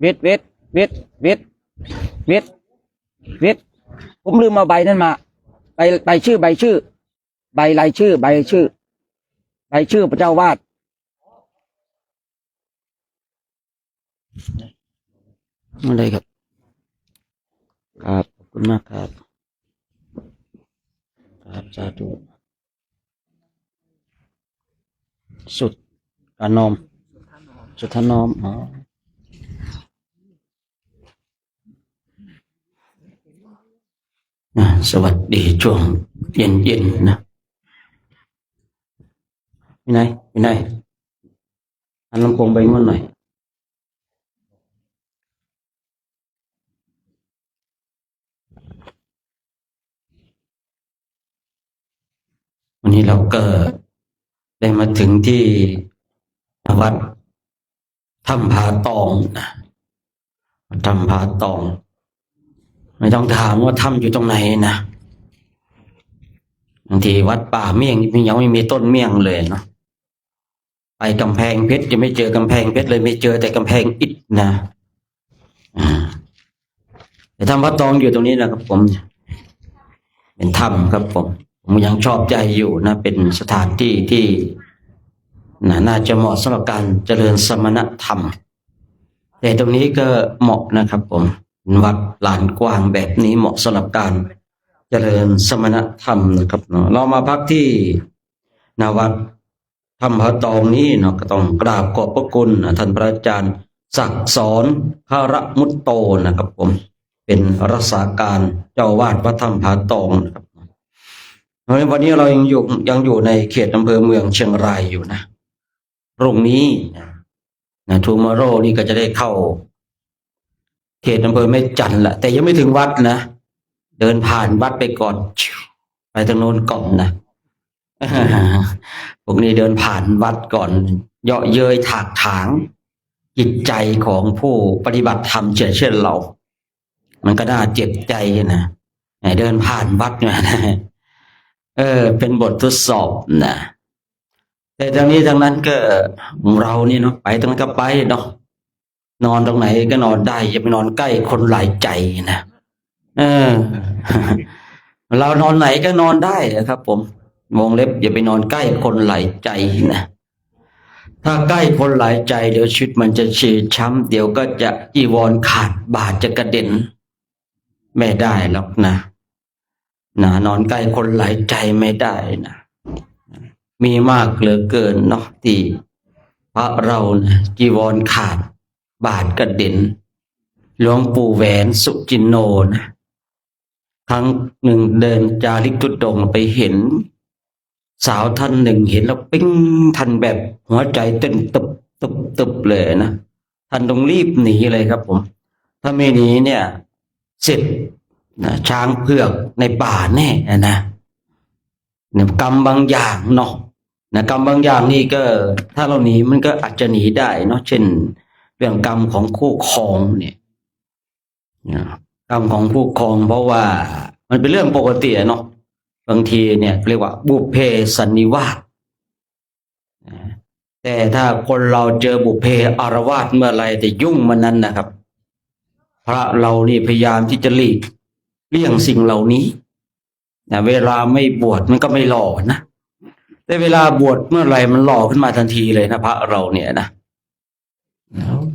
เวทเวทเวทเวทเวทเวทผมลืมมาใบนั้นมาใบชื่อใบชื่อใบรายชื่อใบชื่อใบชื่อพระเจ้าวาดมาเลยครับครับขอบคุณมากครับครับสาธุสุดการนอมสุดทนอมอ๋อสวัสดีช่วงเย็นๆนะพี่นายอันลำโพงไปงอนหน่อยวันนี้เราก็ได้มาถึงที่วัดถ้ำผาตองนะถ้ำผาตองไม่ต้องถามว่าถ้ำอยู่ตรงไหนนะบางทีวัดป่าเมี่ยงยังไม่มีต้นเมี่ยงเลยเนาะไปกำแพงเพชรจะไม่เจอกำแพงเพชรเลยไม่เจอแต่กำแพงอิฐนะแต่ถ้ำผาตองอยู่ตรงนี้นะครับผมเป็นถ้ำครับผมยังชอบใจอยู่นะเป็นสถานที่ที่น่าจะเหมาะสำหรับการเจริญสมณธรรมแต่ตรงนี้ก็เหมาะนะครับผมวัดลานกว้างแบบนี้เหมาะสำหรับการเจริญสมณธรรมนะครับเนาะเรามาพักที่วัดถ้ำผาตองนี้เนาะก็ต้องกราบขอบพระคุณท่านพระอาจารย์ศักดิ์สอนคารมุตโตนะครับผมเป็นรักษาการเจ้าวาดวัดถ้ำผาตองนะครับวันนี้เรายังอยู่ในเขตอำเภอเมืองเชียงรายอยู่นะพรุ่งนี้ทูมอร์โรนี่ก็จะได้เข้าเขตอำเภอแม่จันทร์ละแต่ยังไม่ถึงวัดนะเดินผ่านวัดไปก่อนไปทางโน้นก่อนนะพวกนี้เดินผ่านวัดก่อนเยาะเย้ยถากถางจิตใจของผู้ปฏิบัติธรรมเช่นเรามันก็น่าเจ็บใจนะเดินผ่านวัดเนี่ยเป็นบททดสอบนะแต่ทางนี้ทางนั้นก็เราเนี่ยเนาะไปตรงนั้นก็ไปเนาะนอนตรงไหนก็นอนได้อย่าไปนอนใกล้คนหลายใจนะเรานอนไหนก็นอนได้นะครับผมวงเล็บอย่าไปนอนใกล้คนหลายใจนะถ้าใกล้คนหลายใจเดี๋ยวชีวิตมันจะฉีดช้ำเดี๋ยวก็จะจีวรขาดบาดจะกระเด็นไม่ได้หรอกนะนอนใกล้คนหลายใจไม่ได้นะมีมากเหลือเกินเนาะที่พระเรานะจีวรขาดบาดกระเด็นหลวงปู่แหวนสุจินโนนะครั้งหนึ่งเดินจาริกธุดงค์ไปเห็นสาวท่านหนึ่งเห็นแล้วปิ้งทันแบบหัวใจเต้นตึบเลยนะท่านต้องรีบหนีเลยครับผมถ้าไม่หนีเนี่ยเสร็จนะช้างเผือกในป่าแน่นะเนี่ยกรรมบางอย่างเนาะนะกรรมบางอย่างนี่ก็ถ้าเราหนีมันก็อาจจะหนีได้เนาะเช่นเรื่องกรรมของคู่ครองเนี่ยกรรมของคู่ครองเพราะว่ามันเป็นเรื่องปกติเนาะบางทีเนี่ยเรียกว่าบุพเพสันนิวาส แต่ถ้าคนเราเจอบุพเพอารวาสเมื่อไรแต่ยุ่งมันนั้นนะครับพระเรานี่พยายามที่จะหลีกเลี่ยงสิ่งเหล่านี้นะเวลาไม่บวชมันก็ไม่หล่อนะแต่เวลาบวชเมื่อไรมันหล่อขึ้นมาทันทีเลยนะพระเราเนี่ยนะ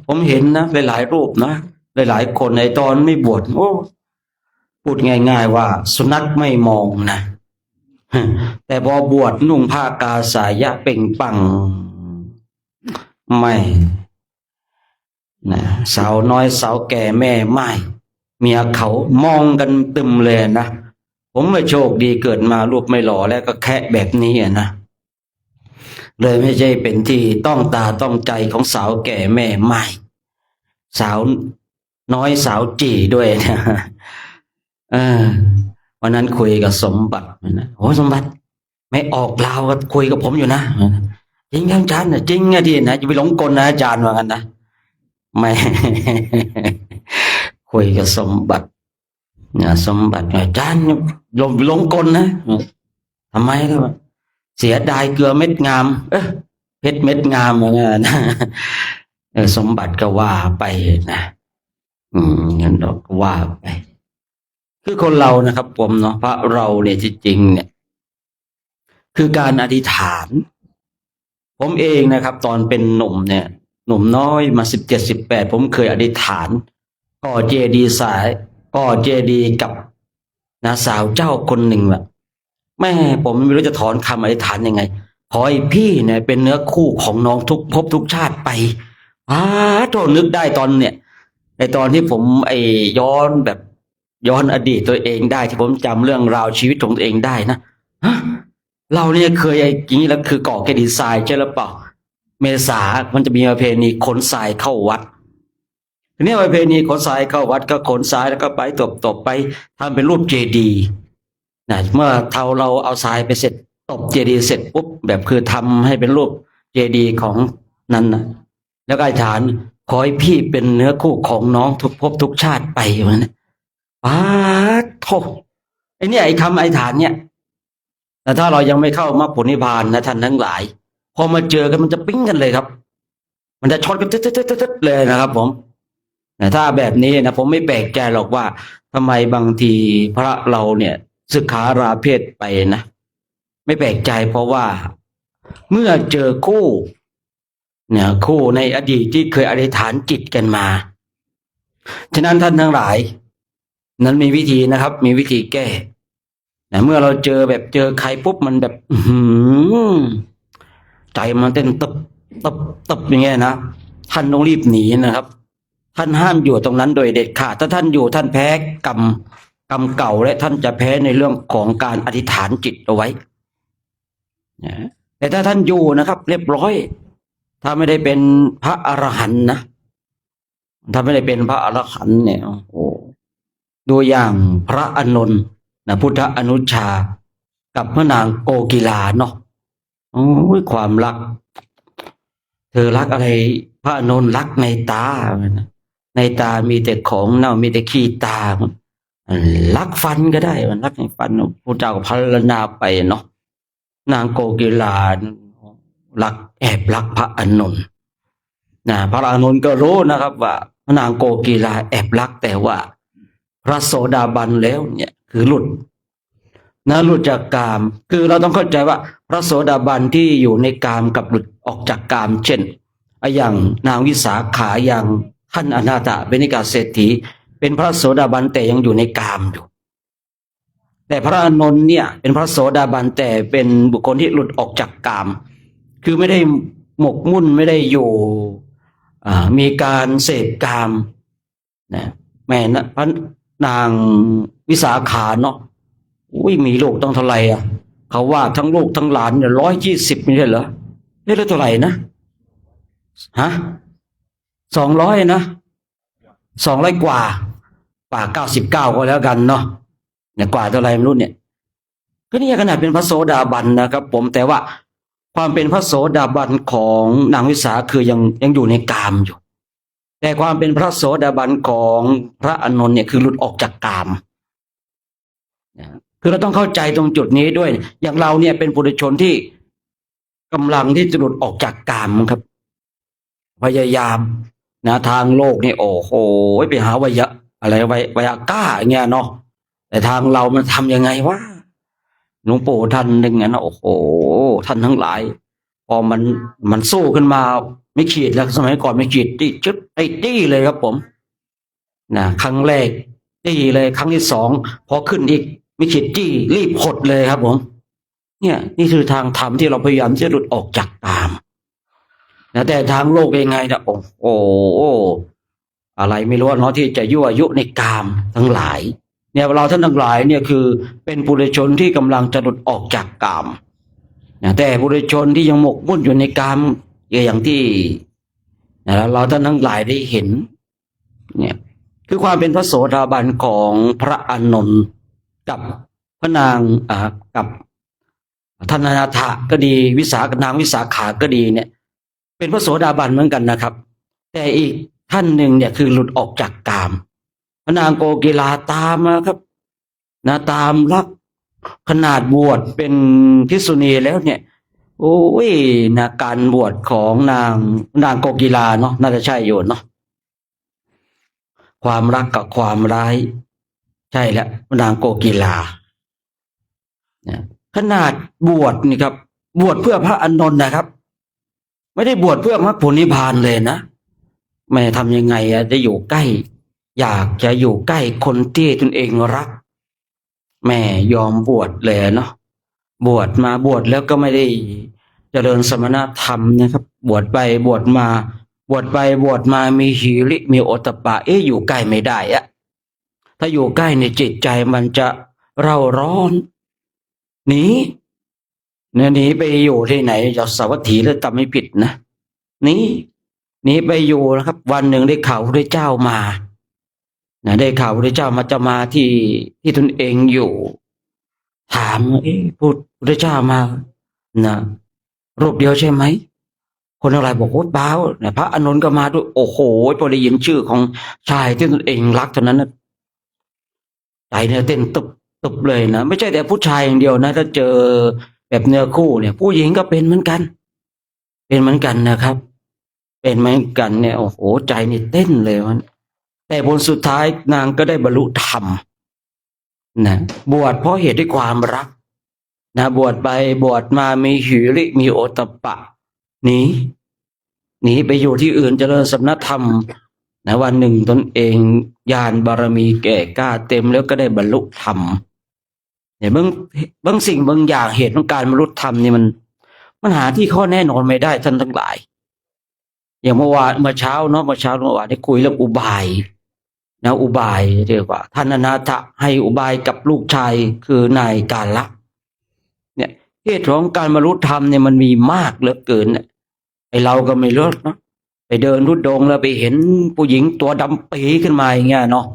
ผมเห็นนะหลายๆรูปนะหลายๆคนในตอนไม่บวชโอ้พูดง่ายๆว่าสุนัขไม่มองนะแต่พอบวชนุ่งผ้ากาสายะเป่งปังไม่นะสาวน้อยสาวแก่แม่ไม้เมียเขามองกันตึมเลยนะผมไม่โชคดีเกิดมารูปไม่หล่อแล้วก็แค่แบบนี้นะเลยไม่ใช่เป็นที่ต้องตาต้องใจของสาวแก่แม่ไม้สาวน้อยสาวจีด้วยนะเออวันนั้นคุยกับสมบัตินะโอ้สมบัติไม่ออกลาวก็คุยกับผมอยู่นะจริงครับอาจารย์จริงอะที่นะจะไปหลงกลนะอาจารย์ว่างั้นนะไม่ คุยกับสมบัตินะสมบัติอาจารย์หลงกลนะทำไมครับเสียดายเกลือเม็ดงามเพชรเม็ดงามอะไรนะสมบัติก็ว่าไปนะงั้นเราก็ว่าไปคือคนเรานะครับผมเนาะพระเราเนี่ยจริงๆเนี่ยคือการอธิษฐานผมเองนะครับตอนเป็นหนุ่มเนี่ยหนุ่มน้อยมา17 18ผมเคยอธิษฐานก่อเจดีย์สายก่อเจดีย์กับนะสาวเจ้าคนหนึ่งแบบแม่ผมไม่รู้จะถอนคำอธิษฐานยังไงขอให้พี่เนี่ยเป็นเนื้อคู่ของน้องทุกภพทุกชาติไปโทษนึกได้ตอนเนี่ยในตอนที่ผมย้อนแบบย้อนอดีตตัวเองได้ที่ผมจำเรื่องราวชีวิตของตัวเองได้นะเราเนี่ยเคยอย่างนี้แล้วคือก่อเจดีย์ทรายใช่หรือเปล่าเมษามันจะมีประเพณีขนทรายเข้าวัดทีนี้ประเพณีขนทรายเข้าวัดก็ขนทรายแล้วก็ไปตบไปทำเป็นรูปเจดีย์นะเมื่อเราเอาทรายไปเสร็จตบเจดีย์เสร็จปุ๊บแบบคือทำให้เป็นรูปเจดีย์ของนั้นนะแล้วก็อธิษฐานขอให้พี่เป็นเนื้อคู่ของน้องทุกภพทุกชาติไปเหมือนนั้นโธ่ไอ้เนี่ยไอ้คำอธิษฐานเนี่ยแต่ถ้าเรายังไม่เข้ามรรคผลนิพพานนะท่านทั้งหลายพอมาเจอกันมันจะปิ๊งกันเลยครับ มันจะชนกันตึ๊ดเลยนะครับผมแต่ถ้าแบบนี้นะผมไม่แปลกใจหรอกว่าทำไมบางทีพระเราเนี่ยสึกขาราเพศไปนะไม่แปลกใจเพราะว่าเมื่อเจอคู่เนี่ยคู่ในอดีตที่เคยอธิษฐานจิตกันมาฉะนั้นท่านทั้งหลายนั้นมีวิธีนะครับ มีวิธีแก้นะเมื่อเราเจอแบบเจอใครปุ๊บมันแบบใจมันเต้นตึบอย่างเงี้ยนะท่านต้องรีบหนีนะครับ ท่านห้ามอยู่ตรงนั้นโดยเด็ดขาดถ้าท่านอยู่ท่านแพ้กรรมเก่าและท่านจะแพ้ในเรื่องของการอธิษฐานจิตเอาไว้แต่ถ้าท่านอยู่นะครับ เรียบร้อยถ้าไม่ได้เป็นพระอรหันต์นะถ้าไม่ได้เป็นพระอรหันต์เนี่ยโอ้ดูอย่างพระอานนท์นะพุทธอนุชากับพระนางโกกีลาเนาะโอ้ยความรักเธอรักอะไรพระอานนท์รักในตาในตามีแต่ของเน่ามีแต่ขี้ตารักฟันก็ได้มันรักในฟันพระเจ้าก็พรรณนาไปเนาะนางโกกีลารักแอบรักพระอานนท์นะพระอานนท์ก็รู้นะครับว่าพระนางโกกีลาแอบรักแต่ว่าพระโสดาบันแล้วเนี่ยคือหลุดจากกามคือเราต้องเข้าใจว่าพระโสดาบันที่อยู่ในกามกับหลุดออกจากกามเช่นอย่างนางวิสาขาอย่างท่านอนาถเบนิกาเศรษฐีเป็นพระโสดาบันแต่ยังอยู่ในกามอยู่แต่พระอานนท์เนี่ยเป็นพระโสดาบันแต่เป็นบุคคลที่หลุดออกจากกามคือไม่ได้หมกมุ่นไม่ได้อยู่มีการเสพกามนะแม่นะพระนางวิสาขาเนาะอุ้ยมีลูกต้องเท่าไหร่อ่ะเขาว่าทั้งลูกทั้งหลานเนี่ย120ไม่ใช่เหรอแล้วเท่าไหร่นะ200นะ200กว่า99ก็แล้วกันเนาะเนี่ยกว่าเท่าไหร่ไม่รู้เนี่ยก็นี่ขนาดเป็นพระโสดาบันนะครับผมแต่ว่าความเป็นพระโสดาบันของนางวิสาคือยังอยู่ในกามอยู่แต่ความเป็นพระโสดาบันของพระอานนท์เนี่ยคือหลุดออกจากกามคือเราต้องเข้าใจตรงจุดนี้ด้วยอย่างเราเนี่ยเป็นปุถุชนที่ กำลังที่จะหลุดออกจากกามครับพยายามนะทางโลกนี่โอ้โหไปหาไวยาก้าอย่างเงี้ยเนาะแต่ทางเรามันทำยังไงวะหลวงปู่ท่านหนึ่งนะโอ้โหท่านทั้งหลายพอมันสู้ขึ้นมาไม่ขีดแล้วสมัยก่อนไม่ขีดตีจุดไอ้ตีเลยครับผมนะครั้งแรกตีเลยครั้งที่สองพอขึ้นอีกไม่ขีดจี้รีบขดเลยครับผมเนี่ยนี่คือทางธรรมที่เราพยายามจะหลุดออกจากกามนะแต่ทางโลกยังไงนะโอ้โหอะไรไม่รู้เนาะที่จะยั่วยุในกามทั้งหลายเนี่ยเราท่านทั้งหลายเนี่ยคือเป็นปุถุชนที่กำลังจะหลุดออกจากกามนะแต่ปุถุชนที่ยังหมกมุ่นอยู่ในกามอย่างที่นะเราท่านทั้งหลายได้เห็นเนี่ยคือความเป็นพระโสดาบันของพระอานนท์กับพระนางกับท่านอนาถก็ดีนางวิสาขาก็ดีเนี่ยเป็นพระโสดาบันเหมือนกันนะครับแต่อีกท่านหนึ่งเนี่ยคือหลุดออกจากกามพระนางโกกีฬาตามมาครับนะตามรักขนาดบวชเป็นภิกษุณีแล้วเนี่ยโอ้ยนะการบวชของนางโกกีฬาเนาะน่าจะใช่อยู่เนาะความรักกับความร้ายใช่แล้วนางโกกีฬานะขนาดบวชนี่ครับบวชเพื่อพระอานนท์นะครับ ไม่ได้บวชเพื่อมรรคผลนิพพานเลยนะแม่ทำยังไงจะอยู่ใกล้อยากจะอยู่ใกล้คนที่ตนเองรักแม่ยอมบวชเลยเนาะบวชแล้วก็ไม่ได้เจริญสมณธรรมนะครับบวชไปบวชมามีหิริมีโอตตัปปะอยู่ใกล้ไม่ได้อะถ้าอยู่ใกล้ในจิตใจมันจะเร่าร้อนหนีหนีไปอยู่ที่ไหนจะสาวัตถีแล้วจำไม่ผิดนะหนีไปอยู่นะครับ วันหนึ่งได้ข่าวพระเจ้ามาได้ข่าวพระเจ้าจะมาที่ตนเองอยู่ถามพูดพระเจ้ามานะรูปเดียวใช่ไหมคนอะไรบอกโอ้เปล่าพระอานนท์ก็มาด้วยโอ้โหพอได้ยินชื่อของชายที่ตนเองรักเท่านั้นนะใจเนี่ยเต้นตุบเลยนะไม่ใช่แต่ผู้ชายอย่างเดียวนะถ้าเจอแบบเนื้อคู่เนี่ยผู้หญิงก็เป็นเหมือนกันนะครับ เป็นเหมือนกันเนี่ยโอ้โหใจนี่เต้นเลยมันแต่ผลสุดท้ายนางก็ได้บรรลุธรรมนะบวชเพราะเหตุด้วยความรักนะบวชไปบวชมามีหิริมีโอตตัปปะหนีไปอยู่ที่อื่นเจริญสมณธรรมนะวันหนึ่งตนเองญาณบารมีแก่กล้าเต็มแล้วก็ได้บรรลุธรรมเนี่ยบางสิ่งบางอย่างเหตุของการบรรลุธรรมนี่มันหาที่ข้อแน่นอนไม่ได้ท่านทั้งหลายอย่างเมื่อเช้าได้คุยเรื่องอุบายนะอุบายเรียกว่าท่านอนาถให้อุบายกับลูกชายคือนายกาละเนี่ยเหตุของการบรรลุธรรมเนี่ยมันมีมากเหลือเกินไอเราก็ไม่เลิกเนาะไปเดินทุดงแล้วไปเห็นผู้หญิงตัวดำปีขึ้นมาอย่างเงี้ยเนาะ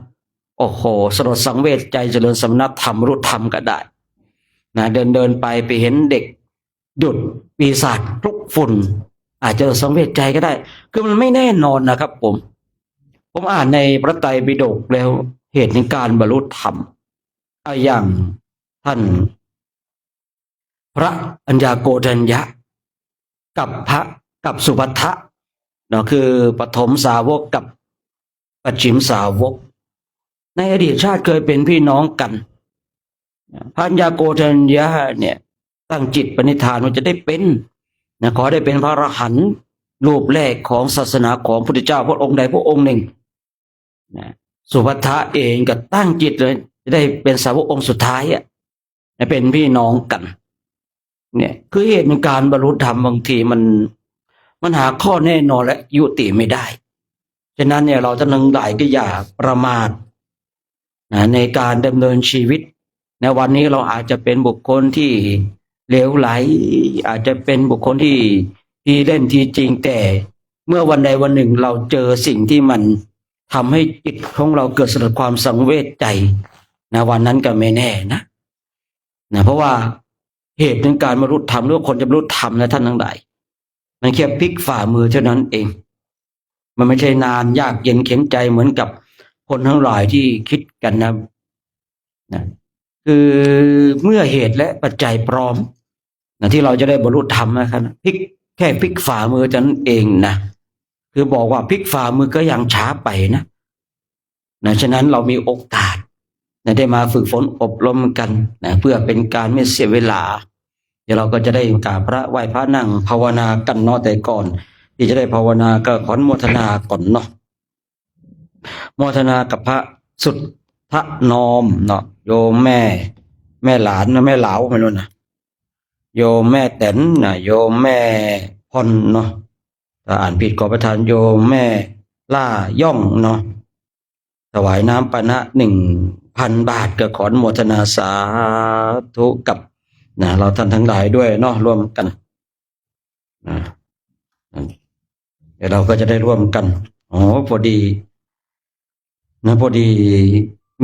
โอ้โหสลดสังเวชใจเจริญสมณธรรมบรรลุธรรมก็ได้นะเดินไปเห็นเด็กหยุดปีศาจคลุกฝุ่นอาจจะสังเวชใจก็ได้คือมันไม่แน่นอนนะครับผมอ่านในพระไตรปิฎกแล้วเหตุในการบรรลุธรรมอย่างท่านพระอัญญาโกณทัญญะกับสุภัททะเนาะคือปฐมสาวกกับปัจฉิมสาวกในอดีตชาติเคยเป็นพี่น้องกันพระอัญญาโกณทัญญะเนี่ยตั้งจิตปณิธานว่าจะได้เป็นขอได้เป็นพระอรหันต์รูปแรกของศาสนาของพระพุทธเจ้าพระองค์ใดพระองค์หนึ่งสุภัททะเองก็ตั้งจิตเลยจะได้เป็นสาวกองค์สุดท้ายเป็นพี่น้องกันเนี่ยคือเหตุในการบรรลุธรรมบางทีมันหาข้อแน่นอนและยุติไม่ได้ฉะนั้นเนี่ยเราจะทั้งหลายก็อย่าประมาทในการดำเนินชีวิตในวันนี้เราอาจจะเป็นบุคคลที่เหลวไหลอาจจะเป็นบุคคลที่เล่นที่จริงแต่เมื่อวันใดวันหนึ่งเราเจอสิ่งที่มันทำให้จิตของเราเกิดสลดความสังเวชใจวันนั้นก็ไม่แน่นะเพราะว่าเหตุในการบรรลุธรรมหรือคนจะบรรลุธรรมนะท่านทั้งหลายมันแค่พลิกฝ่ามือเท่านั้นเองมันไม่ใช่นานยากเย็นเข็ญใจเหมือนกับคนทั้งหลายที่คิดกันนะคือเมื่อเหตุและปัจจัยพร้อม นะที่เราจะได้บรรลุธรรมนะครับแค่พลิกฝ่ามือนั้นเองนะคือบอกว่าพลิกฝ่ามือก็ยังช้าไปนะฉะนั้นเรามีโอกาสนะได้มาฝึกฝนอบรมกันนะเพื่อเป็นการไม่เสียเวลาเดี๋ยวเราก็จะได้กราบพระไหว้พระนั่งภาวนากันเนาะแต่ก่อนที่จะได้ภาวนาก็ขออนุโมทนาก่อนเนาะโมทนากับพระสุดพระนอมเนาะโยมแม่หลานนะแม่เหลาไม่รู้นะโยมแม่แตนนะโยมแม่พรเนาะถ้าอ่านผิดขอประทานโยมแม่ล่าย่องเนาะถวายน้ำปานะ1,000 บาทก็ขออนุโมทนาสาธุกับนะเราท่านทั้งหลายด้วยเนาะร่วมกันนะเดี๋ยวเราก็จะได้ร่วมกันอ๋อพอดี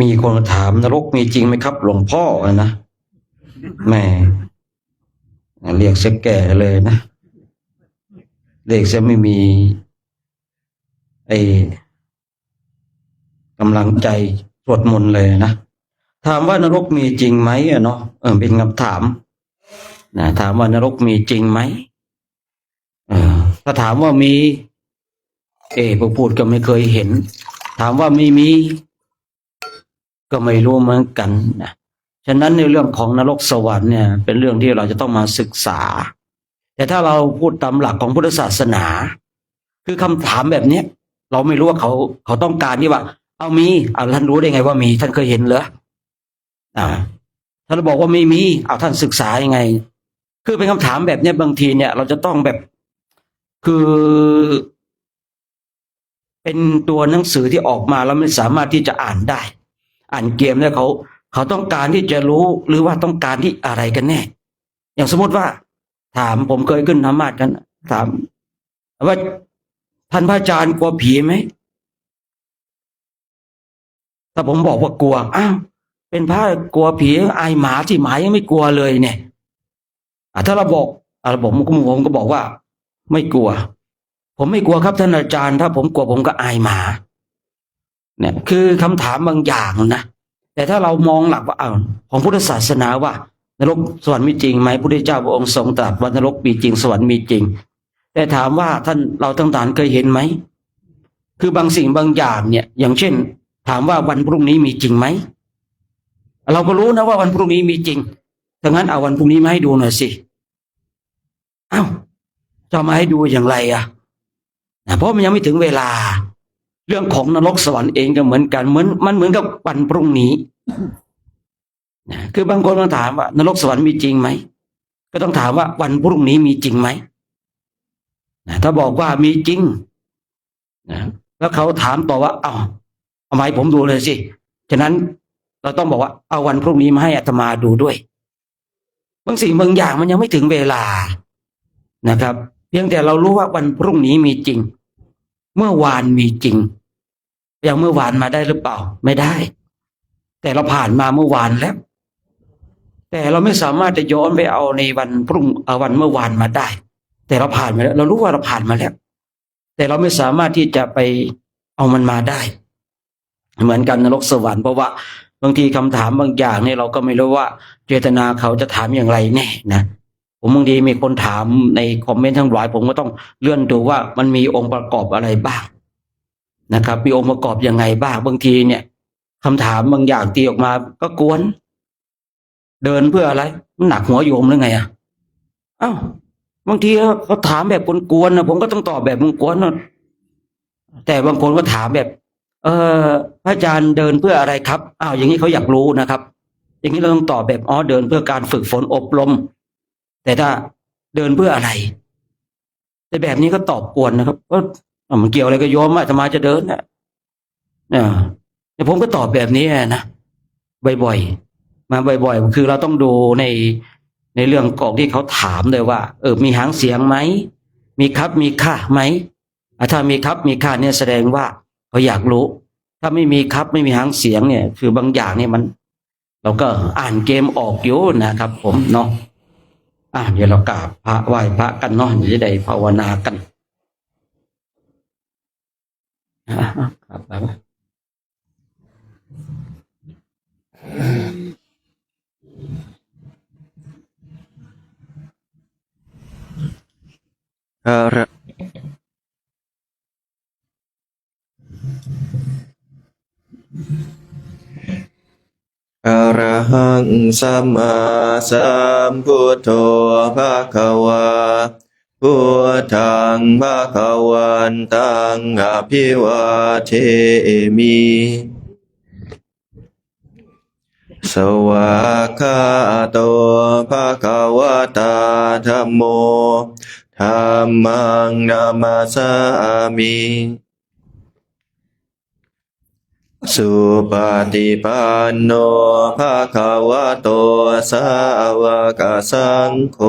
มีคนถามนรกมีจริงไหมครับหลวงพ่อนะแม่เรียกเสียแก่เลยนะเรียกเสียไม่มีไอ้กำลังใจสวดมนต์เลยนะถามว่านรกมีจริงไหมเนาะเป็นคำถามนะถามว่านรกมีจริงไหมถ้าถามว่ามีผู้พูดก็ไม่เคยเห็นถามว่าไม่มีก็ไม่รู้เหมือนกันนะฉะนั้นในเรื่องของนรกสวรรค์เนี่ยเป็นเรื่องที่เราจะต้องมาศึกษาแต่ถ้าเราพูดตามหลักของพุทธศาสนาคือคำถามแบบนี้เราไม่รู้ว่าเขาต้องการที่ว่าเอามีท่านรู้ได้ไงว่ามีท่านเคยเห็นเหรอท่านบอกว่าไม่มีท่านศึกษายังไงคือเป็นคำถามแบบนี้บางทีเนี่ยเราจะต้องแบบคือเป็นตัวหนังสือที่ออกมาแล้วไม่สามารถที่จะอ่านได้อ่านเกมแล้วเขาต้องการที่จะรู้หรือว่าต้องการที่อะไรกันแน่อย่างสมมติว่าถามผมเคยขึ้นธรรมาสน์กันถามว่าท่านพระอาจารย์กลัวผีไหมถ้าผมบอกว่ากลัวเป็นพระกลัวผีอายหมาที่หมายังไม่กลัวเลยเนี่ยถ้าเราบอกผมก็บอกว่าไม่กลัวผมไม่กลัวครับท่านอาจารย์ถ้าผมกลัวผมก็อายหมาเนี่ยคือคำถามบางอย่างนะแต่ถ้าเรามองหลักว่าของพุทธศาสนาว่านรกสวรรค์มีจริงไหมพระพุทธเจ้าพระองค์ทรงตรัสว่านรกมีจริงสวรรค์มีจริงแต่ถามว่าเราทั้งหลายเคยเห็นไหมคือบางสิ่งบางอย่างเนี่ยอย่างเช่นถามว่าวันพรุ่งนี้มีจริงไหมเราก็รู้นะว่าวันพรุ่งนี้มีจริงถ้างั้นเอาวันพรุ่งนี้มาให้ดูหน่อยสิจะมาให้ดูอย่างไรเพราะมันยังไม่ถึงเวลาเรื่องของนรกสวรรค์เองก็เหมือนกันมันเหมือนกับวันพรุ่งนี้คือบางคนมาถามว่านรกสวรรค์มีจริงไหมก็ต้องถามว่าวันพรุ่งนี้มีจริงไหมถ้าบอกว่ามีจริงแล้วเขาถามต่อว่าเอามาให้ผมดูเลยสิฉะนั้นเราต้องบอกว่าเอาวันพรุ่งนี้มาให้อาตมาดูด้วยบางสิ่งบางอย่างมันยังไม่ถึงเวลานะครับเพียงแต่เรารู้ว่าวันพรุ่งนี้มีจริงเมื่อวานมีจริงอย่างเมื่อวานมาได้หรือเปล่าไม่ได้แต่เราผ่านมาเมื่อวานแล้วแต่เราไม่สามารถจะย้อนไปเอาในวันวันเมื่อวานมาได้แต่เราผ่านมาแล้วเรารู้ว่าเราผ่านมาแล้วแต่เราไม่สามารถที่จะไปเอามันมาได้เหมือนกันนรกสวรรค์เพราะว่าบางทีคำถามบางอย่างเนี่ยเราก็ไม่รู้ว่าเจตนาเขาจะถามอย่างไรแน่นะผมบางทีมีคนถามในคอมเมนต์ทั้งหลายผมก็ต้องเลื่อนดูว่ามันมีองค์ประกอบอะไรบ้างนะครับมีองค์ประกอบยังไงบ้างบางทีเนี่ยคำถามบางอย่างตีออกมาก็กวนเดินเพื่ออะไรมันหนักหัวโยมหรือไงบางทีเขาถามแบบกวนๆนะผมก็ต้องตอบแบบกวนๆนะแต่บางคนก็ถามแบบพระอาจารย์เดินเพื่ออะไรครับอย่างนี้เขาอยากรู้นะครับอย่างนี้เราต้องตอบแบบเดินเพื่อการฝึกฝนอบรมแต่ถ้าเดินเพื่ออะไรแต่แบบนี้ก็ตอบกวนนะครับว่ามันเกี่ยวอะไรกับโยมอาตมาจะเดินแต่ผมก็ตอบแบบนี้นะบ่อยๆมาบ่อยๆคือเราต้องดูในเรื่องของที่เขาถามเลยว่ามีหางเสียงไหมมีครับมีค่าไหมถ้ามีครับมีค่าเนี่ยแสดงว่าเขาอยากรู้ถ้าไม่มีครับไม่มีหางเสียงเนี่ยคือบางอย่างเนี่ยเราก็อ่านเกมออกอยู่นะครับผมเนาะเดี๋ยวเรากราบพระไหว้พระกันเนาะจะได้ภาวนากันครับ อะระอะระหังสัมมาสัมพุทโธภะคะวาพุทธังภะคะวันตังอภิวาเทมิสวากขาโตภะคะวะตาธัมโมธัมมังนามาสามิสุปฏิปันโนภะคะวะโตสาวกสังโฆ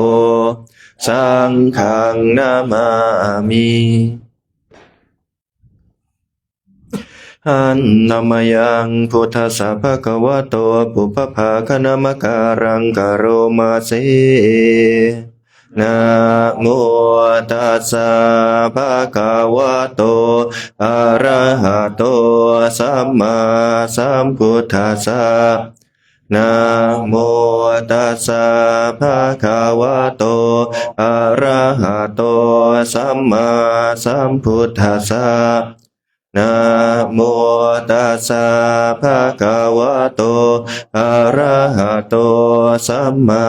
สังฆังนามามิอันนามายังพุทธัสสะภะคะวะโตปุพพะคะนะมะการังกะโรมาเสนะโมตัสสะภะคะวะโตอะระหะโตสัมมาสัมพุทธัสสะนะโมตัสสะภะคะวะโตอะระหะโตสัมมาสัมพุทธัสสะนะโมตัสสะภะคะวะโตอะระหะโตสัมมา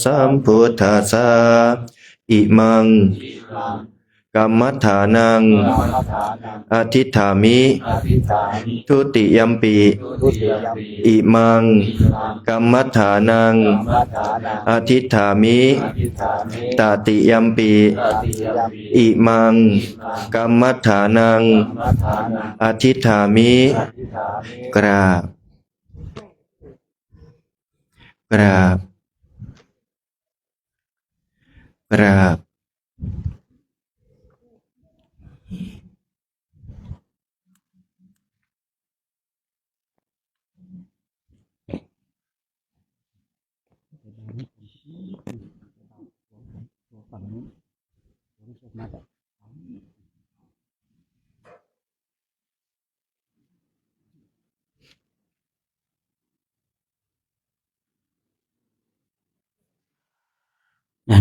สัมพุทธัสสะอิมังกัมมัฏฐานังอธิฏฐามิทุติยัมปิอิมังกัมมัฏฐานังอธิฏฐามิตติยัมปิอิมังกัมมัฏฐานังอธิฏฐามิกราบกราบกราบ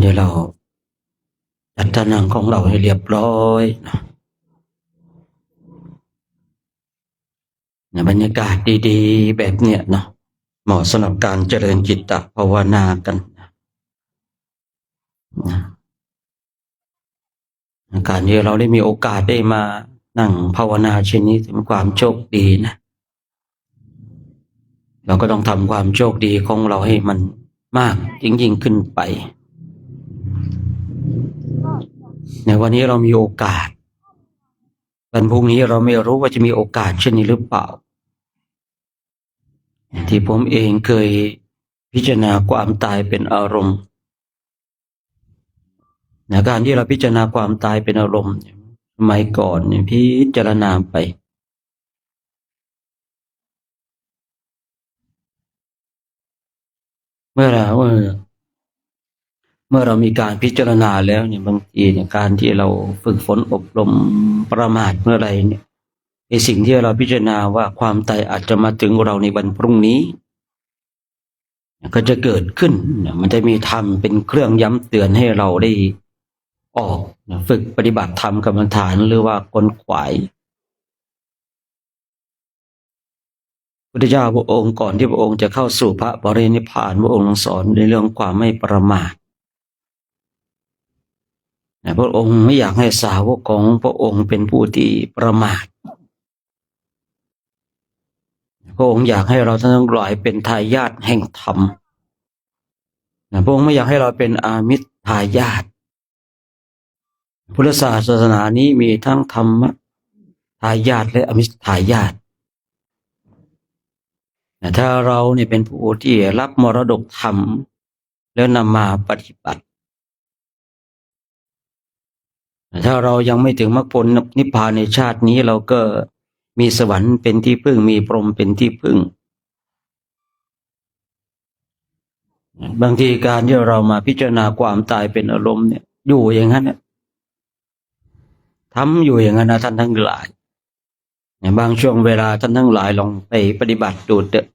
เดี๋ยวเราจัดตารางของเราให้เรียบร้อยบรรยากาศดีๆแบบเนี้ยเนาะเหมาะสำหรับการเจริญจิตตภาวนากันการที่เราได้มีโอกาสได้มานั่งภาวนาเช่นนี้เป็นความโชคดีนะเราก็ต้องทำความโชคดีของเราให้มันมากยิ่งขึ้นไปในวันนี้เรามีโอกาสวันพรุ่งนี้เราไม่รู้ว่าจะมีโอกาสเช่นนี้หรือเปล่าที่ผมเองเคยพิจารณาความตายเป็นอารมณ์ในการที่เราพิจารณาความตายเป็นอารมณ์สมัยก่อนเนี่ยพิจารณาไปเมื่อเรามีการพิจารณาแล้วเนี่ยบางทีเนี่ยการที่เราฝึกฝนอบรมประมาทเมื่อไรเนี่ยไอ้สิ่งที่เราพิจารณาว่าความตายอาจจะมาถึงเราในวันพรุ่งนี้ก็จะเกิดขึ้นมันจะมีธรรมเป็นเครื่องย้ำเตือนให้เราได้ออกฝึกปฏิบัติธรรมกรรมฐานหรือว่าค้นขวายพุทธเจ้าพระองค์ก่อนที่พระองค์จะเข้าสู่พระปรินิพพานพระองค์สอนในเรื่องความไม่ประมาทพระองค์ไม่อยากให้สาวกของพระองค์เป็นผู้ที่ประมาทพระองค์อยากให้เราทั้งหลายเป็นทายาทแห่งธรรมพระองค์ไม่อยากให้เราเป็นอามิสทายาทพุทธศาสนานี้มีทั้งธรรมทายาทและอามิสทายาทถ้าเราเนี่ยเป็นผู้ที่รับมรดกธรรมแล้วนำมาปฏิบัติถ้าเรายังไม่ถึงมรรคผลนิพพานในชาตินี้เราก็มีสวรรค์เป็นที่พึ่งมีพรหมเป็นที่พึ่งบางทีการที่เรามาพิจารณาความตายเป็นอารมณ์เนี่ยอยู่อย่างนั้นทำอยู่อย่างนั้นนะท่านทั้งหลายบางช่วงเวลาท่านทั้งหลายลองไปปฏิบัติดูเถอะ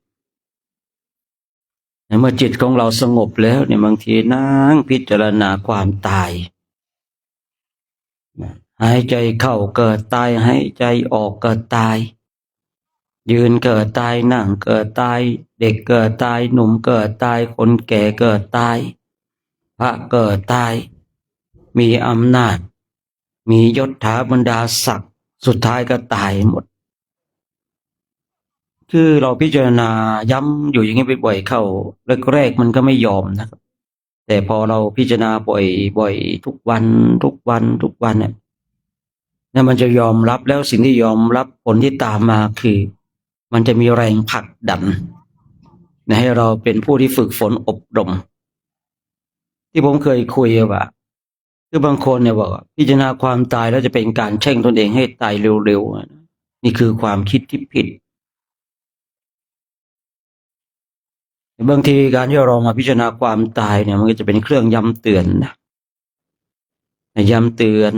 เมื่อจิตของเราสงบแล้วเนี่ยบางทีนั่งพิจารณาความตาย หายใจเข้าเกิดตายหายใจออกเกิดตายยืนเกิดตายนั่งเกิดตายเด็กเกิดตายหนุ่มเกิดตายคนแก่เกิดตายพระเกิดตายมีอำนาจมียศถาบรรดาศักดิ์สุดท้ายก็ตายหมดคือเราพิจารณาย้ำอยู่อย่างนี้บ่อยๆเข้าแรกๆมันก็ไม่ยอมนะครับแต่พอเราพิจารณาบ่อยๆทุกวันเนี่ยมันจะยอมรับแล้วสิ่งที่ยอมรับผลที่ตามมาคือมันจะมีแรงผลักดันให้เราเป็นผู้ที่ฝึกฝนอบรมที่ผมเคยคุยว่าคือบางคนเนี่ยบอกพิจารณาความตายแล้วจะเป็นการแช่งตนเองให้ตายเร็วๆนี่คือความคิดที่ผิดบางทีการที่เรามาพิจารณาความตายเนี่ยมันก็จะเป็นเครื่องย้ำเตือนนะย้ำเตือน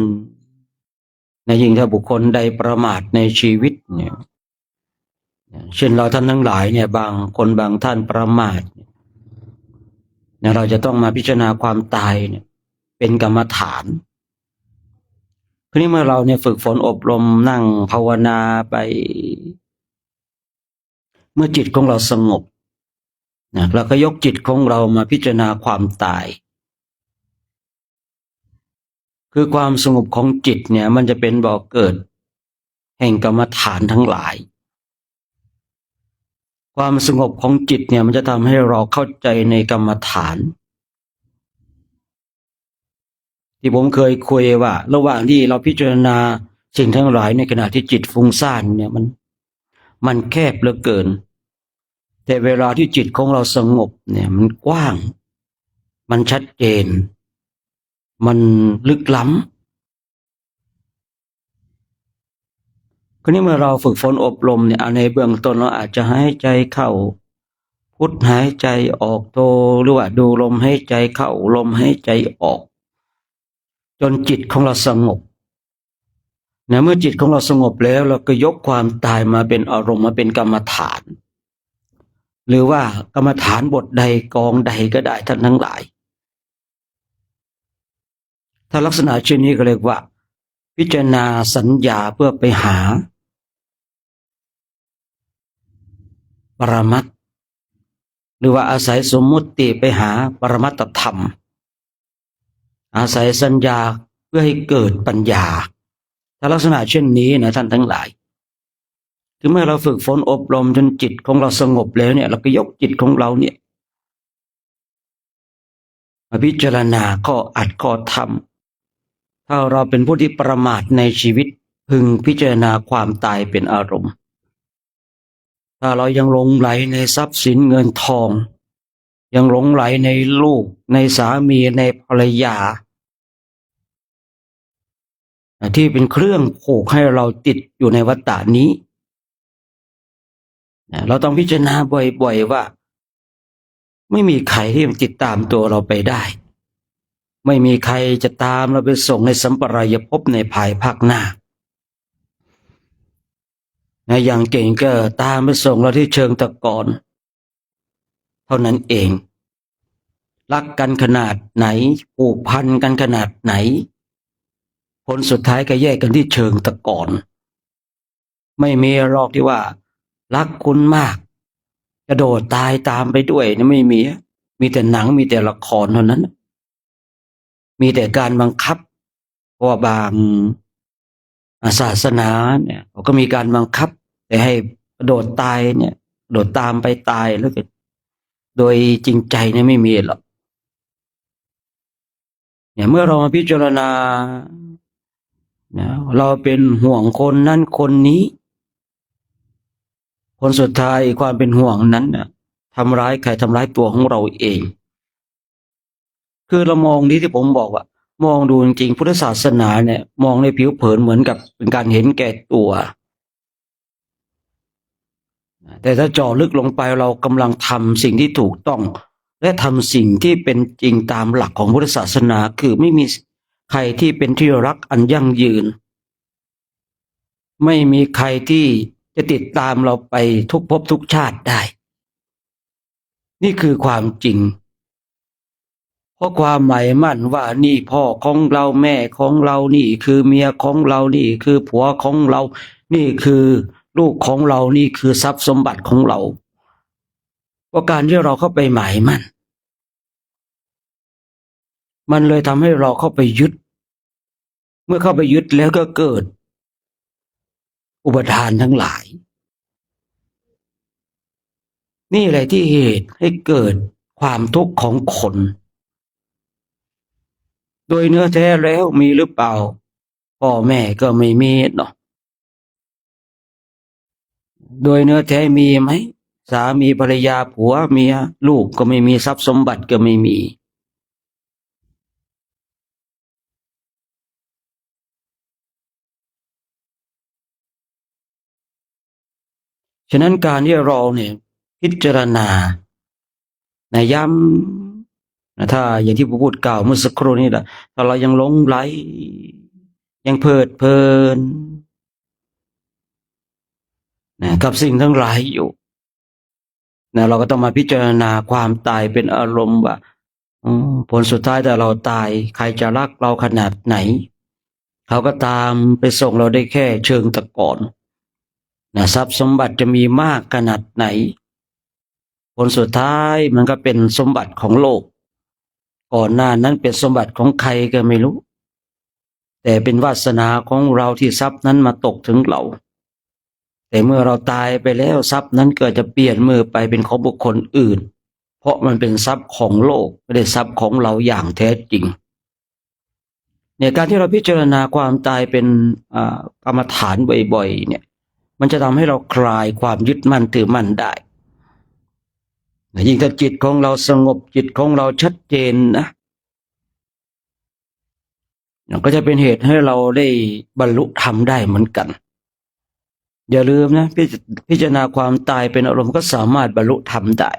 ยิ่งถ้าบุคคลใดประมาทในชีวิตเนี่ยเช่นเราท่านทั้งหลายเนี่ยบางคนบางท่านประมาทเนี่ยเราจะต้องมาพิจารณาความตายเนี่ยเป็นกรรมฐานคราวนี้เมื่อเราเนี่ยฝึกฝนอบรมนั่งภาวนาไปเมื่อจิตของเราสงบนะเราก็ยกจิตของเรามาพิจารณาความตายคือความสงบของจิตเนี่ยมันจะเป็นบ่อเกิดแห่งกรรมฐานทั้งหลายความสงบของจิตเนี่ยมันจะทำให้เราเข้าใจในกรรมฐานที่ผมเคยคุยว่าระหว่างที่เราพิจารณาสิ่งทั้งหลายในขณะที่จิตฟุ้งซ่านเนี่ยมันแคบเหลือเกินแต่เวลาที่จิตของเราสงบเนี่ยมันกว้างมันชัดเจนมันลึกล้ำคราวนี้เมื่อเราฝึกฝนอบรมเนี่ยในเบื้องต้นเราอาจจะหายใจเข้าพุทหายใจออกโทหรือว่าดูลมหายใจเข้าลมหายใจออกจนจิตของเราสงบเมื่อจิตของเราสงบแล้วเราก็ยกความตายมาเป็นอารมณ์มาเป็นกรรมฐานหรือว่ากรรมฐานบทใดกองใดก็ได้ท่านทั้งหลายถ้าลักษณะเช่นนี้ก็เรียกว่าพิจารณาสัญญาเพื่อไปหาปรมัตถ์หรือว่าอาศัยสมมุติไปหาปรมัตถธรรมอาศัยสัญญาเพื่อให้เกิดปัญญาถ้าลักษณะเช่นนี้นะท่านทั้งหลายคือเมื่อเราฝึกฝนอบรมจนจิตของเราสงบแล้วเนี่ยเราก็ยกจิตของเราเนี่ยมาพิจารณาข้ออัดข้อธรรมถ้าเราเป็นผู้ที่ประมาทในชีวิตพึงพิจารณาความตายเป็นอารมณ์ถ้าเรายังหลงไหลในทรัพย์สินเงินทองยังหลงไหลในลูกในสามีในภรรยาที่เป็นเครื่องผูกให้เราติดอยู่ในวัฏฏะนี้เราต้องพิจารณาบ่อยๆว่าไม่มีใครที่ติดตามตัวเราไปได้ไม่มีใครจะตามเราไปส่งในสัมปรายภพในภายภาคหน้าอย่างเก่งก็ตามไปส่งเราที่เชิงตะกอนเท่านั้นเองรักกันขนาดไหนผูกพันกันขนาดไหนผลสุดท้ายก็แยกกันที่เชิงตะกอนไม่มีหรอกที่ว่ารักคุณมากกระโดดตายตามไปด้วยนะไม่มีแต่หนังมีแต่ละครเท่านั้นมีแต่การบังคับเพราะว่าบางศาสนาเนี่ยเขาก็มีการบังคับแต่ให้กระโดดตายเนี่ยโดดตามไปตายแล้วก็โดยจริงใจเนี่ยไม่มีหรอกเนี่ยเมื่อเรามาพิจารณาเราเป็นห่วงคนนั้นคนนี้คนสุดท้ายความเป็นห่วงนั้นน่ะทำร้ายใครทำร้ายตัวของเราเองคือเรามองนี้ที่ผมบอกว่ามองดูจริงๆพุทธศาสนาเนี่ยมองในผิวเผินเหมือนกับเป็นการเห็นแก่ตัวแต่ถ้าเจาะลึกลงไปเรากำลังทำสิ่งที่ถูกต้องและทำสิ่งที่เป็นจริงตามหลักของพุทธศาสนาคือไม่มีใครที่เป็นที่รักอันยั่งยืนไม่มีใครที่จะติดตามเราไปทุกภพทุกชาติได้นี่คือความจริง เพราะความหมายมั่นว่านี่พ่อของเราแม่ของเรานี่คือเมียของเรานี่คือผัวของเรานี่คือลูกของเรานี่คือทรัพย์สมบัติของเราเพราะการที่เราเข้าไปหมายมั่นมันเลยทำให้เราเข้าไปยึดเมื่อเข้าไปยึดแล้วก็เกิดอุปทานทั้งหลายนี่แหละที่เหตุให้เกิดความทุกข์ของคนโดยเนื้อแท้แล้วมีหรือเปล่าพ่อแม่ก็ไม่มีเนาะโดยเนื้อแท้มีไหมสามีภรรยาผัวเมียลูกก็ไม่มีทรัพย์สมบัติก็ไม่มีฉะนั้นการที่เราเนี่ยพิจารณาย้ำถ้าอย่างที่ผมพูดกล่าวเมื่อสักครู่นี้แหละถ้าเรายังหลงไหลยังเพลิดเพลินกับสิ่งทั้งหลายอยู่เราก็ต้องมาพิจารณาความตายเป็นอารมณ์ว่าผลสุดท้ายแต่เราตายใครจะรักเราขนาดไหนเขาก็ตามไปส่งเราได้แค่เชิงตะกอนทรัพย์สมบัติจะมีมากขนาดไหนผลสุดท้ายมันก็เป็นสมบัติของโลกก่อนหน้านั้นเป็นสมบัติของใครก็ไม่รู้แต่เป็นวาสนาของเราที่ทรัพย์นั้นมาตกถึงเราแต่เมื่อเราตายไปแล้วทรัพย์นั้นก็จะเปลี่ยนมือไปเป็นของบุคคลอื่นเพราะมันเป็นทรัพย์ของโลกไม่ได้ทรัพย์ของเราอย่างแท้จริงเนี่ยการที่เราพิจารณาความตายเป็นกรรมฐานบ่อยๆเนี่ยมันจะทำให้เราคลายความยึดมั่นถือมั่นได้ยิ่งถ้าจิตของเราสงบจิตของเราชัดเจนนะก็จะเป็นเหตุให้เราได้บรรลุธรรมได้เหมือนกันอย่าลืมนะพิจารณาความตายเป็นอารมณ์ก็สามารถบรรลุธรรมได้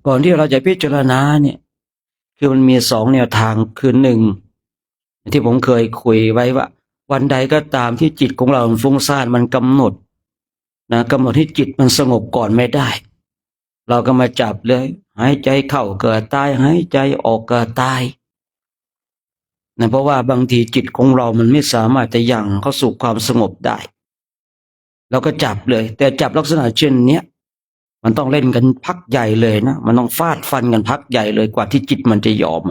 ก่อนที่เราจะพิจารณาเนี่ยคือมันมีสองแนวทางคือหนึ่งที่ผมเคยคุยไว้ว่าวันใดก็ตามที่จิตของเราฟุ้งซ่านมันกำหนดกำหนดให้จิตมันสงบก่อนไม่ได้เราก็มาจับเลยหายใจเข้าเกิดตายหายใจออกเกิดตายเพราะว่าบางทีจิตของเรามันไม่สามารถจะยังเข้าสู่ความสงบได้เราก็จับเลยแต่จับลักษณะเช่นเนี้ยมันต้องเล่นกันพักใหญ่เลยนะมันต้องฟาดฟันกันพักใหญ่เลยกว่าที่จิตมันจะยอม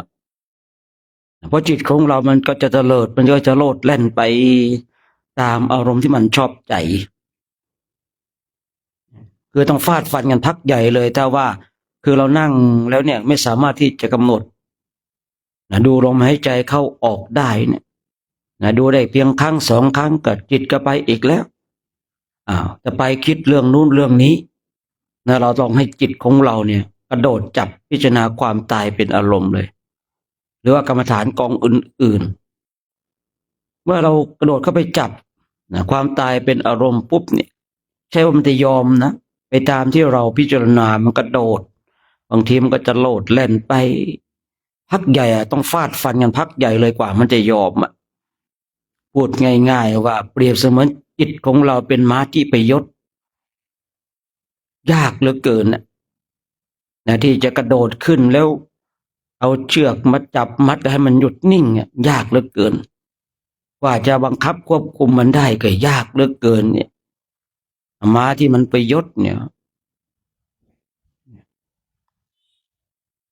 เพราะจิตของเรามันก็จะเตลิดมันก็จะโลดแล่นไปตามอารมณ์ที่มันชอบใจคือต้องฟาดฟันกันพักใหญ่เลยถ้าว่าคือเรานั่งแล้วเนี่ยไม่สามารถที่จะกำหนดดูลมหายใจเข้าออกได้เนี่ยดูได้เพียงครั้งสองครั้งก็จิตก็ไปอีกแล้วจะไปคิดเรื่องนู้นเรื่องนี้เราต้องให้จิตของเราเนี่ยกระโดดจับพิจารณาความตายเป็นอารมณ์เลยหรือว่ากรรมฐานกองอื่นๆเมื่อเรากระโดดเข้าไปจับความตายเป็นอารมณ์ปุ๊บเนี่ยใช่ว่ามันจะยอมนะไปตามที่เราพิจารณามันกระโดดบางทีมันก็จะโลดแล่นไปพักใหญ่ต้องฟาดฟันกันพักใหญ่เลยกว่ามันจะยอมพูดง่ายๆว่าเปรียบเสมือนจิตของเราเป็นม้าที่ไปยศยากเหลือเกินที่จะกระโดดขึ้นแล้วเอาเชือกมาจับมัดให้มันหยุดนิ่งยากเหลือเกินกว่าจะบังคับควบคุมมันได้ก็ยากเหลือเกินเนี่ยม้าที่มันไปยศเนี่ย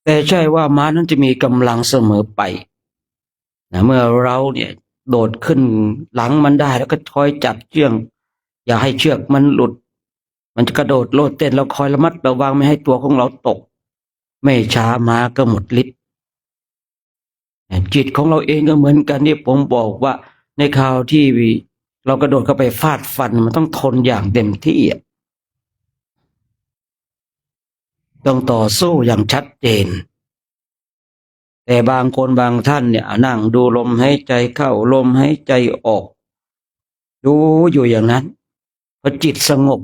แต่ใช่ว่าม้านั้นจะมีกำลังเสมอไปเมื่อเราเนี่ยโดดขึ้นหลังมันได้แล้วก็คอยจับเชือกอย่าให้เชือกมันหลุดมันจะกระโดดโลดเต้นเราคอยระมัดระวังไม่ให้ตัวของเราตกไม่ช้าม้าก็หมดฤทธิ์จิตของเราเองก็เหมือนกันที่ผมบอกว่าในคราวที่เรากระโดดเข้าไปฟาดฟันมันต้องทนอย่างเต็มที่ต้องต่อสู้อย่างชัดเจนแต่บางคนบางท่านเนี่ยนั่งดูลมหายใจเข้าลมหายใจออกดูอยู่อย่างนั้นพอจิตสงบ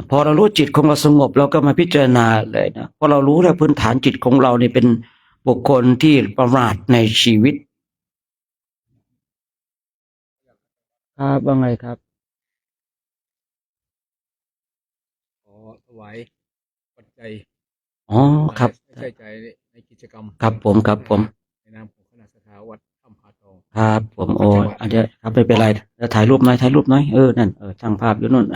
พอเรารู้จิตของเราสงบเราก็มาพิจารณาเลยนะพอเรารู้แล้วพื้นฐานจิตของเราเนี่ยเป็นบุคคลที่ประมาทในชีวิตครับว่าไงครับขอถวายปัจจัย อ๋อครับ ใช้ใจในกิจกรรม ครับผมครับผม ในนามของคณะสถาวัดถ้ำผาทอง ครับผมโอ้ จังหวัด อันเนี้ยครับไม่เป็นไรแล้วถ่ายรูปหน่อยถ่ายรูปหน่อยนั่นช่างภาพอยู่นู่น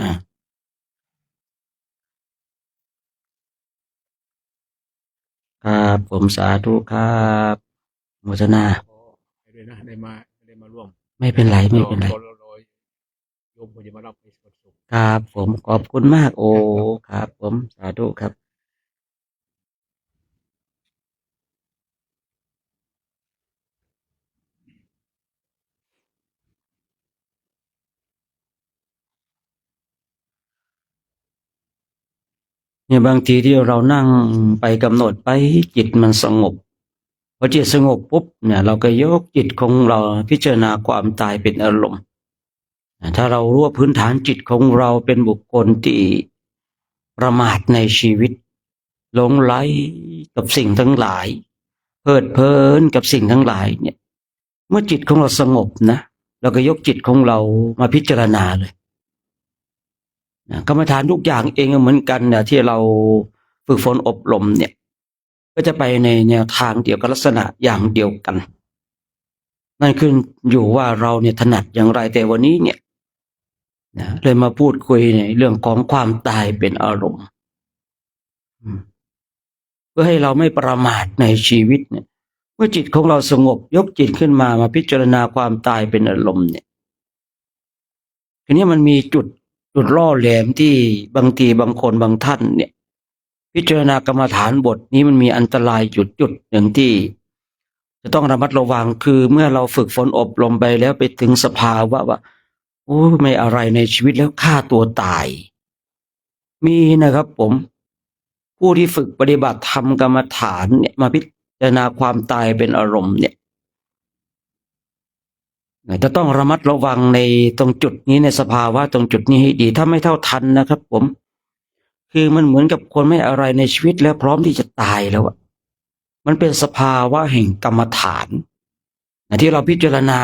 ครับผมสาธุครับโมทนา ขอให้ด้วยนะได้มาร่วม ไม่เป็นไรไม่เป็นไร รอโยมควรจะมารับในส่วนสุข ครับผมขอบคุณมากโอ้ครับผมสาธุครับเนี่ยบางทีที่เรานั่งไปกำหนดไปจิตมันสงบพอจิตสงบปุ๊บเนี่ยเราก็ยกจิตของเราพิจารณาความตายเป็นอารมณ์ถ้าเรารู้ว่าพื้นฐานจิตของเราเป็นบุคคลที่ประมาทในชีวิตหลงไหลกับสิ่งทั้งหลายเพลิดเพลินกับสิ่งทั้งหลายเนี่ยเมื่อจิตของเราสงบนะเราก็ยกจิตของเรามาพิจารณาเลยกรรมฐานทุกอย่างเองเหมือนกันเนี่ยที่เราฝึกฝนอบรมเนี่ยก็จะไปในแนวทางเดียวกับลักษณะอย่างเดียวกันนั่นคืออยู่ว่าเราเนี่ยถนัดอย่างไรแต่วันนี้เนี่ยเลยมาพูดคุยในเรื่องของความตายเป็นอารมณ์เพื่อให้เราไม่ประมาทในชีวิตเนี่ยเมื่อจิตของเราสงบยกจิตขึ้นมาพิจารณาความตายเป็นอารมณ์เนี่ยทีนี้มันมีจุดล่อแหลมที่บางทีบางคนบางท่านเนี่ยพิจารณากรรมฐานบทนี้มันมีอันตรายจุดหนึ่งที่จะต้องระมัดระวังคือเมื่อเราฝึกฝนอบรมไปแล้วไปถึงสภาวะว่าโอ้ไม่อะไรในชีวิตแล้วฆ่าตัวตายมีนะครับผมผู้ที่ฝึกปฏิบัติธรรมกรรมฐานเนี่ยมาพิจารณาความตายเป็นอารมณ์เนี่ยจะต้องระมัดระวังในตรงจุดนี้ในสภาวะตรงจุดนี้ให้ดีถ้าไม่เท่าทันนะครับผมคือมันเหมือนกับคนไม่อะไรในชีวิตแล้วพร้อมที่จะตายแล้วอะมันเป็นสภาวะแห่งกรรมฐานที่เราพิจารณา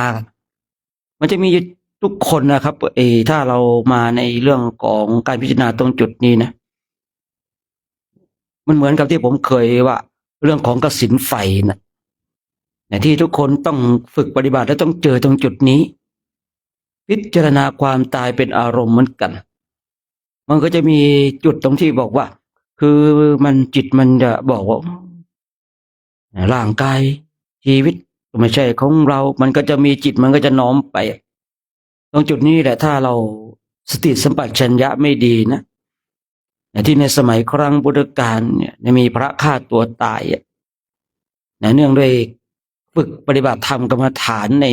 มันจะมีทุกคนนะครับถ้าเรามาในเรื่องของการพิจารณาตรงจุดนี้นะมันเหมือนกับที่ผมเคยว่าเรื่องของกสิณไฟนะที่ทุกคนต้องฝึกปฏิบัติและต้องเจอตรงจุดนี้พิจารณาความตายเป็นอารมณ์เหมือนกันมันก็จะมีจุดตรงที่บอกว่าคือมันจิตมันจะบอกว่าร่างกายชีวิตไม่ใช่ของเรามันก็จะมีจิตมันก็จะน้อมไปตรงจุดนี้แหละถ้าเราสติสัมปชัญญะไม่ดีนะที่ในสมัยครั้งพุทธกาลเนี่ยมีพระฆ่าตัวตายเนื่องด้วยฝึกปฏิบัติธรรมกรรมฐานใน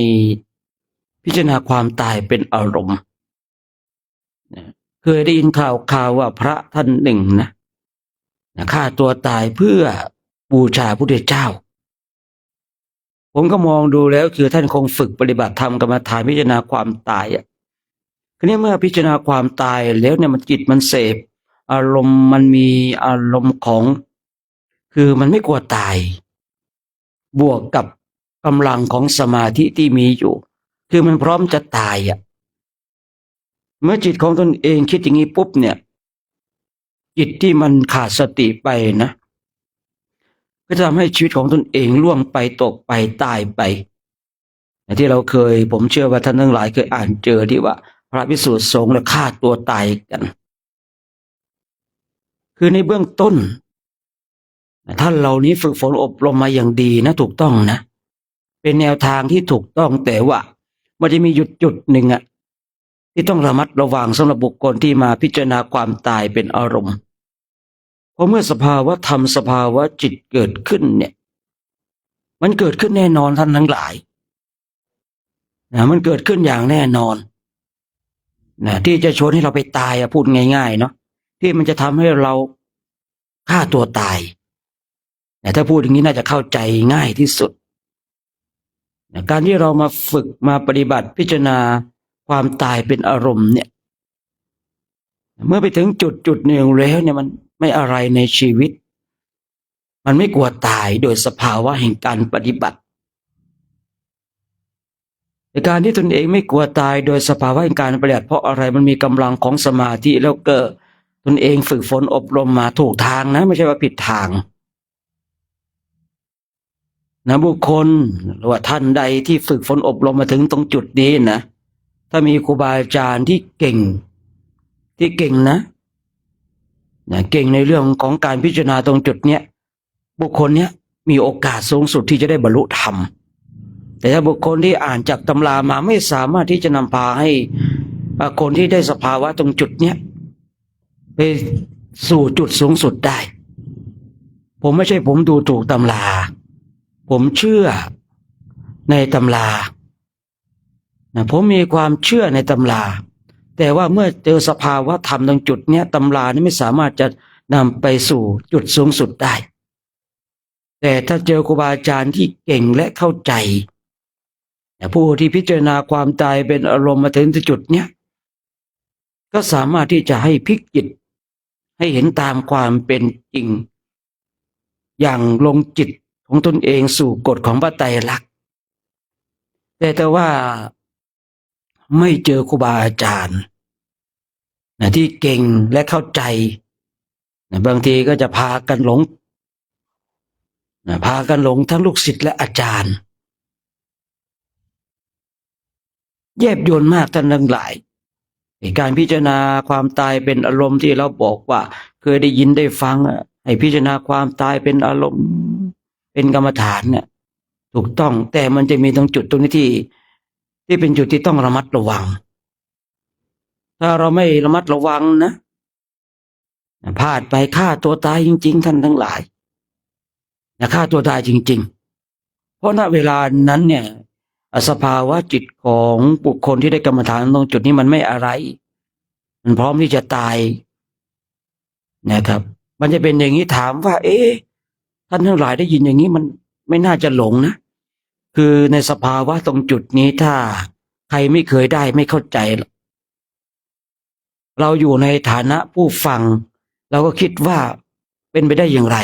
พิจารณาความตายเป็นอารมณ์เคยได้ยินข่าวว่าพระท่านหนึ่งนะฆ่าตัวตายเพื่อบูชาพระพุทธเจ้าผมก็มองดูแล้วคือท่านคงฝึกปฏิบัติธรรมกรรมฐานพิจารณาความตายทีนี้เมื่อพิจารณาความตายแล้วเนี่ยมันจิตมันเสพอารมณ์มันมีอารมณ์ของคือมันไม่กลัวตายบวกกับกำลังของสมาธิที่มีอยู่คือมันพร้อมจะตายเมื่อจิตของตนเองคิดอย่างนี้ปุ๊บเนี่ยจิตที่มันขาดสติไปนะก็จะทำให้ชีวิตของตนเองล่วงไปตกไปตายไปที่เราเคยผมเชื่อว่าท่านทั้งหลายเคยอ่านเจอที่ว่าพระภิกษุสงฆ์ฆ่าตัวตายกันคือในเบื้องต้นท่านเหล่านี้ฝึกฝนอบรมมาอย่างดีนะถูกต้องนะเป็นแนวทางที่ถูกต้องแต่ว่ามันจะมีจุดหนึ่งที่ต้องระมัดระวังสำหรับบุคคลที่มาพิจารณาความตายเป็นอารมณ์เพราะเมื่อสภาวะธรรมสภาวะจิตเกิดขึ้นเนี่ยมันเกิดขึ้นแน่นอนท่านทั้งหลายมันเกิดขึ้นอย่างแน่นอนที่จะชวนให้เราไปตายพูดง่ายๆเนาะที่มันจะทำให้เราฆ่าตัวตายแต่ถ้าพูดอย่างนี้น่าจะเข้าใจง่ายที่สุดการที่เรามาฝึกมาปฏิบัติพิจารณาความตายเป็นอารมณ์เนี่ยเมื่อไปถึงจุดหนึ่งแล้วเนี่ยมันไม่อะไรในชีวิตมันไม่กลัวตายโดยสภาวะแห่งการปฏิบัติในการที่ตนเองไม่กลัวตายโดยสภาวะแห่งการปฏิบัติเพราะอะไรมันมีกำลังของสมาธิแล้วก็ ตนเองฝึกฝนอบรมมาถูกทางนะไม่ใช่ว่าผิดทางนะบุคคลหรือว่าท่านใดที่ฝึกฝนอบรมมาถึงตรงจุดนี้นะถ้ามีครูบาอาจารย์ที่เก่งนะเก่งในเรื่องของการพิจารณาตรงจุดเนี้ยบุคคลเนี้ยมีโอกาสสูงสุดที่จะได้บรรลุธรรมแต่ถ้าบุคคลที่อ่านจากตำรามาไม่สามารถที่จะนำพาให้คนที่ได้สภาวะตรงจุดเนี้ยไปสู่จุดสูงสุดได้ผมไม่ใช่ผมดูถูกตำราผมเชื่อในตำรานะผมมีความเชื่อในตำราแต่ว่าเมื่อเจอสภาวะธรรมตรงจุดเนี้ยตำรานี่ไม่สามารถจะนำไปสู่จุดสูงสุดได้แต่ถ้าเจอครูบาอาจารย์ที่เก่งและเข้าใจผู้ที่พิจารณาความตายเป็นอารมณ์มาถึงจุดเนี้ยก็สามารถที่จะให้พลิกจิตให้เห็นตามความเป็นจริงอย่างลงจิตของตนเองสู่กฎของพระไตรลักษณ์แต่ว่าไม่เจอครูบาอาจารย์ที่เก่งและเข้าใจบางทีก็จะพากันหลงทั้งลูกศิษย์และอาจารย์แยบยลมากท่านทั้งหลายการพิจารณาความตายเป็นอารมณ์ที่เราบอกว่าเคยได้ยินได้ฟังให้พิจารณาความตายเป็นอารมณ์เป็นกรรมฐานเนี่ยถูกต้องแต่มันจะมีตรงจุดตรงนี้ที่เป็นจุดที่ต้องระมัดระวังถ้าเราไม่ระมัดระวังนะพลาดไปฆ่าตัวตายจริงๆท่านทั้งหลายฆ่าตัวตายจริงๆเพราะณเวลานั้นเนี่ยสภาวะจิตของบุคคลที่ได้กรรมฐานตรงจุดนี้มันไม่อะไรมันพร้อมที่จะตายนะครับมันจะเป็นอย่างนี้ถามว่าท่านทั้งหลายได้ยินอย่างนี้มันไม่น่าจะหลงนะคือในสภาวะตรงจุดนี้ถ้าใครไม่เคยได้ไม่เข้าใจเราอยู่ในฐานะผู้ฟังเราก็คิดว่าเป็นไปได้อย่างไร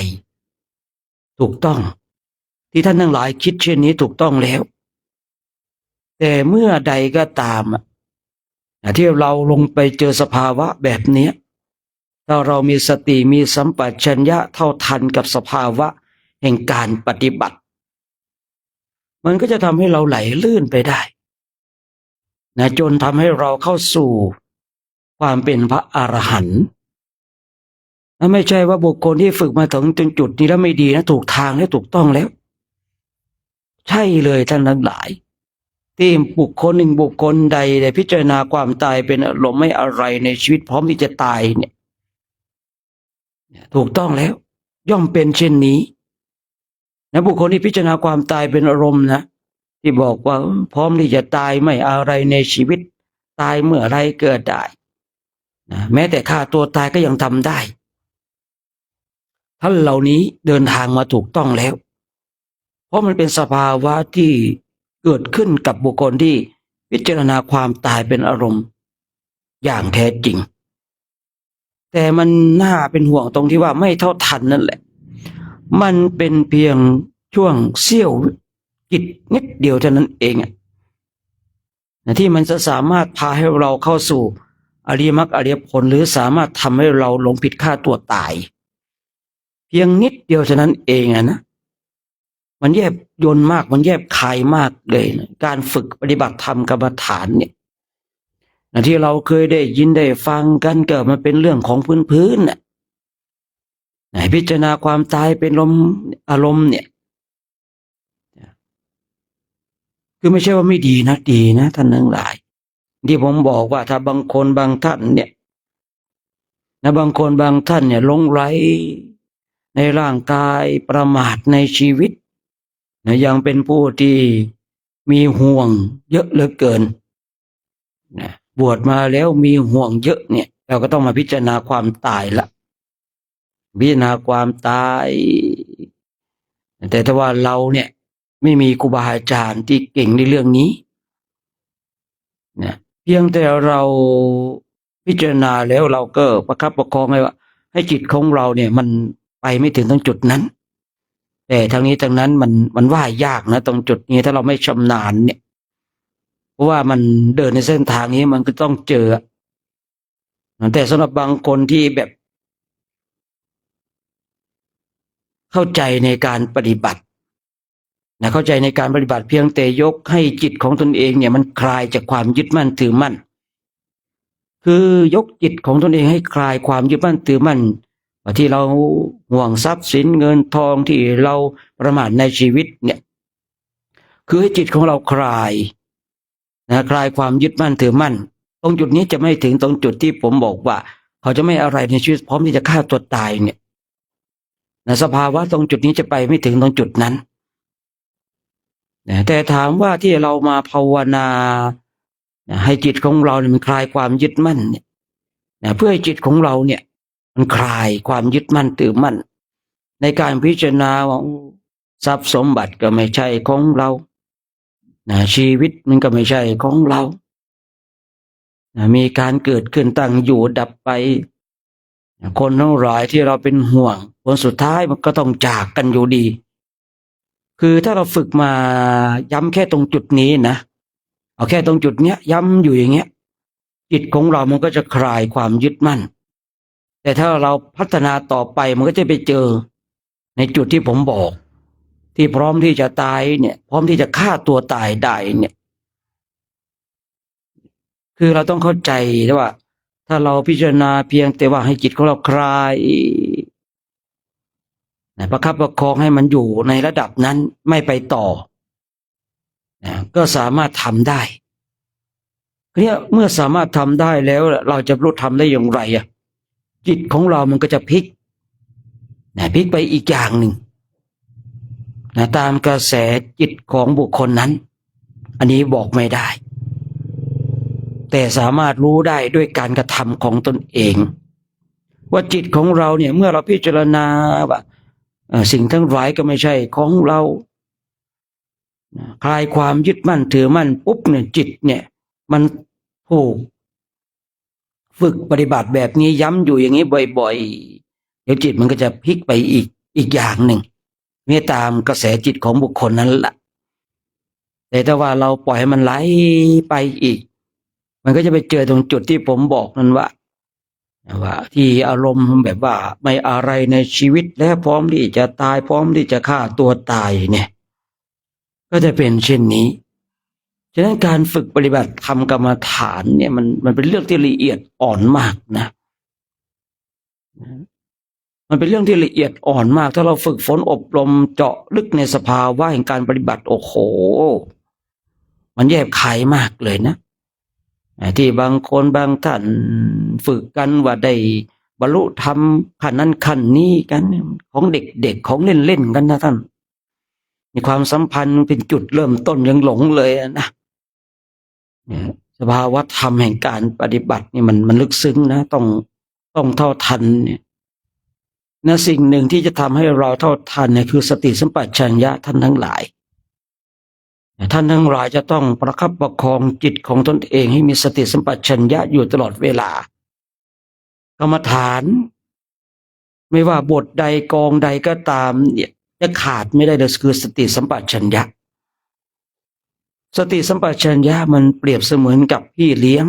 ถูกต้องที่ท่านทั้งหลายคิดเช่นนี้ถูกต้องแล้วแต่เมื่อใดก็ตามที่เราลงไปเจอสภาวะแบบนี้ถ้าเรามีสติมีสัมปชัญญะเท่าทันกับสภาวะแห่งการปฏิบัติมันก็จะทำให้เราไหลลื่นไปได้จนทำให้เราเข้าสู่ความเป็นพระอรหันต์ไม่ใช่ว่าบุคคลที่ฝึกมาถึงจุดนี้แล้วไม่ดีนะถูกทางและถูกต้องแล้วใช่เลยท่านทั้งหลายที่บุคคลหนึ่งบุคคลใดได้พิจารณาความตายเป็นอารมณ์ไม่อะไรในชีวิตพร้อมที่จะตายเนี่ยถูกต้องแล้วย่อมเป็นเช่นนี้บุคคลที่พิจารณาความตายเป็นอารมณ์นะที่บอกว่าพร้อมที่จะตายไม่อะไรในชีวิตตายเมื่อไรเกิดได้แม้แต่ฆ่าตัวตายก็ยังทำได้ท่านเหล่านี้เดินทางมาถูกต้องแล้วเพราะมันเป็นสภาวะที่เกิดขึ้นกับบุคคลที่พิจารณาความตายเป็นอารมณ์อย่างแท้จริงแต่มันน่าเป็นห่วงตรงที่ว่าไม่เท่าทันนั่นแหละมันเป็นเพียงช่วงเสี้ยวจิตนิดเดียวเท่านั้นเองที่มันจะสามารถพาให้เราเข้าสู่อริยมรรคอริยผลหรือสามารถทำให้เราหลงผิดฆ่าตัวตายเพียงนิดเดียวเท่านั้นเองนะมันแยบยลมากมันแยบคายมากเลยนะการฝึกปฏิบัติธรรมกรรมฐานเนี่ยที่เราเคยได้ยินได้ฟังกันเกิดมาเป็นเรื่องของพื้นๆพิจารณาความตายเป็นอารมณ์เนี่ยคือไม่ใช่ว่าไม่ดีนะดีนะท่านทั้งหลายที่ผมบอกว่าถ้าบางคนบางท่านเนี่ยบางคนบางท่านเนี่ยหลงไหลในร่างกายประมาทในชีวิตยังเป็นผู้ที่มีห่วงเยอะเหลือเกินบวชมาแล้วมีห่วงเยอะเนี่ยเราก็ต้องมาพิจารณาความตายละพิจารณาความตายแต่ถ้าว่าเราเนี่ยไม่มีครูบาอาจารย์ที่เก่งในเรื่องนี้เพียงแต่เราพิจารณาแล้วเราก็ประคับประคองให้จิตของเราเนี่ยมันไปไม่ถึงตรงจุดนั้นแต่ทางนี้ทางนั้นมันว่ายากนะตรงจุดนี้ถ้าเราไม่ชำนาญเนี่ยเพราะว่ามันเดินในเส้นทางนี้มันก็ต้องเจอ แต่สำหรับบางคนที่แบบเข้าใจในการปฏิบัติเข้าใจในการปฏิบัติเพียงแต่ยกให้จิตของตนเองเนี่ยมันคลายจากความยึดมั่นถือมั่นคือยกจิตของตนเองให้คลายความยึดมั่นถือมั่นที่เราห่วงทรัพย์สินเงินทองที่เราประมาทในชีวิตเนี่ยคือให้จิตของเราคลายคลายความยึดมั่นถือมั่นตรงจุดนี้จะไม่ถึงตรงจุดที่ผมบอกว่าเขาจะไม่อะไรในชีวิตพร้อมที่จะฆ่าตัวตายเนี่ยสภาวะตรงจุดนี้จะไปไม่ถึงตรงจุดนั้นแต่ถามว่าที่เรามาภาวนาให้จิตของเราเนี่ยมันคลายความยึดมั่นเนี่ยเพื่อให้จิตของเราเนี่ยมันคลายความยึดมั่นถือมั่นในการพิจารณาว่าทรัพย์สมบัติก็ไม่ใช่ของเราชีวิตมันก็ไม่ใช่ของเรามีการเกิดขึ้นตั้งอยู่ดับไปคนทั้งหลายที่เราเป็นห่วงผลสุดท้ายมันก็ต้องจากกันอยู่ดีคือถ้าเราฝึกมาย้ำแค่ตรงจุดนี้นะเอาแค่ตรงจุดเนี้ยย้ำอยู่อย่างเงี้ยจิตของเรามันก็จะคลายความยึดมั่นแต่ถ้าเราพัฒนาต่อไปมันก็จะไปเจอในจุดที่ผมบอกที่พร้อมที่จะตายเนี่ยพร้อมที่จะฆ่าตัวตายได้เนี่ยคือเราต้องเข้าใจว่าถ้าเราพิจารณาเพียงแต่ว่าให้จิตของเราคลายประคับประคองให้มันอยู่ในระดับนั้นไม่ไปต่อก็สามารถทำได้เนี่ยเมื่อสามารถทำได้แล้วเราจะรู้ทำได้อย่างไรจิตของเรามันก็จะพลิกพลิกไปอีกอย่างหนึ่งตามกระแสจิตของบุคคลนั้นอันนี้บอกไม่ได้แต่สามารถรู้ได้ด้วยการกระทำของตนเองว่าจิตของเราเนี่ยเมื่อเราพิจารณาว่าสิ่งทั้งหลายก็ไม่ใช่ของเราคลายความยึดมั่นถือมั่นปุ๊บเนี่ยจิตเนี่ยมันถูกฝึกปฏิบัติแบบนี้ย้ำอยู่อย่างนี้บ่อยๆเดี๋ยวจิตมันก็จะพลิกไปอีกอย่างหนึ่งนี่ตามกระแสจิตของบุคคลนั้นแหละแต่ถ้าว่าเราปล่อยให้มันไหลไปอีกมันก็จะไปเจอตรงจุดที่ผมบอกนั้นว่าที่อารมณ์แบบว่าไม่อะไรในชีวิตแล้วพร้อมที่จะตายพร้อมที่จะฆ่าตัวตายเนี่ยก็จะเป็นเช่นนี้ฉะนั้นการฝึกปฏิบัติธรรมกรรมฐานเนี่ยมันเป็นเรื่องที่ละเอียดอ่อนมากนะมันเป็นเรื่องที่ละเอียดอ่อนมากถ้าเราฝึกฝนอบรมเจาะลึกในสภาวะแห่งการปฏิบัติโอ้โหมันแยบคายมากเลยนะที่บางคนบางท่านฝึกกันว่าได้บรรลุธรรมขั้นนั้นขั้นนี้กันของเด็กๆของเล่นๆกันนะท่านมีความสัมพันธ์เป็นจุดเริ่มต้นยังหลงเลยนะสภาวะธรรมแห่งการปฏิบัตินี่มันลึกซึ้งนะต้องเท่าทันเนี่ยสิ่งหนึ่งที่จะทำให้เราเท่าทันเนี่ยคือสติสัมปชัญญะท่านทั้งหลายท่านทั้งหลายจะต้องประคับประคองจิตของตนเองให้มีสติสัมปชัญญะอยู่ตลอดเวลากรรมฐานไม่ว่าบทใดกองใดก็ตามเนี่ยจะขาดไม่ได้เลยคือสติสัมปชัญญะสติสัมปชัญญะมันเปรียบเสมือนกับพี่เลี้ยง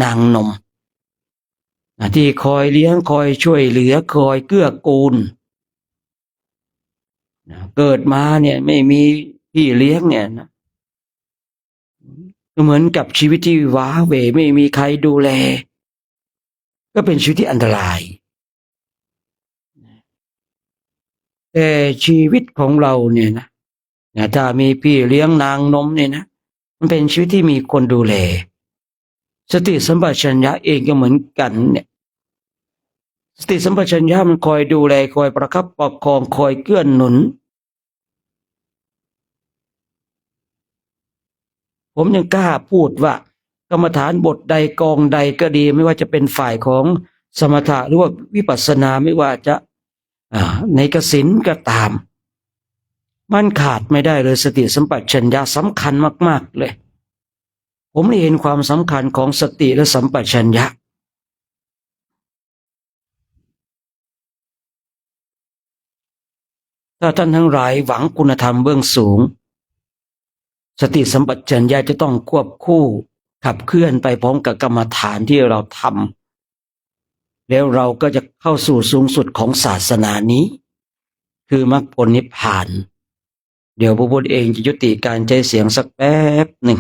นางนมที่คอยเลี้ยงคอยช่วยเหลือคอยเกื้อกูลเกิดมาเนี่ยไม่มีพี่เลี้ยงเนี่ยนะเหมือนกับชีวิตที่ว้าเหวไม่มีใครดูแลก็เป็นชีวิตที่อันตรายแต่ชีวิตของเราเนี่ยนะถ้ามีพี่เลี้ยงนางนมเนี่ยนะมันเป็นชีวิตที่มีคนดูแลสติสัมปชัญญะเองก็เหมือนกันเนี่ยสติสัมปชัญญะมันคอยดูแลคอยประคับประคองคอยเกื้อหนุนผมยังกล้าพูดว่ากรรมฐานบทใดกองใดก็ดีไม่ว่าจะเป็นฝ่ายของสมถะหรือว่าวิปัสสนาไม่ว่าจะในกสิณก็ตามมันขาดไม่ได้เลยสติสัมปชัญญะสำคัญมากๆเลยผมได้เห็นความสำคัญของสติและสัมปชัญญะถ้าท่านทั้งหลายหวังคุณธรรมเบื้องสูงสติสัมปชัญญะจะต้องควบคู่ขับเคลื่อนไปพร้อมกับกรรมฐานที่เราท แล้วเราก็จะเข้าสู่สูงสุดของศาสนานี้ คือมรรคผลนิพพาน เดี๋ยวพระพุทธเองจะยุติการใช้เสียงสักแป๊บหนึ่ง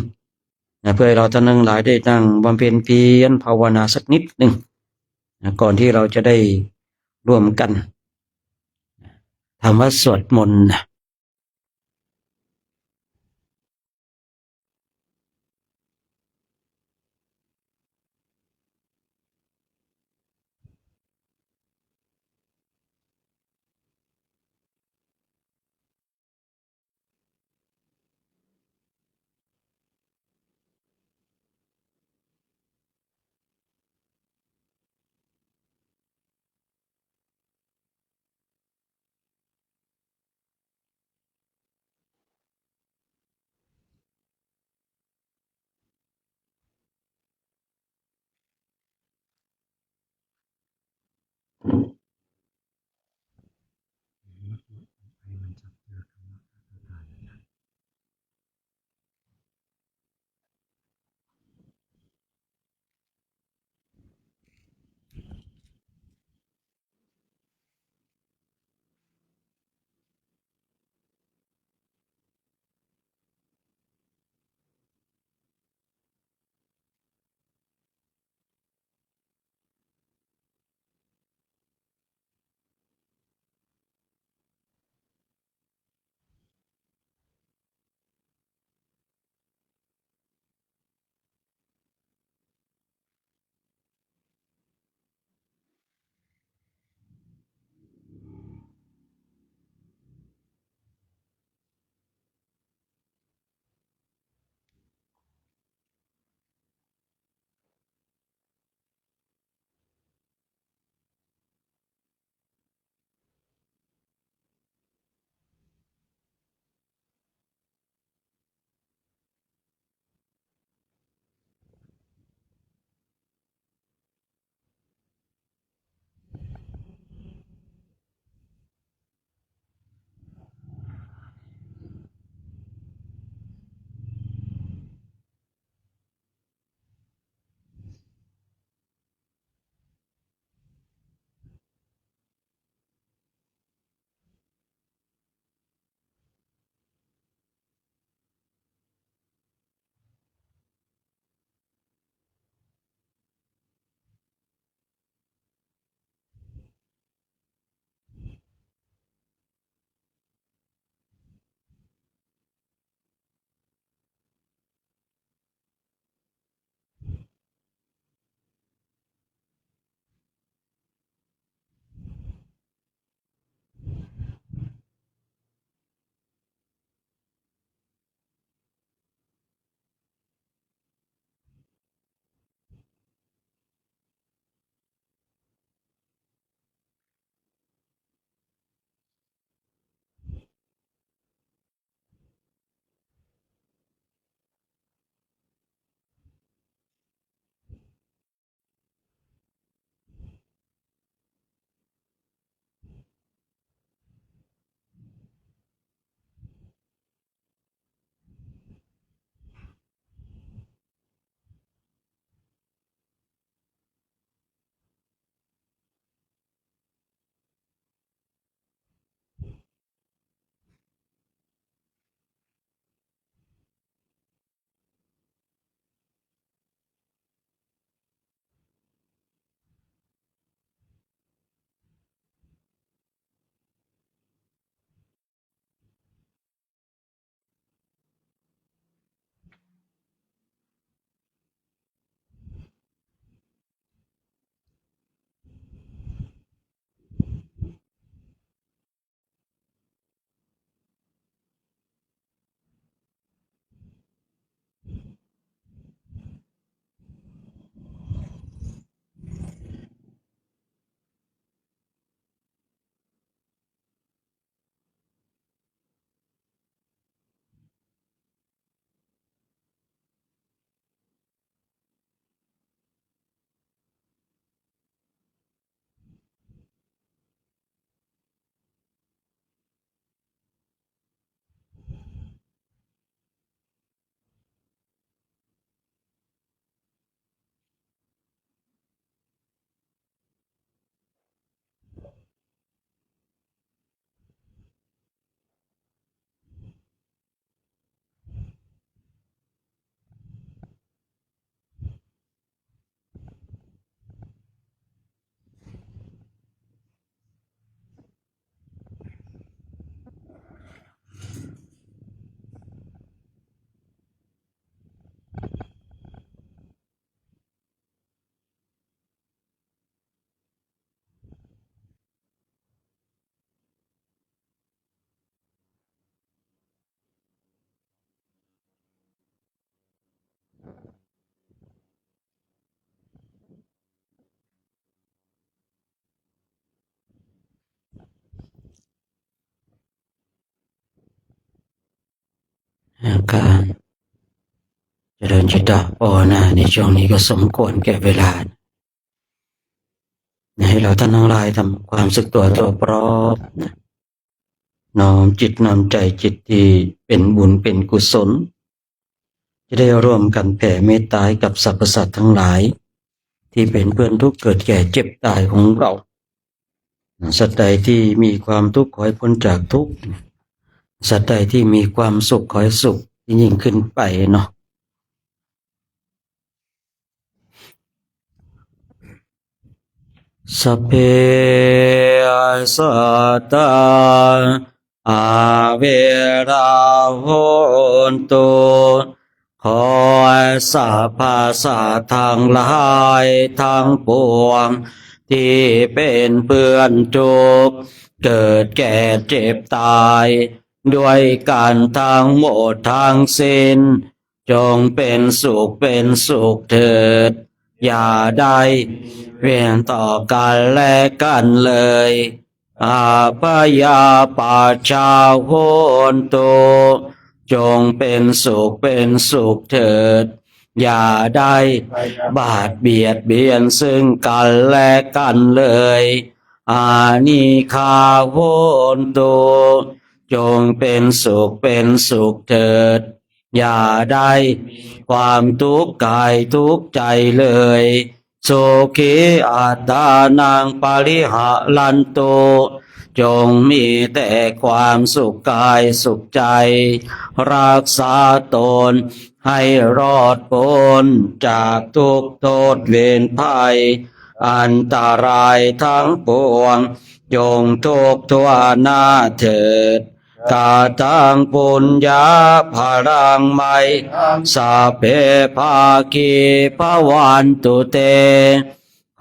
นะเพื่อให้เราท่านทั้งหลายได้นั่งบำเพ็ญเพียรภาวนาสักนิดหนึ่งนะก่อนที่เราจะได้ร่วมกันทำวัดสวดมนต์นะ การเจริญจิตตภาวนาในช่วงนี้ก็สมควรแก่เวลาให้เราท่านทั้งหลายทำความสึกตัวพร้อมน้อมจิตน้อมใจจิตที่เป็นบุญเป็นกุศลจะได้ร่วมกันแผ่เมตตากับสรรพสัตว์ทั้งหลายที่เป็นเพื่อนทุกข์เกิดแก่เจ็บตายของเราสัตว์ใดที่มีความทุกข์ขอให้พ้นจากทุกข์สัตว์ใดที่มีความสุขขอให้สุขยิ่งขึ้นไปเนาะสัพเพสัตตาอาเวราโหนตุขอให้สรรพสัตว์ทั้งหลายทั้งปวงที่เป็นเพื่อนทุกข์เกิดแก่เจ็บตายด้วยกันทั้งหมดทั้งสิ้นจงเป็นสุขเถิดอย่าได้เวียนต่อกันและกันเลยอาพยาปาชาโหนตุจงเป็นสุขเถิดอย่าได้บาดเบียดเบียนซึ่งกันและกันเลยอานิคาโหนตุจงเป็นสุขเถิดอย่าได้ความทุกข์กายทุกข์ใจเลยโสขิอัตตานังปริหะลันโตจงมีแต่ความสุขกายสุขใจรักษาตนให้รอดพ้นจากทุกโทษเวรภัยอันตรายทั้งปวงจงทุกทั่วหน้าเถิดกาตังปุญญาภารังไมสัพเพภาคีภวันตุเต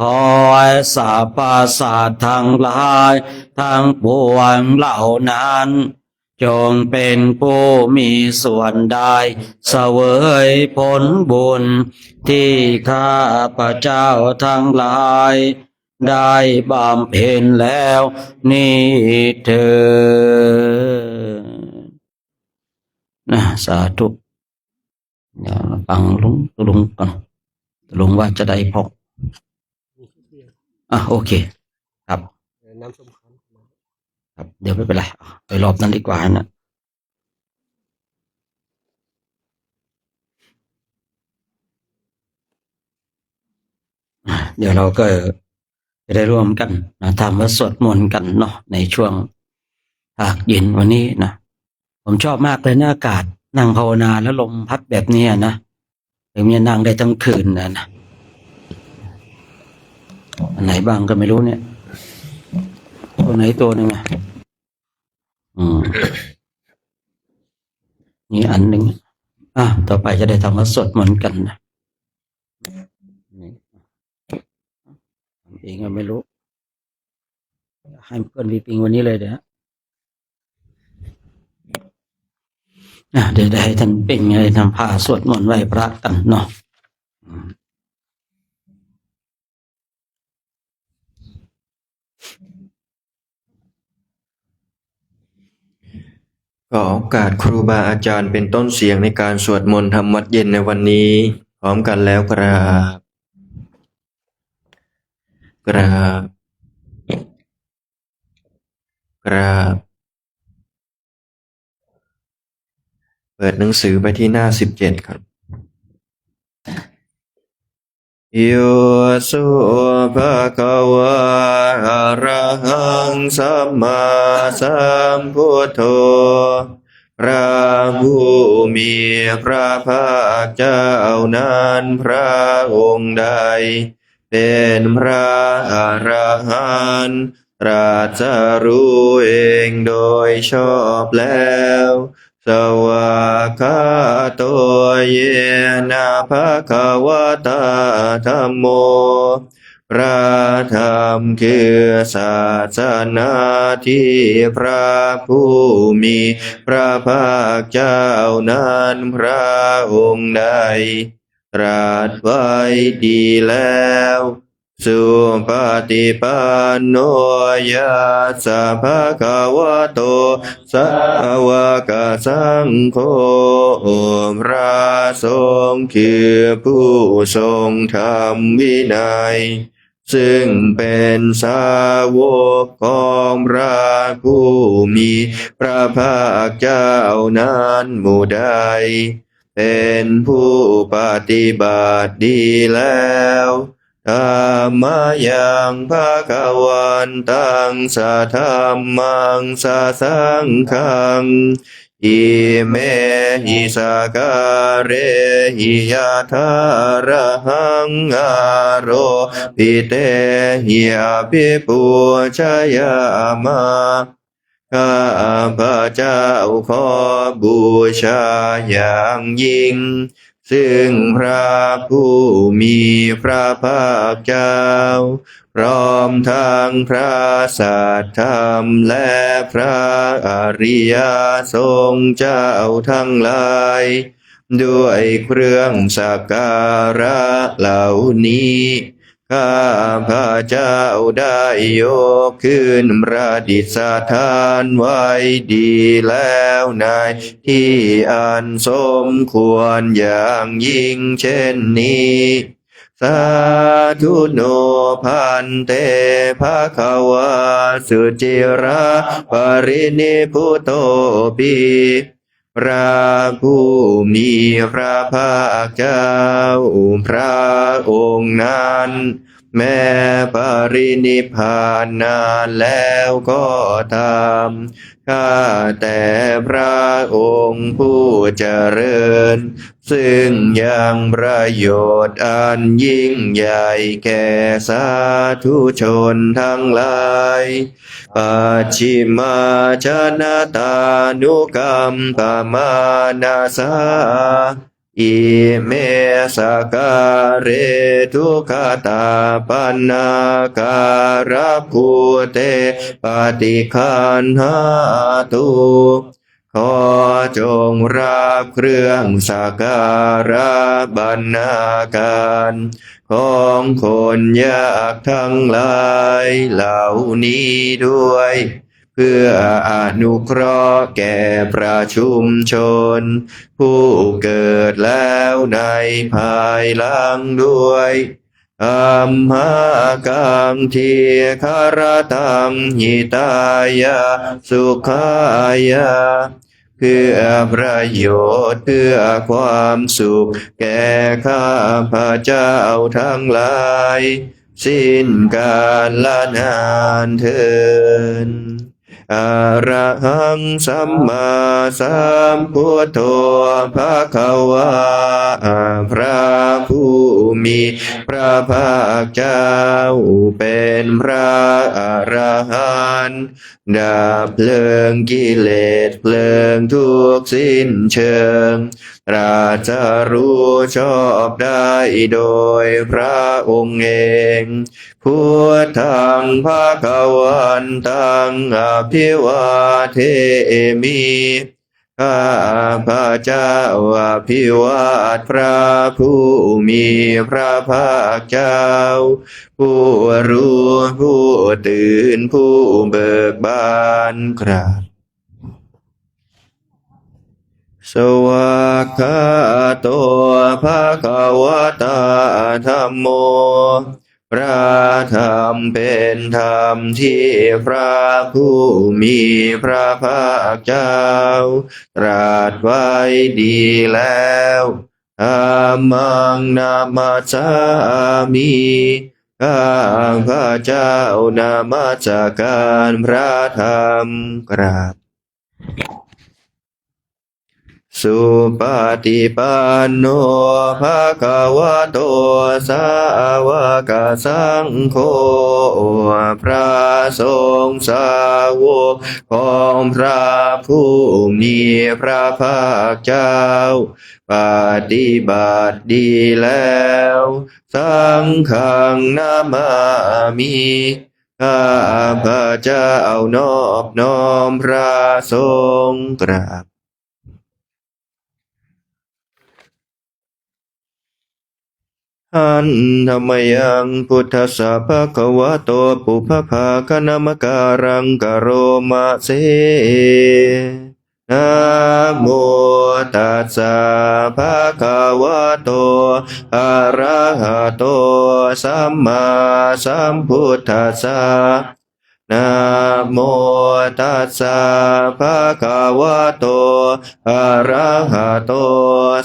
ขอให้สรรพสัตว์ทั้งหลายทั้งปวงเหล่านั้นจงเป็นผู้มีส่วนได้เสวยผลบุญที่ข้าพเจ้าทั้งหลายได้บำเพ็ญแล้วนี่เถิดนะสาธุเดี๋ยวเราฟังลุงก่อนลุงว่าจะได้พกโอเคครับน้ำส้มคั้นครับเดี๋ยวไม่เป็นไรไปรอบนั้นดีกว่านะเดี๋ยวเราก็จะได้ร่วมกันนะทำวัดสวดมนต์กันเนาะในช่วงภาคเย็นวันนี้นะผมชอบมากเลยนะอากาศนั่งภาวนาแล้วลมพัดแบบนี้นะถึงจะนั่งได้ทั้งคืนนะอันไหนบ้างก็ไม่รู้เนี่ยตัวไหนตัวหนึ่งนี่อันหนึ่งต่อไปจะได้ทำวัดสวดมนต์กันนะเองก็ไม่รู้ให้เพื่อนวีปิงวันนี้เลยเดี๋ยวได้ให้ท่านปิงให้ทำผ้าสวดมนต์ไหว้พระกันเนาะขอโอกาสครูบาอาจารย์เป็นต้นเสียงในการสวดมนต์ทำวัดเย็นในวันนี้พร้อมกันแล้วครับเปิดหนังสือไปที่หน้า17ครับโยสุภะคะวะอะระหังสัมมาสัมพุทโธพระผู้มีพระภาคเจ้านั้นพระองค์ใดเป็นพระอรหันต์ตรัสรู้เองโดยชอบแล้วสวากขาโตเยนะภะคะวะตาธัมโมพระธรรมคือศาสนาที่พระผู้มีพระภาคเจ้านั้นพระองค์ใดตรัสไว้ดีแล้ว สุปฏิปันโนยัสสะภะคะวะโตสาวกสังโฆพระสงฆ์คือผู้ทรงธรรมวินัยซึ่งเป็นสาวกของพระผู้มีพระภาคเจ้านั้นหมู่ใดเป็นผู้ปฏิบัติดีแล้วธัมมายังภะคะวันตังสะธัมมังสะสังฆังอิเมหิสาการเรหิยะทาระหังอาโรปิเตหิอาภิปุชยามาข้าพระเจ้าขอบูชาอย่างยิ่งซึ่งพระผู้มีพระภาคเจ้าพร้อมทั้งพระสัทธรรมและพระอริยสงฆ์เจ้าทั้งหลายด้วยเครื่องสักการะเหล่านี้ข้าพระเจ้าได้ยกขึ้นประดิษฐานไว้ดีแล้วในที่อันสมควรอย่างยิ่งเช่นนี้สาธุโนพันเตภะคะวะสุจิระปรินิพพุโตปิพระผู้มีพระภาคเจ้าพระองค์นั้นแม้ปรินิพพานนานแล้วก็ตามข้าแต่พระองค์ผู้เจริญซึ่งยังประโยชน์อันยิ่งใหญ่แก่สาธุชนทั้งหลายปัจฉิมาชนะตานุกรรมปมานาสาอิเมสการเรทุกขตาปันนาการภูเตปฏิคันหาตุขอจงรับเครื่องสักการะบรรณาการของคนยากทั้งหลายเหล่านี้ด้วยเพื่ออนุเคราะห์แก่ประชุมชนผู้เกิดแล้วในภายหลังด้วยอัมหากังทีคารตังหิตายาสุขายาเพื่อประโยชน์เพื่อความสุขแก่ข้าพระเจ้าทั้งหลายสิ้นกาลละนานเทินอะระหังสัมมาสัมพุทโธภะคะวะพระผู้มีพระภาคเจ้าเป็นพระอรหันต์ดับเพลิงกิเลสเพลิงทุกข์สิ้นเชิงตรัสรู้ชอบได้โดยพระองค์เองพุทธังภคะวันตังอภิวาเทมิข้าพระเจ้าอภิวาทพระผู้มีพระภาคเจ้าผู้รู้ผู้ตื่นผู้เบิกบานกราบสวากขาโตภะคะวะตาธัมโมพระธรรมเป็นธรรมที่พระผู้มีพระภาคเจ้าตรัสไว้ดีแล้วธัมมังนามัสสามิข้าพระเจ้านามัสการพระธรรมกราบสุปฏิปันโนภะคะวะโตสาวกสังโฆพระสงฆ์สาวกของพระผู้มีพระภาคเจ้าปฏิบัติดีแล้วสังฆังนามามิข้าพระเจ้านอบน้อมพระสงฆ์กราบ หันธรรมยังพุทธัสสะภะคะวะโตปุพพาคณมการังกะโรมาเสนะโมตัสสะภะคะวะโตอะระหะโตสัมมาสัมพุทธัสสะนะโมตัสสะภะคะวะโตอะระหะโต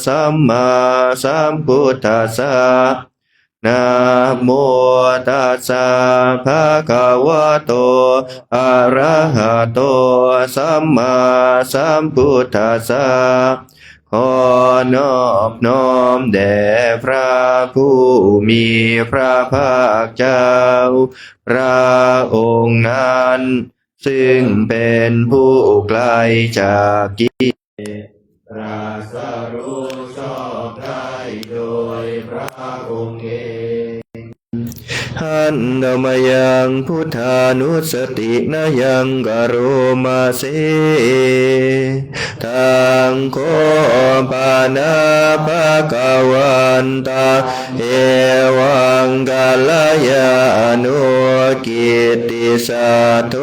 สัมมาสัมพุทธัสสะนะโมตัสสะภะคะวะโตอะระหะโตสัมมาสัมพุทธัสสะขอนอบน้อมแด่พระผู้มีพระภาคเจ้าพระองค์นั้นซึ่งเป็นผู้ไกลจากกิเลสตรัสรู้ชอบได้โดยพระองค์เองหันธรรมยังพุทธานุสตินายังกโรมาเสทังโคปานาภะคะวันตาเอวังกาลยานุกิตติสัตโต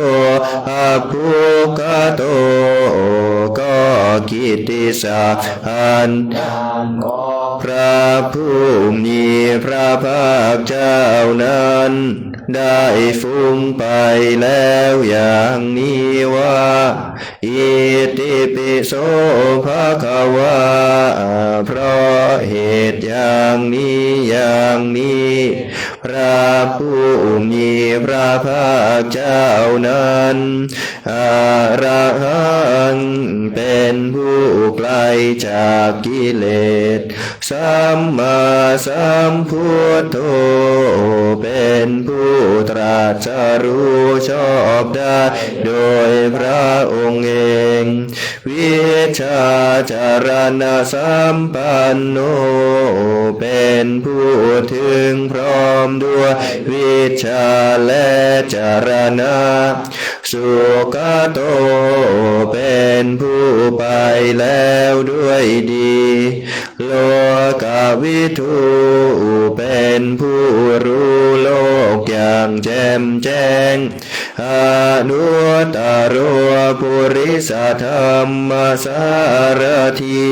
อะภุคโตก็กิตติสัพพันพระผู้มีพระภาคเจ้านั้นได้ฟุ้งไปแล้วอย่างนี้ว่าอิติปิโสภะคะวะเพราะเหตุอย่างนี้อย่างนี้พระผู้มีพระภาคเจ้านั้นอรหังเป็นผู้ไกลจากกิเลสสัมมาสัมพุทโธเป็นผู้ตรัสรู้ชอบได้โดยพระองค์เองวิชาจารณะสัมปันโนเป็นผู้ถึงพร้อมด้วยวิชาและจารณะสุขโตเป็นผู้ไปแล้วด้วยดีโลกวิทูเป็นผู้รู้โลกอย่างแจ่มแจ้งอนุตตรปุริสธรรมสารถี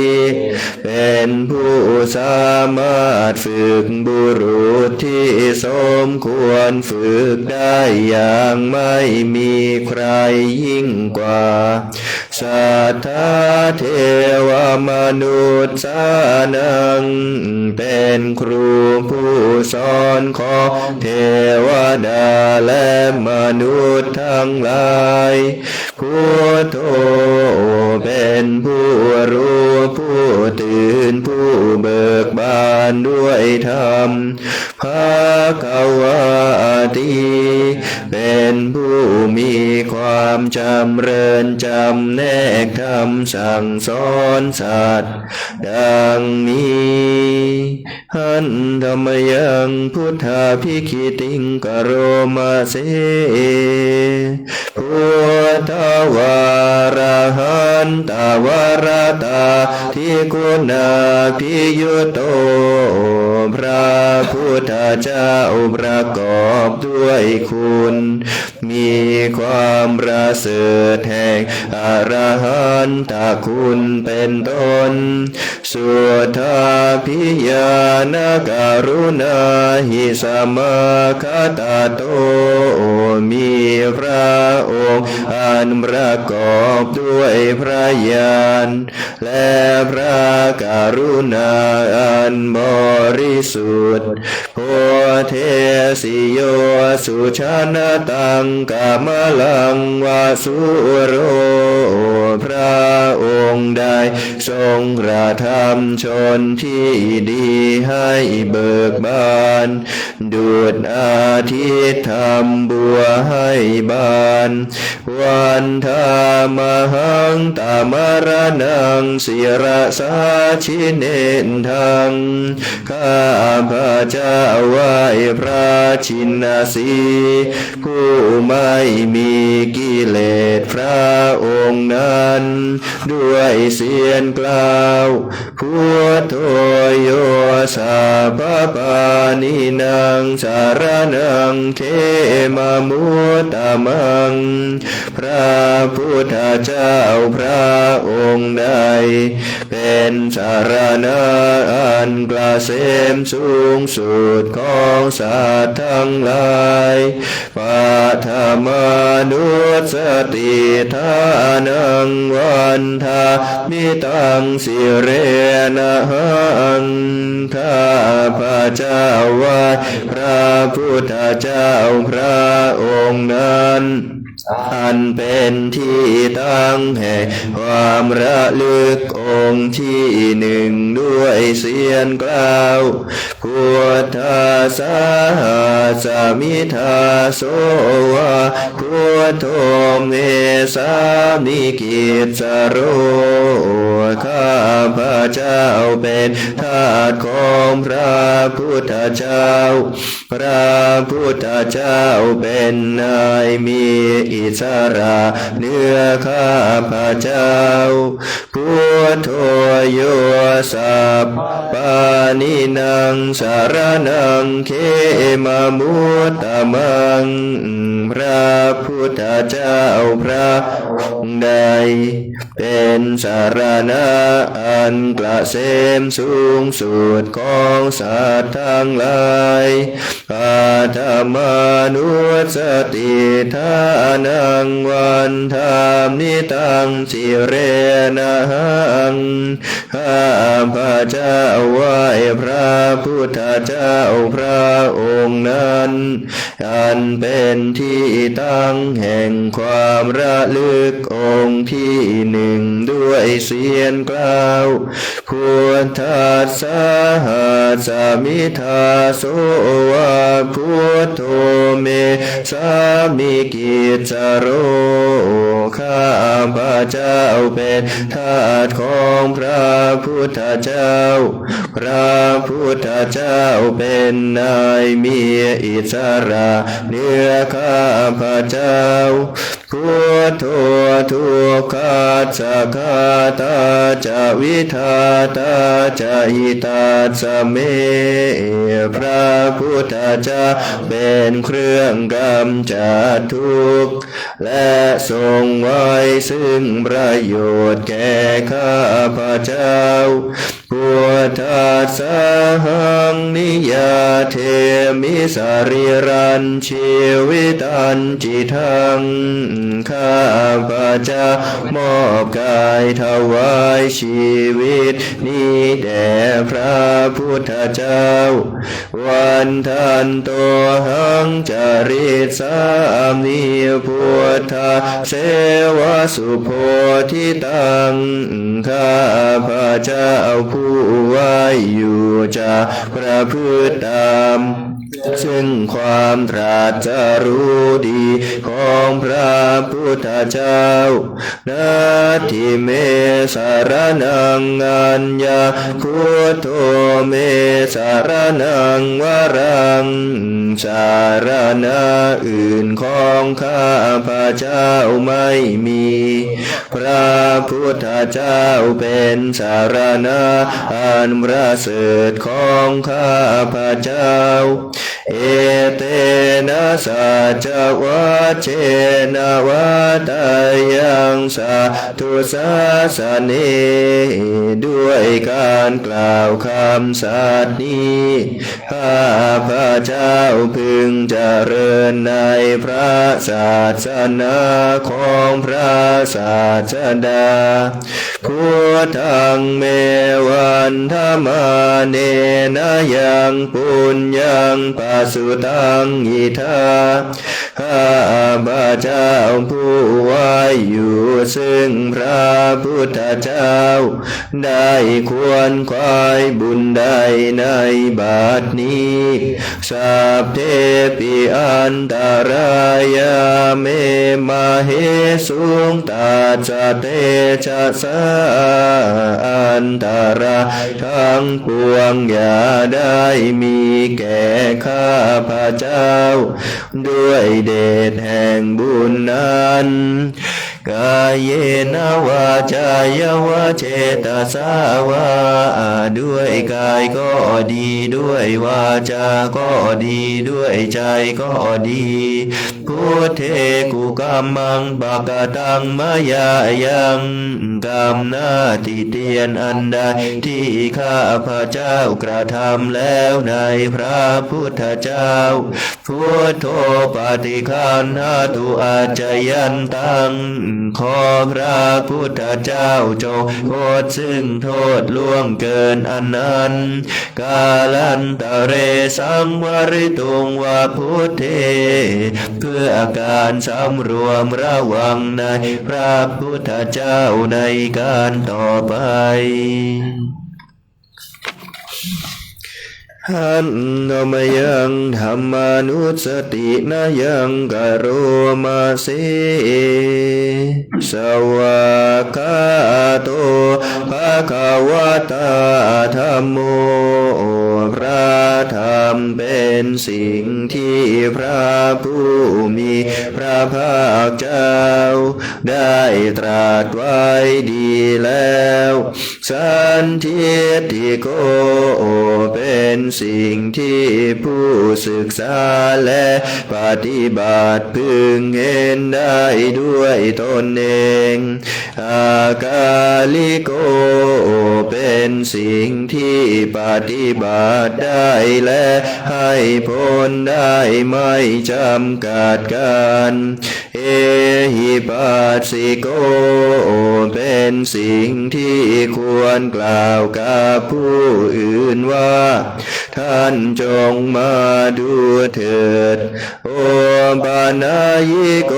เป็นผู้สามารถฝึกบุรุษที่สมควรฝึกได้อย่างไม่มีใครยิ่งกว่าสัทธาเทวมนุษย์สานังเป็นครูผู้สอนของเทวดาและมนุษย์ทั้งหลายพุทโธเป็นผู้รู้ผู้ตื่นผู้เบิกบานด้วยธรรมภควติเป็นผู้มีความจำเริญจำแนกธรรมสั่งสอนสัตว์ดังนี้หันธรรมยังพุทธาภิกขิติงกโรมาเสพุทธวาระหันตวรตาทิกุณาภิยุโตพระพุทธเจ้าประกอบด้วยคุณมีความประเสริฐแห่งอรหันตคุณเป็นต้นสุทธาภิญาณกรุณาหิสมาคตโตมีพระองค์อันประกอบด้วยพระญาณและพระกรุณาอันบริสุทธิ์โพเทสิโยสุชนะตังกามลังวาสุโรพระองค์ได้ทรงกระทำชนที่ดีให้เบิกบานดุจอาทิตย์ทำบัวให้บานวันธามหังตามรนังศิรสาชิเนนทังข้าพระเจ้าไหว้พระชินสีผู้ไม่มีกิเลสพระองค์นั้นด้วยเสียงกล่าวพุทโธโย สัพพปานินางสารนังเขมามุตตมังพระพุทธเจ้าพระองค์ใดเป็นสารณะอันเกษมสูงสุดของสัตว์ทั้งหลายปัทมานุสติทานังวันทามิตังสิเรนะหังข้าพระเจ้าว่าพระพุทธเจ้าพระองค์นั้นอันเป็นที่ตั้งแห่งความระลึกองค์ที่หนึ่งด้วยเสียงกล่าวพุทธาสาสมิทาโสวะพุทโธเมสามิกิจสโรข้าพระเจ้าเป็นทาสของพระพุทธเจ้าพระพุทธเจ้าเป็นนายมีอิสระเหนือข้าพระเจ้าพุทโธโยสัพปานินางสารนังเขมามุตตมังพระพุทธเจ้าพระองค์ใดเป็นสารณะอันเกษมสูงสุดของสัตว์ทั้งหลายปัทมานุสติทานังวันธรรมนิตังสิเรนะหังข้าพระเจ้าไหว้พระพุทธเจ้าพระองค์นั้นอันเป็นที่ตั้งแห่งความระลึกองค์ที่หนึ่งด้วยเสียงกล่าวพุทธัสสะสมิทาโสวะพุทโธเมสามิกิจสโรข้าพระเจ้าเป็นทาสของพระพุทธเจ้าพระพุทธเจ้าเป็นนายมีอิสระเหนือข้าพระเจ้าพุทโธทุกขัสสะคาตาจะวิทาตาจะหิตาสเมพระพุทธเจ้าเป็นเครื่องกำจัดทุกข์และทรงไว้ซึ่งประโยชน์แก่ข้าพระเจ้าพุทธัสสะหังนิยาเทมิสาริรันชีวิตันจิตังข้าพระเจ้ามอบกายถวายชีวิตนี้แด่พระพุทธเจ้าวันทันโตหังจาริสามิพุทธเสวะสุโพธิตังข้าพระเจ้าผู้ไว้อยู่จะประพฤติตามซึ่งความตรัสรู้ดีของพระพุทธเจ้านาทิเมสารนังอัญญาพุทโธเมสารนังวรังสารณะอื่นของข้าพระเจ้าไม่มีพระพุทธเจ้าเป็นสารณะอันประเสริฐของข้าพระเจ้าเอเตนะสัจวัชเชนะวัตยังสาธุสาสเนด้วยการกล่าวคำสัตย์นี้ข้าพระเจ้าพึงเจริญในพระศาสนาของพระศาสดาพุทธังเมวันธรรมาเนนะยังปุญญังปัสสุตังอิทาข้าพระเจ้าผู้ไว้อยู่ซึ่งพระพุทธเจ้าได้ควรควายบุญใดในบัดนี้สัพเพปิอันตรายาเมมาเหสุงตัสสะเตชะสาอันตรายทั้งปวงอย่าได้มีแก่ข้าพระเจ้าด้วยเดชแห่งบุญนั้น กายเยนวาจายวะเจตสาวาด้วยกายก็ดีด้วยวาจาก็ดีด้วยใจก็ดีพุทเทกุกัมมังปะกะตังมายายังกรรมหน้าที่เตียนอันใดที่ข้าพระเจ้ากระทำแล้วในพระพุทธเจ้าพุทโธปฏิคันหาตุอาจยันตังขอพระพุทธเจ้าจงโทษซึ่งโทษล่วงเกินอันนั้นกาลันตะเรสังวริตุงวาพุทเทเพื่อการสำรวมระวังในพระพุทธเจ้าในการต่อไปหันนมยังธรรมานุสตินายังกโรมาเสสวากาโตภะคะวะตาธัมโมพระธรรมเป็นสิ่งที่พระผู้มีพระภาคเจ้าได้ตรัสไว้ดีแล้วสันทิฏฐิโกเป็นสิ่งที่ผู้ศึกษาและปฏิบัติพึงเห็นได้ด้วยตนเองอากาลิโกเป็นสิ่งที่ปฏิบัติได้และให้ผลได้ไม่จำกัดการเอหิปัสสิโกเป็นสิ่งที่ควรกล่าวกับผู้อื่นว่าท่านจงมาดูเถิดโอปานายิโก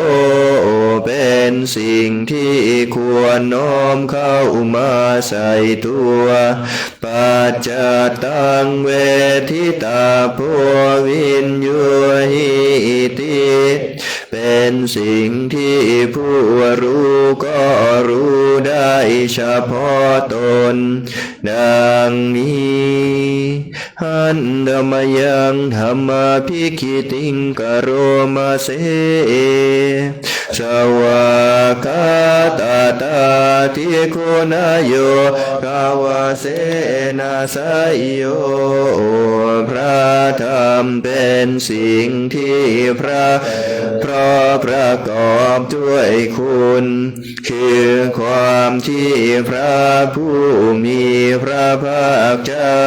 เป็นสิ่งที่ควรน้อมเข้ามาใส่ตัวปัจจตังเวทิตาโพวินยูหิติเป็นสิ่งที่ผู้รู้ก็รู้ได้เฉพาะตนดังนี้หันธรรมยังธรรมาภิกขิติงกโรมาเสสวากาตาตาทิโกนโยกาวาเสนาสยโยพระธรรมเป็นสิ่งที่เพราะประกอบด้วยคุณคือความที่พระผู้มีพระภาคเจ้า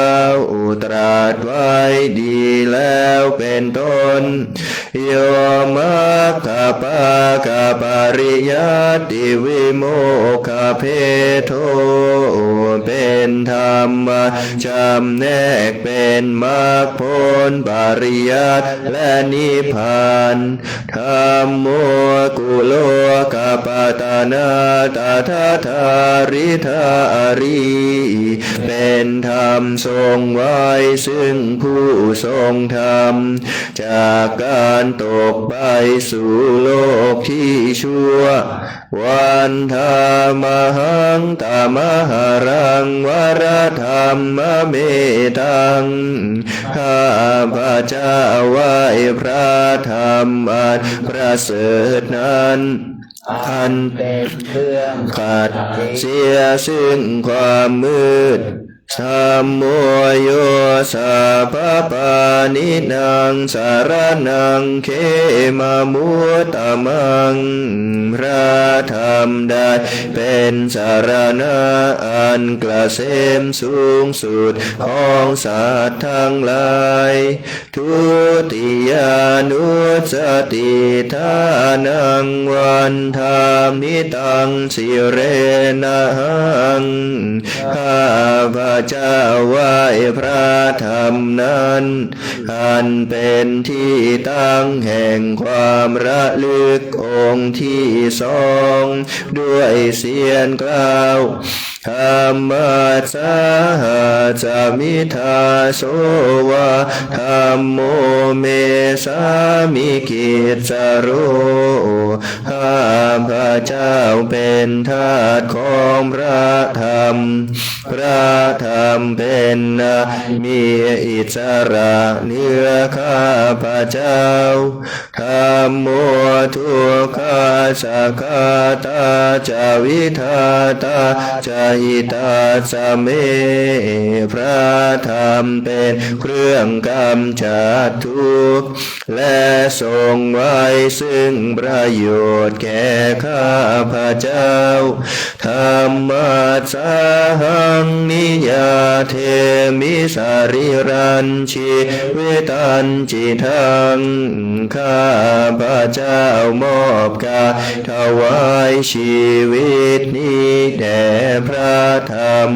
ตรัสไว้ดีแล้วเป็นต้นโยมัคคปะกะปริยัติวิโมกขเพโทเป็นธรรมจำแนกเป็นมรรคผลปริยัติและนิพพานธัมโมกุโลกปตานาตถาธาริธารีเป็นธรรมทรงไว้ซึ่งผู้ทรงธรรมจากการตกไปสู่โลกที่ชั่ววันธามหังตามหารังวรธรรมเมตังข้าพระเจ้าไหว้พระธรรมอันประเสริฐนั้นอันเป็นเครื่องขัดเสียซึ่งความมืดสัมโมโยสัพพปานินังสารนังเขมามุตตมังพระธรรมได้เป็นสารณะอันเกษมสูงสุดของสัตว์ทั้งหลายทุติยานุสติทานังวันธรรมิตังสิเรนะหังข้าพระเจ้าไหว้พระธรรมนั้นอันเป็นที่ตั้งแห่งความระลึกองค์ที่สองด้วยเสียงกล่าวธรรมะสาหาจามิทาโสวะธรรมโมเมสามิกิจจโรข้าพระเจ้าเป็นทาสของพระธรรม พระธรรมเป็นมีอิสระเหนือข้าพระเจ้าธัมโมทุกขาสักขาตาจาวิทาตาจาหิตาสเมพระธรรมเป็นเครื่องกำจัดทุกข์และทรงไว้ซึ่งประโยชน์แก่ข้าพระเจ้าธรรมัสสาหังนิยาเทมิสาริรันชิเวตันจิทังข้าพระเจ้ามอบกายถวายชีวิตนี้แด่พระธรรม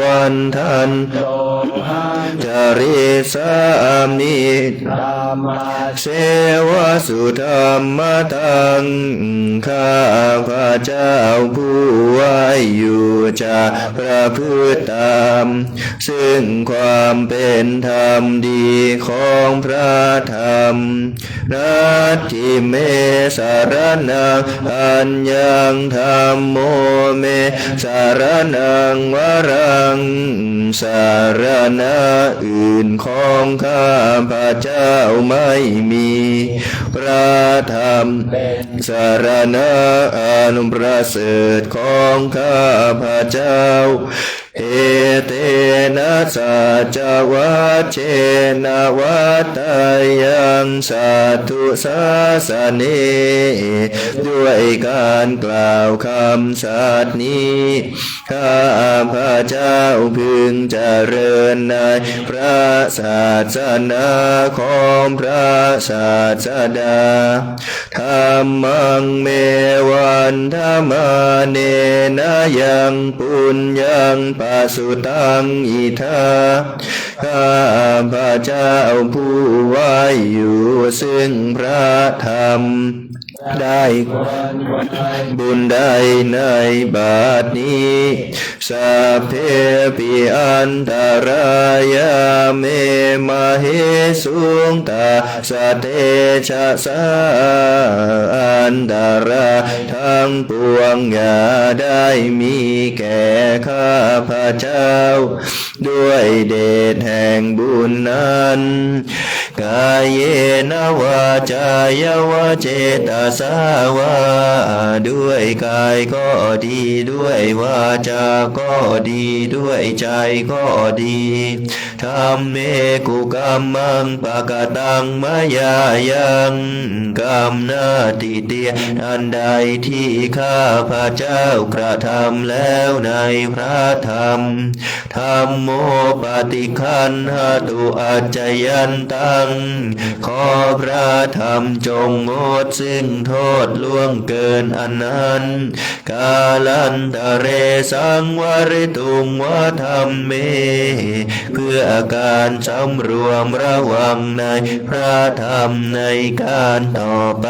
วันทันจริสามิเสวสุธรรมตังข้าพระเจ้าผู้ไว้อยู่จะประพฤติตามซึ่งความเป็นธรรมดีของพระธรรมนัตถิเมสารนังอัญญังธรรมโมเมสารนังวรังสารณะอื่นของข้าพระเจ้าไม่มีพระธรรมสารณะอันประเสริฐของข้าพระเจ้าเอเตนะสัจวัชเชนะวัตตายังสัตถุสาสเนด้วยการกล่าวคำสัตย์นี้ข้าพระเจ้าพึงเจริญในพระศาสนาของพระศาสดาธัมมังเมวันธรรมาเนนะยังปุญญังปัสสุตังอิทาข้าพระเจ้าผู้ไว้อยู่ซึ่งพระธรรมได้บุญใดในบาทนี้สัพเพปิอันตรายาเมมาเหสุงตาสเตชะสาอันตรายทั้งปวงอย่าได้มีแก่ข้าพระเจ้าด้วยเดชแห่งบุญนั้นกายเยนะวาจายวาเจตสาวาด้วยกายก็ดีด้วยวาจาก็ดีด้วยใจก็ดีธรรมเมกุกรรมังปะกตังมายายังกรรมนาติเตียอันใดที่ข้าพระเจ้ากระทำแล้วในพระธรรมธัมโมปฏิคันหตุอัจจยันตังขอพระธรรมจงงดซึ่งโทษล่วงเกินอันนั้นกาลันตะเรสังวริตุงวะธรรมเมเพื่อการสำรวมระวังในพระธรรมในการต่อไป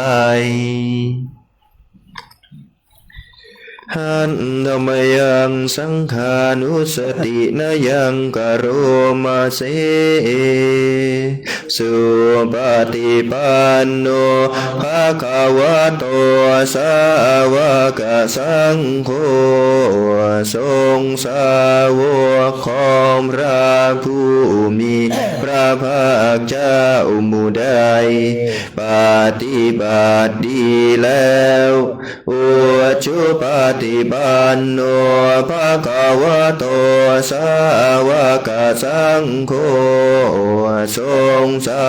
หันธรรมยังสังขานุสตินยังกโรมาเสสุปฏิปันโนภะคะวะโตสาวกสังโฆทรงสาวกของพระผู้มีพระภาคเจ้าหมู่ใดปฏิบัติดีแล้วอุชุปฏิปันโนภะคะวะโตสาวกสังโฆทรงสา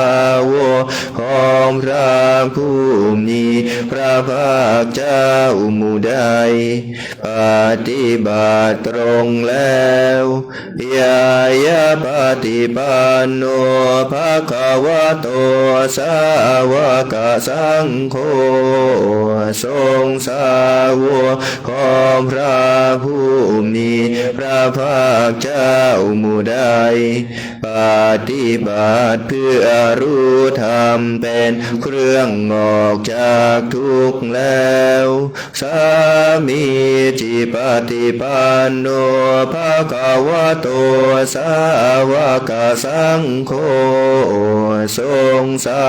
วกของพระผู้มีพระภาคเจ้าหมู่ใดปฏิบัติตรงแล้วยายาปฏิปันโนภะคะวะโตสาวกสังโฆทรงสาวกของพระผู้มีพระภาคเจ้าหมู่ใดปฏิบั ติเพื่อรู้ธรรมเป็นเครื่องออกจากทุกข์แล้วสามีจิปฏิปันโนภะคะวะโตสาวกสังโฆทรงสา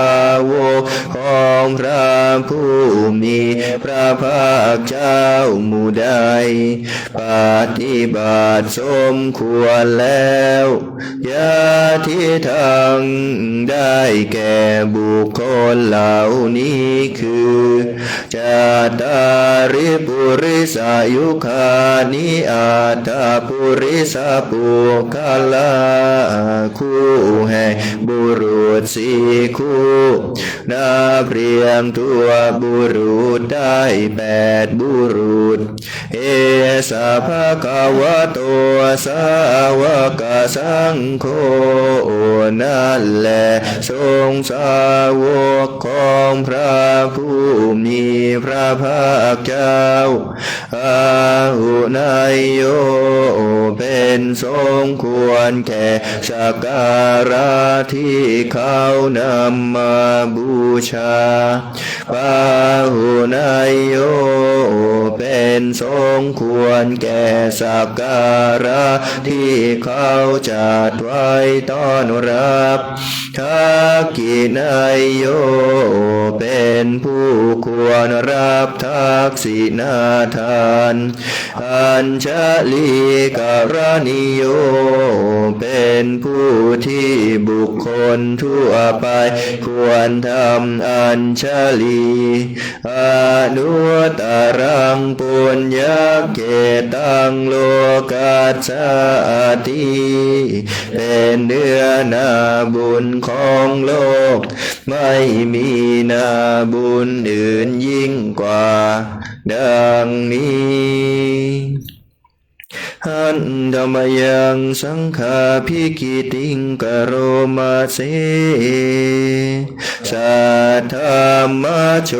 วกของพระผู้มีพระภาคเจ้าหมู่ใดปฏิบัติสมควรแล้วยาทิทังได้แก่บุคคลเหล่านี้คือจาตาริปุริสายุคานิอัตถปุริสปุคลาคู่แห่งบุรุษสี่คู่นับเรียงตัวบุรุษได้8บุรุษเอสะภะคะวะโตสาวกสังโฆนั่นแหละทรงสาวกของพระผู้มีพระภาคเจ้าอาหุนายโยเป็นทรงควรแก่สักการะที่เขานำมาบูชาปาหุนายโยเป็นทรงควรแก่สักการะที่เขาจัดไว้ต้อนรับทักขินายโยเป็นผู้ควรรับทักษิณาทานอัญชลีกรณิโยเป็นผู้ที่บุคคลทั่วไปควรทำอัญชลีอนุตตรังปุญญเกตังโลกัสสติเป็นเนื้อนาบุญของโลกไม่มีนาบุญอื่นยิ่งกว่าดังนี้หันธรรมยังสังฆาภิกิติงกโรมาเสสัทธรรมโช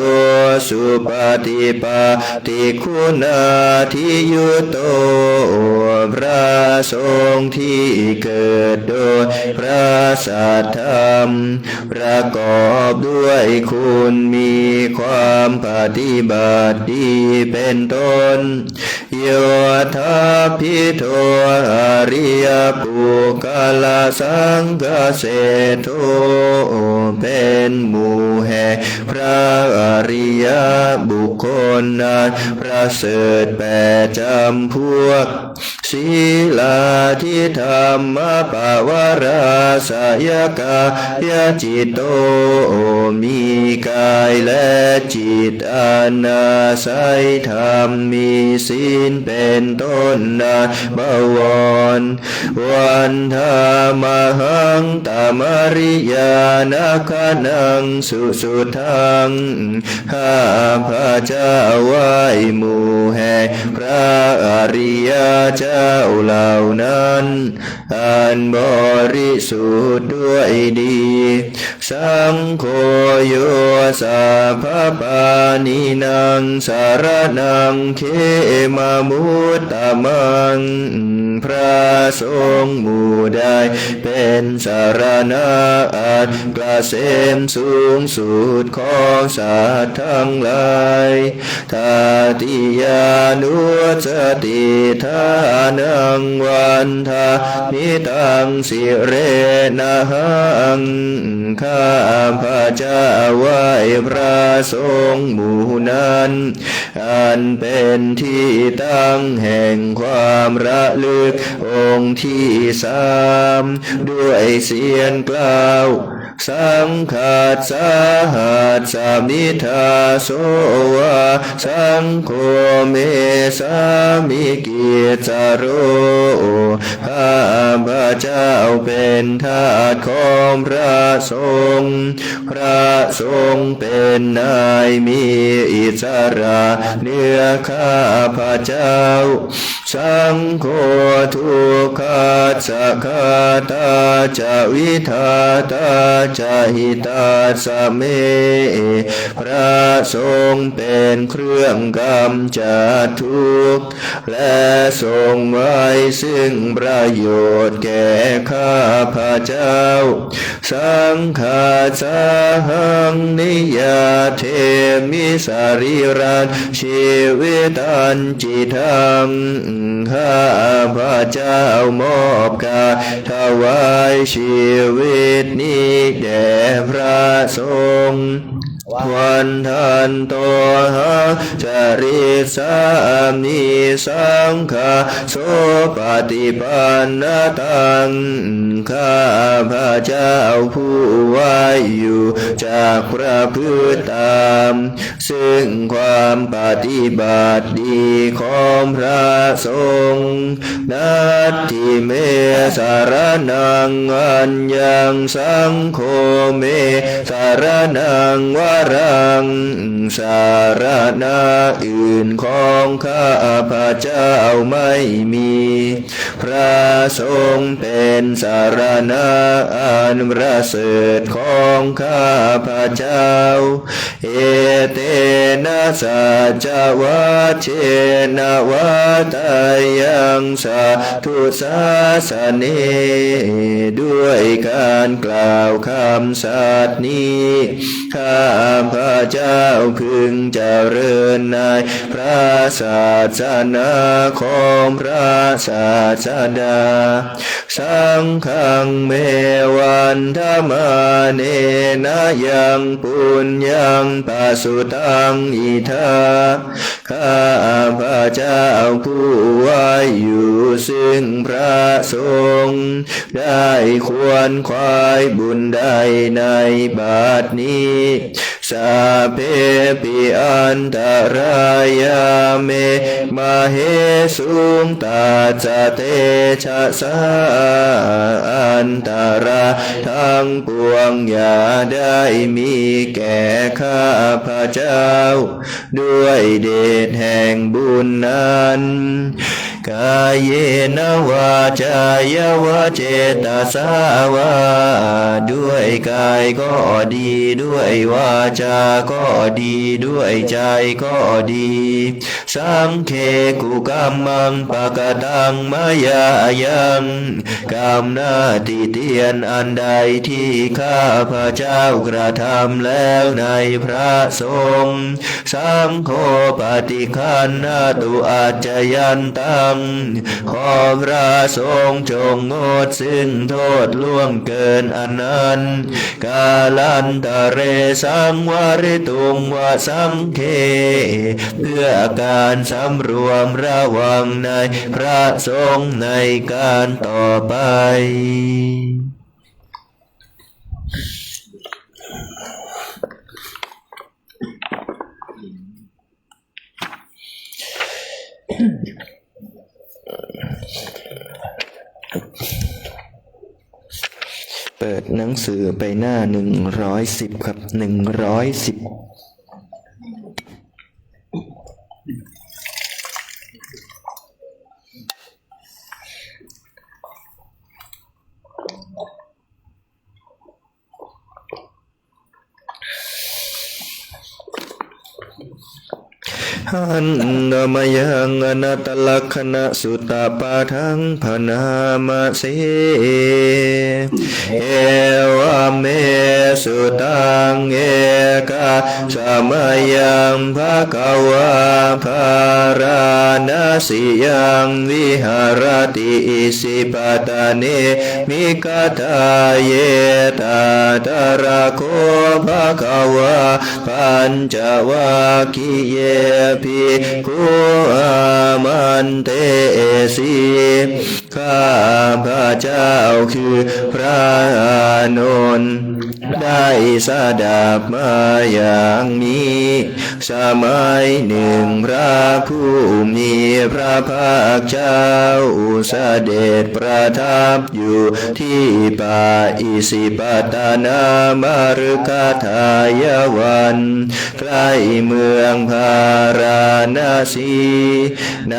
สุปฏิปัตติคุณาทิยุโตพระสงฆ์ที่เกิดโดยพระสัทธรรมประกอบด้วยคุณมีความปฏิบัติดีเป็นต้นโยธาภิโทอริยปุคลสังฆเสโทเป็นหมู่แห่งพระอริยบุคคลนั้นประเสริฐ8จำพวกศีลาทิธรรมปวาราสยกายจิตโตมีกายและจิตอานาศัยธรรมมีศีลเป็นต้นนาบวรวันธามหังตามริยานาคานังสุทังข้าพระเจ้าไหว้หมู่แห่งพระอริยเจ้าเหล่านั้นอันบริสุทธิ์ด้วยดีสังโฆโยสัพพปานินางสารนังเขมามุตตมังพระสงฆ์หมู่ใดเป็นสารณะอันเกษมสูงสุดของสัตว์ทั้งหลายทาติยานุสติทานังวันทานิตังสิเรนะหังข้าพระเจ้าไหว้พระสงฆ์หมู่นั้นอันเป็นที่ตั้งแห่งความระลึกองค์ที่3ด้วยเสียงกล่าวสังฆัสสะหัสสมิทาโสวะสังโฆเมสามิกิจจโรข้าพระเจ้าเป็นทาสของพระสงฆ์พระสงฆ์เป็นนายมีอิสระเหนือข้าพระเจ้าสังโฆทุกขัสสะคาตาจวิทาตา จหิตาสเมพระทรงเป็นเครื่องกำจัดทุกข์และทรงไว้ซึ่งประโยชน์แก่ข้าพเจ้าสังฆาสาหังนิยาเทมิสารีรันชีวิตันจิตังข้าพเจ้ามอบกายถวายชีวิตนี้แด่พระสงฆ์วันทันโตหะจริสามิสังฆาโสปฏิปันนตังข้าพระเจ้าผู้ไว้อยู่จากพระพฤติตามซึ่งความปฏิบัติดีของพระสงฆ์นัตถิเมสารนังอัญญังสังโฆเมสารนังวรังสารณะอื่นของข้าพระเจ้าไม่มีพระสงฆ์เป็นสารณะอันประเสริฐของข้าพระเจ้าเอเตนะสัจวัชเชนะวัตยังสาธุสาสเนด้วยการกล่าวคำสัตย์นี้ข้าพระเจ้าพึงเจริญในพระศาสนาของพระศาสดาสังฆังเมวันธมาเนนะยังปุญญังปัสสุตังอิทาข้าพระเจ้าผู้ไว้อยู่ซึ่งพระสงฆ์ได้ควรควายบุญใดในบัดนี้สาเพปิอันตรายาเมมาเหสุงตาจเตชะสาอันตรายทั้งปวงอย่าได้มีแก่ข้าพระเจ้าด้วยเดชแห่งบุญนั้นกายเยนวาจายวาเจตสาวาด้วยกายก็ดีด้วยวาจาก็ดีด้วยใจก็ดีสังเคกุกัมมังปะกตังมายายังกรรมหน้าที่เตียนอันใดที่ข้าพระเจ้ากระทำแล้วในพระสงฆ์สังโฆปฏิคันนาตุอาจยันตังขอพระสงฆ์จงงดซึ่งโทษล่วงเกินอันนั้นกาลันตะเรสังวริตุงวะสังเคเพื่อการสำรวมระวังในพระสงฆ์ในการต่อไปเปิดหนังสือไปหน้า110ครับ110หันนามยังอนัตตลักขณะสุตตปาทังพนามเสเอวเมสุตังเอกาสมัยยังภะคะวะภาราณสียังวิหารติอิสิปตาเนมิกตาเยตาตระโคภะคะวะปัญจวัคคีเยภิกขุอามันเตสีข้าพระเจ้าคือพระอานนท์ได้สดับมาอย่างนี้สมัยหนึ่งพระผู้มีพระภาคเจ้าเสด็จประทับอยู่ที่ป่าอิสิปตนามฤคทายวันใกล้เมืองพาราณสี ใน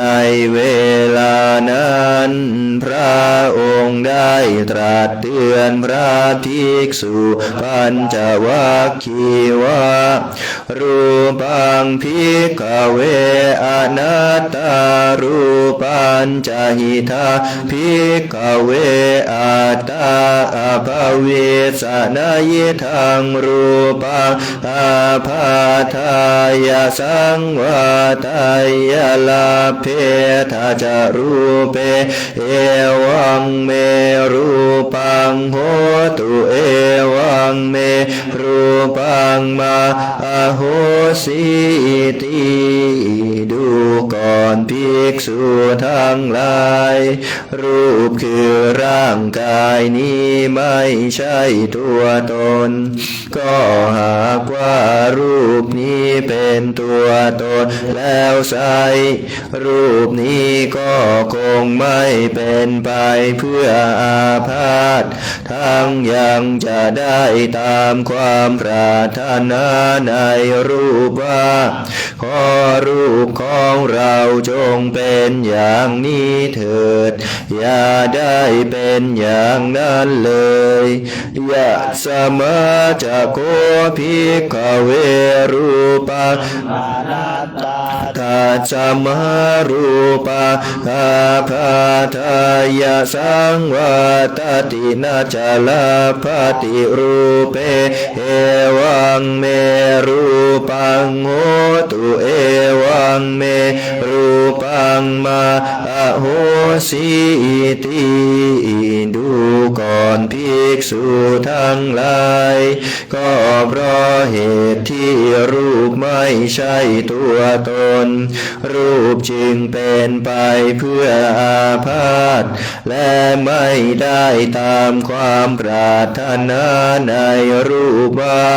เวลานั้นพระองค์ได้ตรัสเตือนพระภิกษุ ปัญจวัคคีวารูปังภิกขเวอนัตตารูปัญจหิทาภิกขเวอัตตาอภเวสนายิทังรูปังอาภาทายสังวาตายลาเพทาจารูเปเอวังเมรูปังโหตุเอวังเมรูปังมาอโหสิติดูก่อนภิกษุทั้งหลายรูปคือร่างกายนี้ไม่ใช่ตัวตนก็หากว่ารูปนี้เป็นตัวตนแล้วไซรูปนี้ก็คงไม่เป็นไปเพื่ออาพาธทั้งยังจะได้ตามความปรารถนาในรูปว่าขอรูปของเราจงเป็นอย่างนี้เถิดอย่าได้เป็นอย่างนั้นเลยยะสมาจะโกภิกขเวรูปังทัสสมารูปังอาภาทายสังวาตตินาจลาภติรูเปเอวังเมรูปังโหตุเอวังเมรูปังมาอโหสิติดูก่อนภิกษุทั้งหลายก็เพราะเหตุที่รูปไม่ใช่ตัวตนรูปจึงเป็นไปเพื่ออาพาธและไม่ได้ตามความปรารถนาในรูปว่า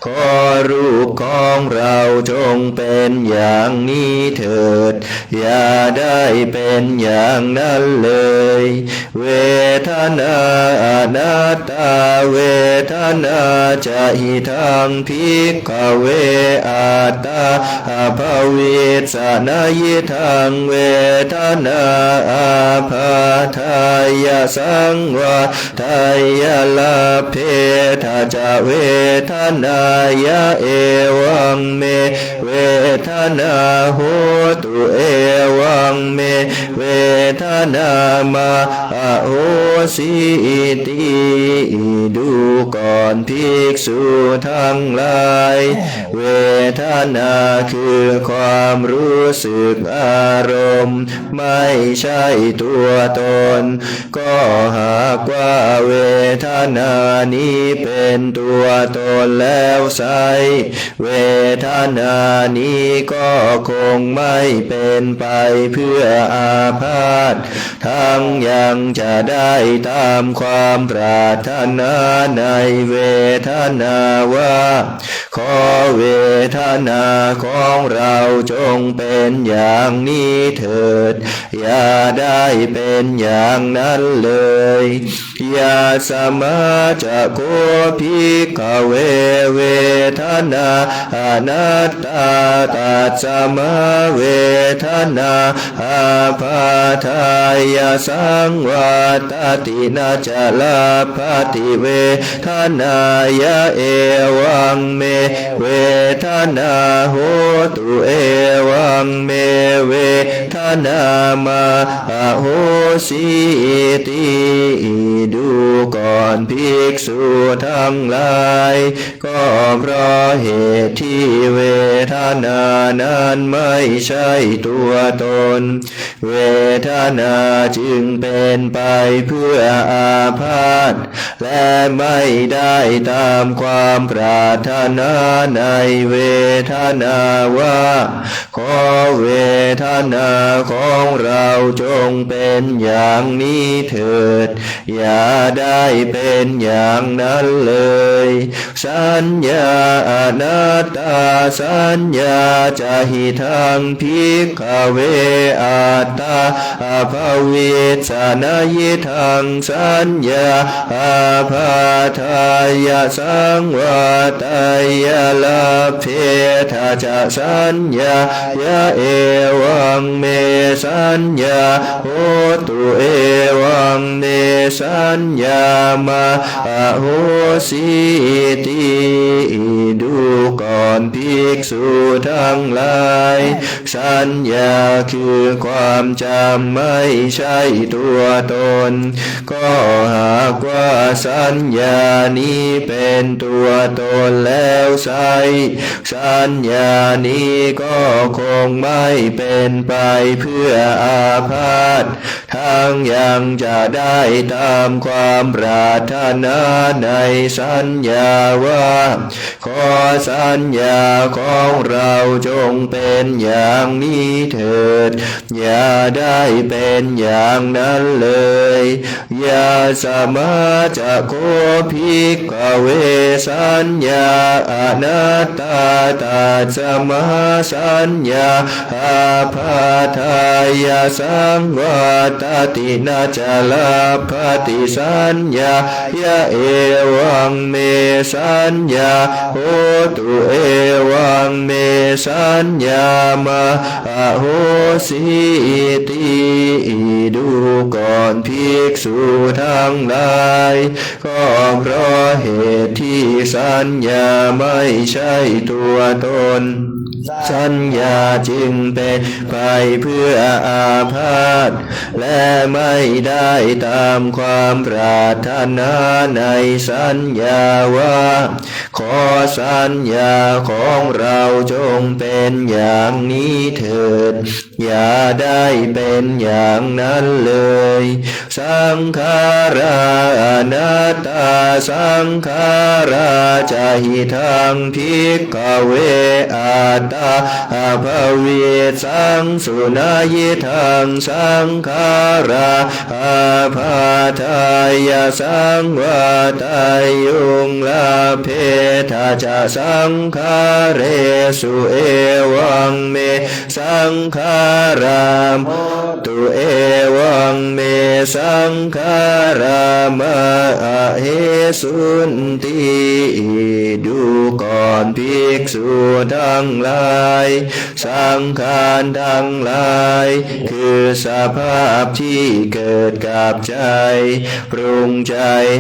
ขอรูปของเราจงเป็นอย่างนี้เถิดอย่าได้เป็นอย่างนั้นเลยเวทนาอนัตตาเวทนาจะหิทังภิกขเวอัตตาอภเวสนายิทังเวทนาอาภาทายสังวาทายลาเพทาจะเวทนายะเอวังเมเวทนาโหตุเอวังเมเวทนามาอโหสิติดูก่อนภิกษุทั้งหลายเวทนาคือความรู้สึกอารมณ์ไม่ใช่ตัวตนก็หากว่าเวทนานี้เป็นตัวตนแล้วไซเวทนานี้ก็คงไม่เป็นไปเพื่ออาพาธทั้งยังจะได้ตามความปรารถนาในเวทนาว่าขอเวทนาของเราจงเป็นอย่างนี้เถิดอย่าได้เป็นอย่างนั้นเลยยาสมาจะโกภิกขเวเวทนาอนัตตาตัสสมาเวทนาอาภาทายสังวาตตินาจลาภติเวทนายะเอวังเมเวทนาโหตุเอวังเมเวทนามาอโหสิติดูก่อนภิกษุทั้งหลายก็เพราะเหตุที่เวทนานั้นไม่ใช่ตัวตนเวทนาจึงเป็นไปเพื่ออาพาธและไม่ได้ตามความปรารถนาในเวทนาว่าขอเวทนาของเราจงเป็นอย่างนี้เถิดอย่าได้เป็นอย่างนั้นเลยสัญญาอนัตตาสัญญาจะหิทังภิกขเวอัต ตาภเวสนายิทังสัญญาอาภาทายาสังวาตายาลาเพทาจะสัญญายะเอวังเมสัญญาโหตุเอวังเมสัญญามาโหสิติดูก่อนภิกษุทั้งหลายสัญญาคือความจำไม่ใช่ตัวตนก็หากว่าสัญญานี้เป็นตัวตนแล้วไซสัญญานี้ก็คงไม่เป็นไปเพื่ออาพาธทั้งยังจะได้ตามความปรารถนาในสัญญาว่าขอสัญญาของเราจงเป็นอย่างนี้เถิดอย่าได้เป็นอย่างนั้นเลยอย่าสมาจะโคภิกขเวสัญญาอนัตตาตาสมาสัญญาอาภาทายาสังวาตตินาจลาภติสัญญายะเอวังเมสัญญาโหตุเอวังเมสัญญามาโหสิติดูก่อนภิกษุทั้งหลายก็เพราะเหตุที่สัญญาไม่ใช่ตัวตนสัญญาจึงเป็นไปเพื่ออาพาธและไม่ได้ตามความปรารถนาในสัญญาว่าขอสัญญาของเราจงเป็นอย่างนี้เถิดอย่าได้เป็นอย่างนั้นเลยสังขาราอนัตตาสังขาราจะหิทังภิกขเวอัตตาภเวสังสุนายิทังสังขาราอาภาทายาสังวาตายุงลาเพทาจะสังขาเรสุเอวังเมสังขารามตุเอวังเมสังขารามะเหสุนติดูก่อนภิกษุทั้งหลายสังขารทั้งหลายคือสภาพที่เกิดกับใจปรุงใจ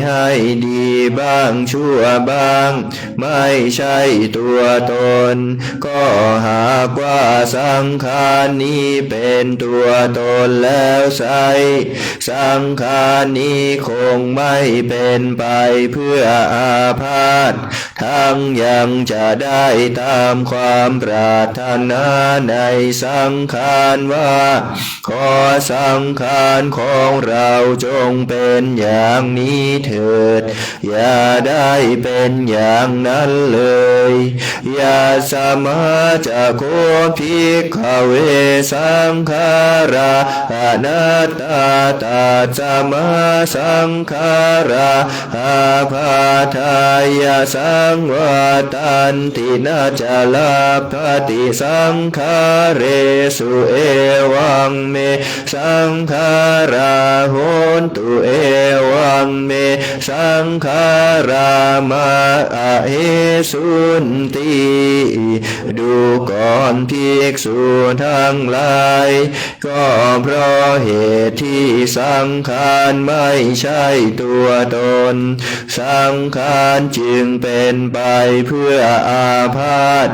ให้ดีบ้างชั่วบ้างไม่ใช่ตัวตนก็หากว่าสังขารนี้เป็นตัวตนแล้วไซสังขารนี้คงไม่เป็นไปเพื่ออาพาธทั้งยังจะได้ตามความปรารถนาในสังขารว่าขอสังขารของเราจงเป็นอย่างนี้เถิดอย่าได้เป็นอย่างนั้นเลยอย่าสมาจะโคภิกขเวสังขาราอนัตตาตาสมาสังขาราอาภาทายาสังวาตันตินาจลาภติสังขาเรสุเอวังเมสังขาราโหนตุเอวังเมสังขารามาเหสุนติดูก่อนภิกษุทั้งหลายก็เพราะเหตุที่สังขารไม่ใช่ตัวตนสังขารจึงเป็นไปเพื่ออาพาธ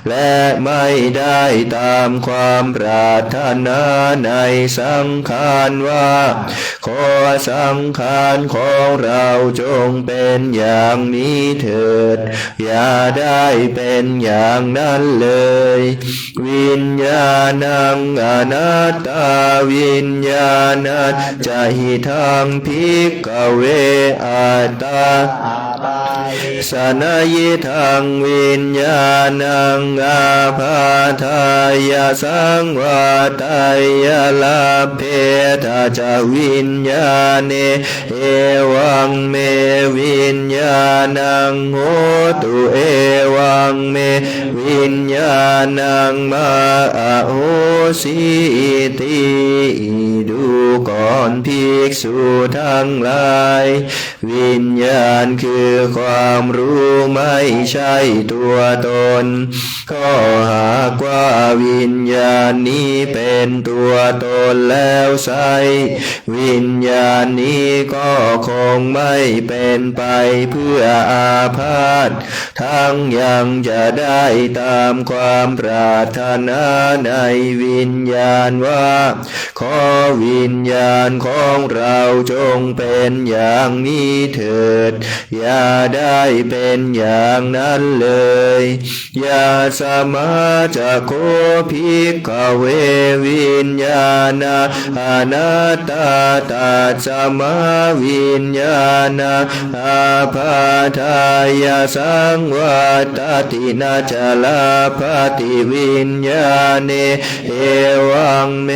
และไม่ได้ตามความปรารถนาในสังขารว่าขอสังขารของเราจงเป็นอย่างนี้เถิดอย่าได้เป็นอย่างนั้นเลยวิญญาณังอนัตตาวิญญาณัจจะหิทังภิกขเวอัตตาสนายิทังวิญญาณังอาภาทายาสังวาตายาลาเพทาจะวิญญาเนเอวังเมวิญญาณังโห ตุเอวังเมวิญญาณังมาโหสิติดูก่อนภิกษุทั้งหลายวิญญาณคือความรู้ไม่ใช่ตัวตนข้อหากว่าวิญญาณนี้เป็นตัวตนแล้วไซวิญญาณนี้ก็คงไม่เป็นไปเพื่ออาพาธทั้งยังจะได้ตามความปรารถนาในวิญญาณว่าขอวิญญาณของเราจงเป็นอย่างนี้เถิดอย่าได้เป็นอย่างนั้นเลยอย่าสมาจะโคภิกขเววิญญาณอนัตตาตัสสมาวิญญาณอาภาทายาสังวัตตินาจลาภติวิญญาเนเอวังเม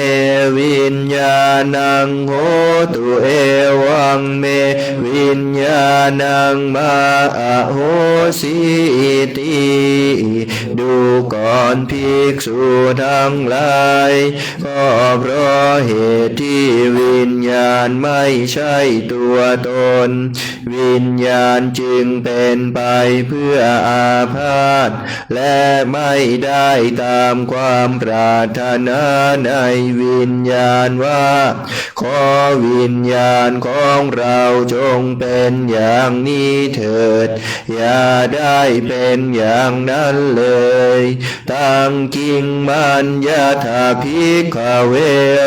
วิญญาณังโหตุเอวังเมวิญญาณังมาโหสิติดูก่อนภิกษุทั้งหลายก็เพราะเหตุที่วิญญาณไม่ใช่ตัวตนวิญญาณจึงเป็นไปเพื่ออาพาธและไม่ได้ตามความปรารถนาในวิญญาณว่าขอวิญญาณของเราจงเป็นอย่างนี้เถิดอย่าได้เป็นอย่างนั้นเลยตั้งกิ่งมันยะถาภิกขเว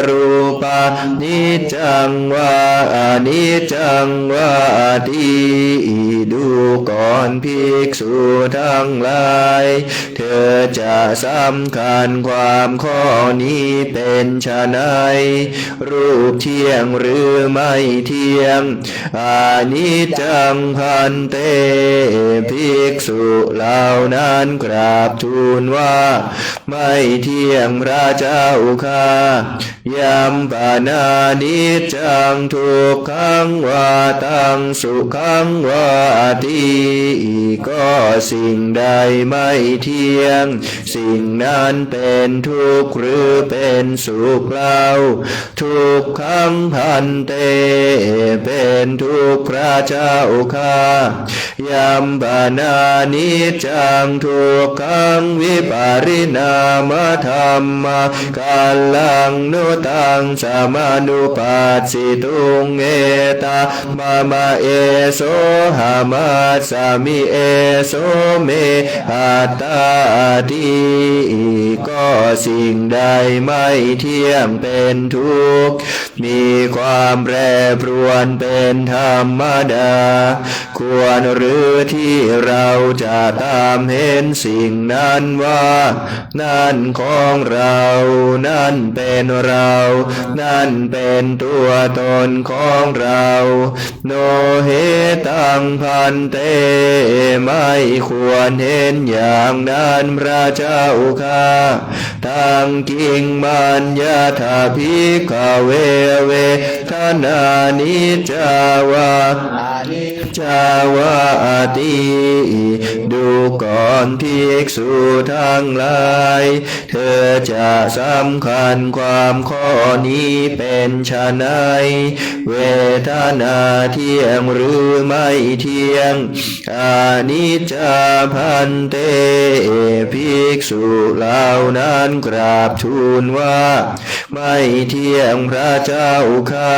รูปานิจจังวาอนิจจังวาติดูก่อนภิกษุทั้งหลายเธอจะสำคัญความข้อนี้เป็นไฉนรูปเที่ยงหรือไม่เที่ยงอานิจจังพันเตภิกษุเหล่านั้นกราบทูลว่าไม่เที่ยงพระเจ้าข้ายัมปานานิจจังทุกขังวาตังสุขังวาติก็สิ่งใดไม่เที่ยงสิ่งนั้นเป็นทุกข์หรือเป็นสุขเล่าทุกขังพันเตเป็นทุกข์พระเจ้าข้ายัมปานานิจจังทุกขังวิปาริณามธรรมกาลังนุตังสมานุปัสสิตุงเอตามาเอโสหามาสามิเอโสเมอัตตาติก็สิ่งใดไม่เที่ยงเป็นทุกข์มีความแปรปรวนเป็นธรรมดาควรหรือที่เราจะตามเห็นสิ่งนั้นว่านั่นของเรานั่นเป็นเรานั่นเป็นตัวตนของเราโนเหตังพันเตไม่ควรเห็นอย่างนั้นพระเจ้าข้าตั้งกิ่งมันยะถาภิกขเวเวทนานิจจาวาจาวาติดูก่อนภิกษุทั้งหลายเธอจะสำคัญความข้อนี้เป็นไฉนเวทนาเที่ยงหรือไม่เที่ยงอานิจจาพันเตภิกษุเหล่านั้นกราบทูลว่าไม่เที่ยงพระเจ้าข้า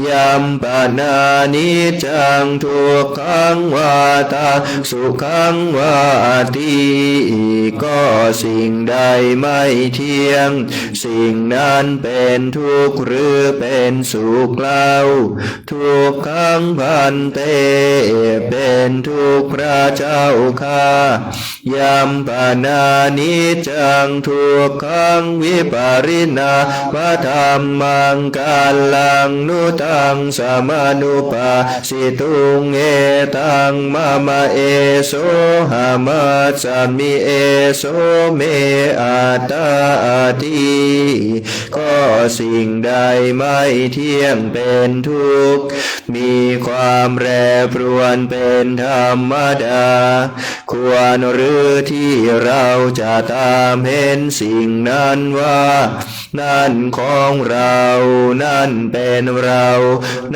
ยัมปานานิจจังทุกขังวาตาสุขังวาติก็สิ่งใดไม่เที่ยงสิ่งนั้นเป็นทุกข์หรือเป็นสุขเล่าทุกขังพันเตเป็นทุกข์พระเจ้าข้า ยัมปนานิจังทุกขังวิปาริณาปะธัมมังกาลังนุตังสมานุปาสิตุงเอตังมะมะเอโสหามัสสมิเอโสเมอัตตาติก็สิ่งใดไม่เที่ยงเป็นทุกข์มีความแปรปรวนเป็นธรรมดาควรหรือที่เราจะตามเห็นสิ่งนั้นว่านั่นของเรานั่นเป็นเรา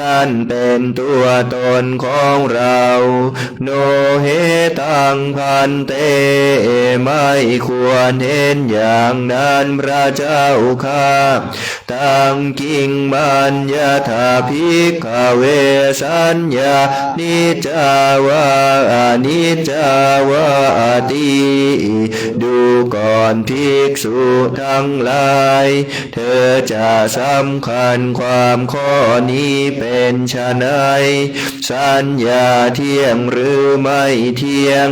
นั่นเป็นตัวตนของเราโนเหตังพันเตไม่ควรเห็นอย่างนั้นพระเจ้าข้าตังกิงมัญญาถาภิกขเวสัญญานิจจาวานิจจาวาติดูก่อนภิกษุทั้งหลายเธอจะสำคัญความข้อนี้เป็นไฉนสัญญาเที่ยงหรือไม่เที่ยง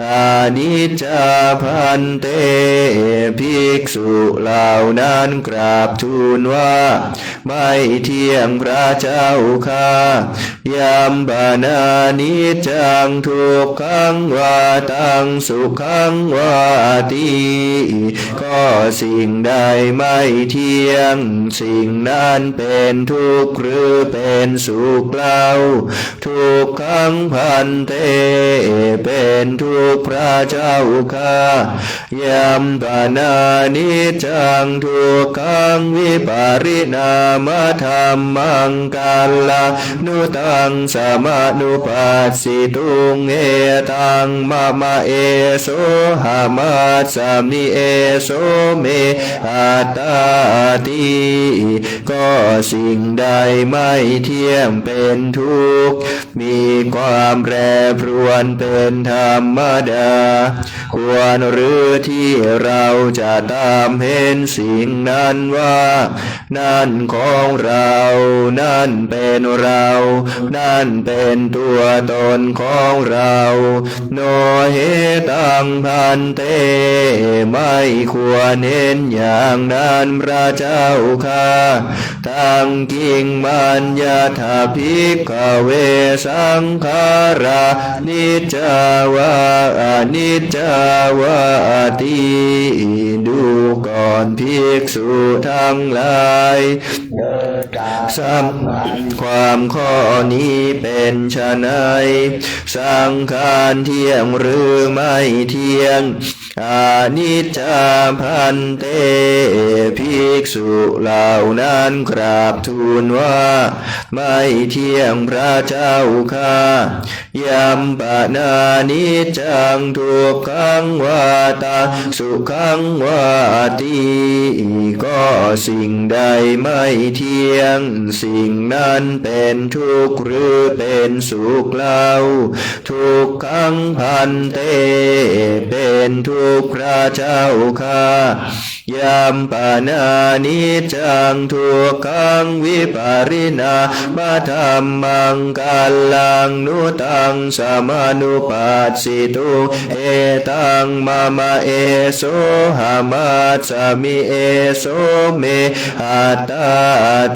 อานิจจาพันเตภิกษุเหล่านั้นกราบทูลว่าไม่เที่ยงพระเจ้าข้ายัมปนานิจจังทุกขังวาตังสุขังวาติก็สิ่งใดไม่เที่ยงสิ่งนั้นเป็นทุกข์หรือเป็นสุขเล่าทุกขังพันเตเป็นทุกข์พระเจ้าข้ายัมปนานิจจังทุกขังวิปาริณามธัมมังกาลานุตังสมานุปัสสิตุงเอตังมะมะเอโสหามัสสมิเอโสเมอัตตาติก็สิ่งใดไม่เที่ยงเป็นทุกข์มีความแปรปรวนเป็นธรรมดาควรหรือที่เราจะตามเห็นสิ่งนั้นว่านั่นของเรานั่นเป็นเรานั่นเป็นตัวตนของเราโนเหตังพันเตไม่ควรเห็นอย่างนั้นพระเจ้าข้าตังกิงมัญญาถาภิกขเวสังขารานิจจาวานิจจาวาติดูก่อนภิกษุทั้งหลายความข้อนี้เป็นไฉนสังขารเที่ยงหรือไม่เที่ยงอานิจจาพันเตภิกษุเหล่านั้นกราบทูลว่าไม่เที่ยงพระเจ้าข้ายัมปนานิจจังทุกขังวาตาสุขังวาติก็สิ่งใดไม่เที่ยงสิ่งนั้นเป็นทุกข์หรือเป็นสุขเล่าทุกขังพันเตเป็นทุกข์พระเจ้าข้ายัมปนานิจจังทุกขังวิปาริณามธัมมังกาลังนุตังสมานุปัสสิตุเอตังมะมะเอโสหามัสสมิเอโสเมอัตตา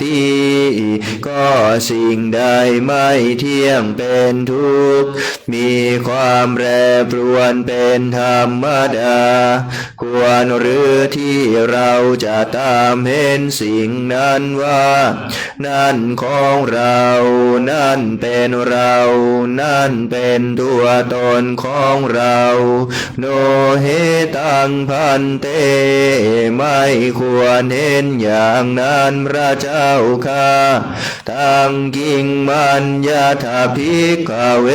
ติก็สิ่งใดไม่เที่ยงเป็นทุกข์มีความแปรปรวนเป็นธรรมดาควรหรือที่เราจะตามเห็นสิ่งนั้นว่านั่นของเรานั่นเป็นเรานั่นเป็นตัวตนของเราโนเหตังพันเตไม่ควรเห็นอย่างนั้นพระเจ้าข้าตังกิงมัญญาถาภิกขเว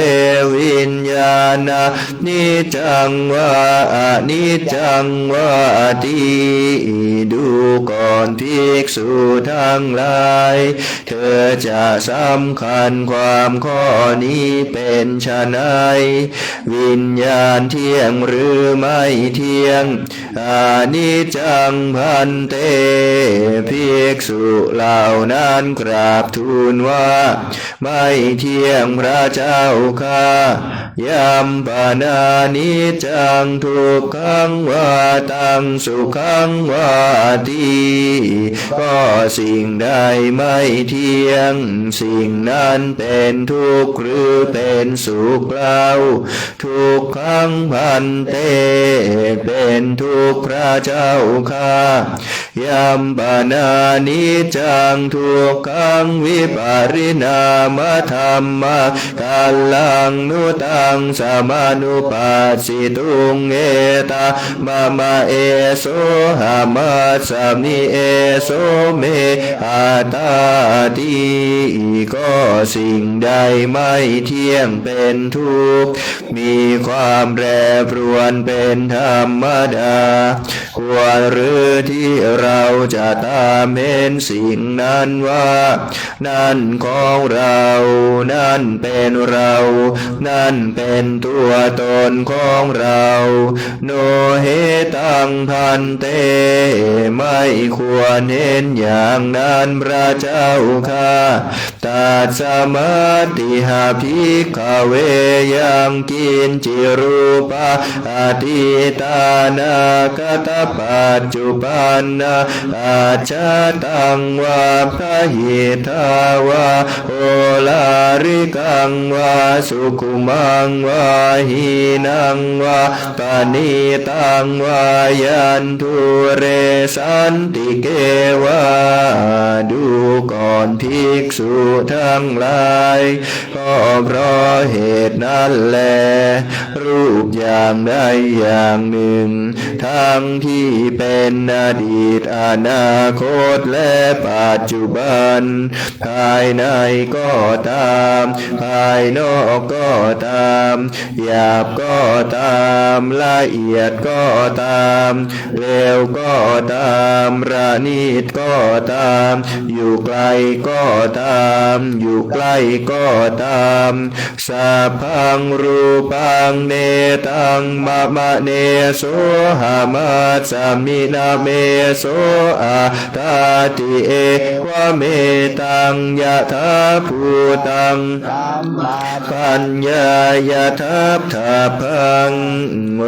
วิญญาณนิจจังวานิจจังวาติดูก่อนภิกษุทั้งหลายเธอจะสำคัญความข้อนี้เป็นไฉนวิญญาณเที่ยงหรือไม่เที่ยงอานิจจังพันเตภิกษุเหล่านั้นกราบทูลว่าไม่เที่ยงพระเจ้าข้า ยัมปนานิจังทุกขังวาตังสุขังวาทีก็สิ่งใดไม่เที่ยงสิ่งนั้นเป็นทุกข์หรือเป็นสุขเล่าทุกขังพันเตเป็นทุกข์พระเจ้าข้ายัมปนานิจังทุกขังวิปาริณามธรรมะกัลลังนุตังสมานุปัสสิตุงเอตามะมะเอโสหามัสสมิเอโสเมอาตาติก็สิ่งใดไม่เที่ยงเป็นทุกข์มีความแปรปรวนเป็นธรรมดาควรหรือที่เราจะตามเห็นสิ่งนั้นว่านั่นของเรานั่นเป็นเรานั่นเป็นตัวตนของเราโนเหตังพันเตไม่ควรเห็นอย่างนั้นพระเจ้าข้าตัสสมาติหาภิกขเวยังกินจิรูปะอติตานาคตปัจจุปันนาอาชาตังวาพหิทาวาโอลาริกังวาสุขุมังวาหินังวาปณิตังวายันทุเรสันติเกวาดูก่อนภิกษุทั้งหลายก็เพราะเหตุนั้นแลรูปอย่างใดอย่างหนึ่งทั้งที่เป็นอดีตอนาคตและปัจจุบันภายในก็ตามภายนอกก็ตามหยาบก็ตามละเอียดก็ตามเลวก็ตามระณีตก็ตามอยู่ไกลก็ตามอยู่ใกล้ก็ตามสัพพังรูปังเนตังมะมะเนโสหามัสสมินาเมโสอาตาติเอวะเมตังยะถาภูตังปัญญายะทัพทัพพัง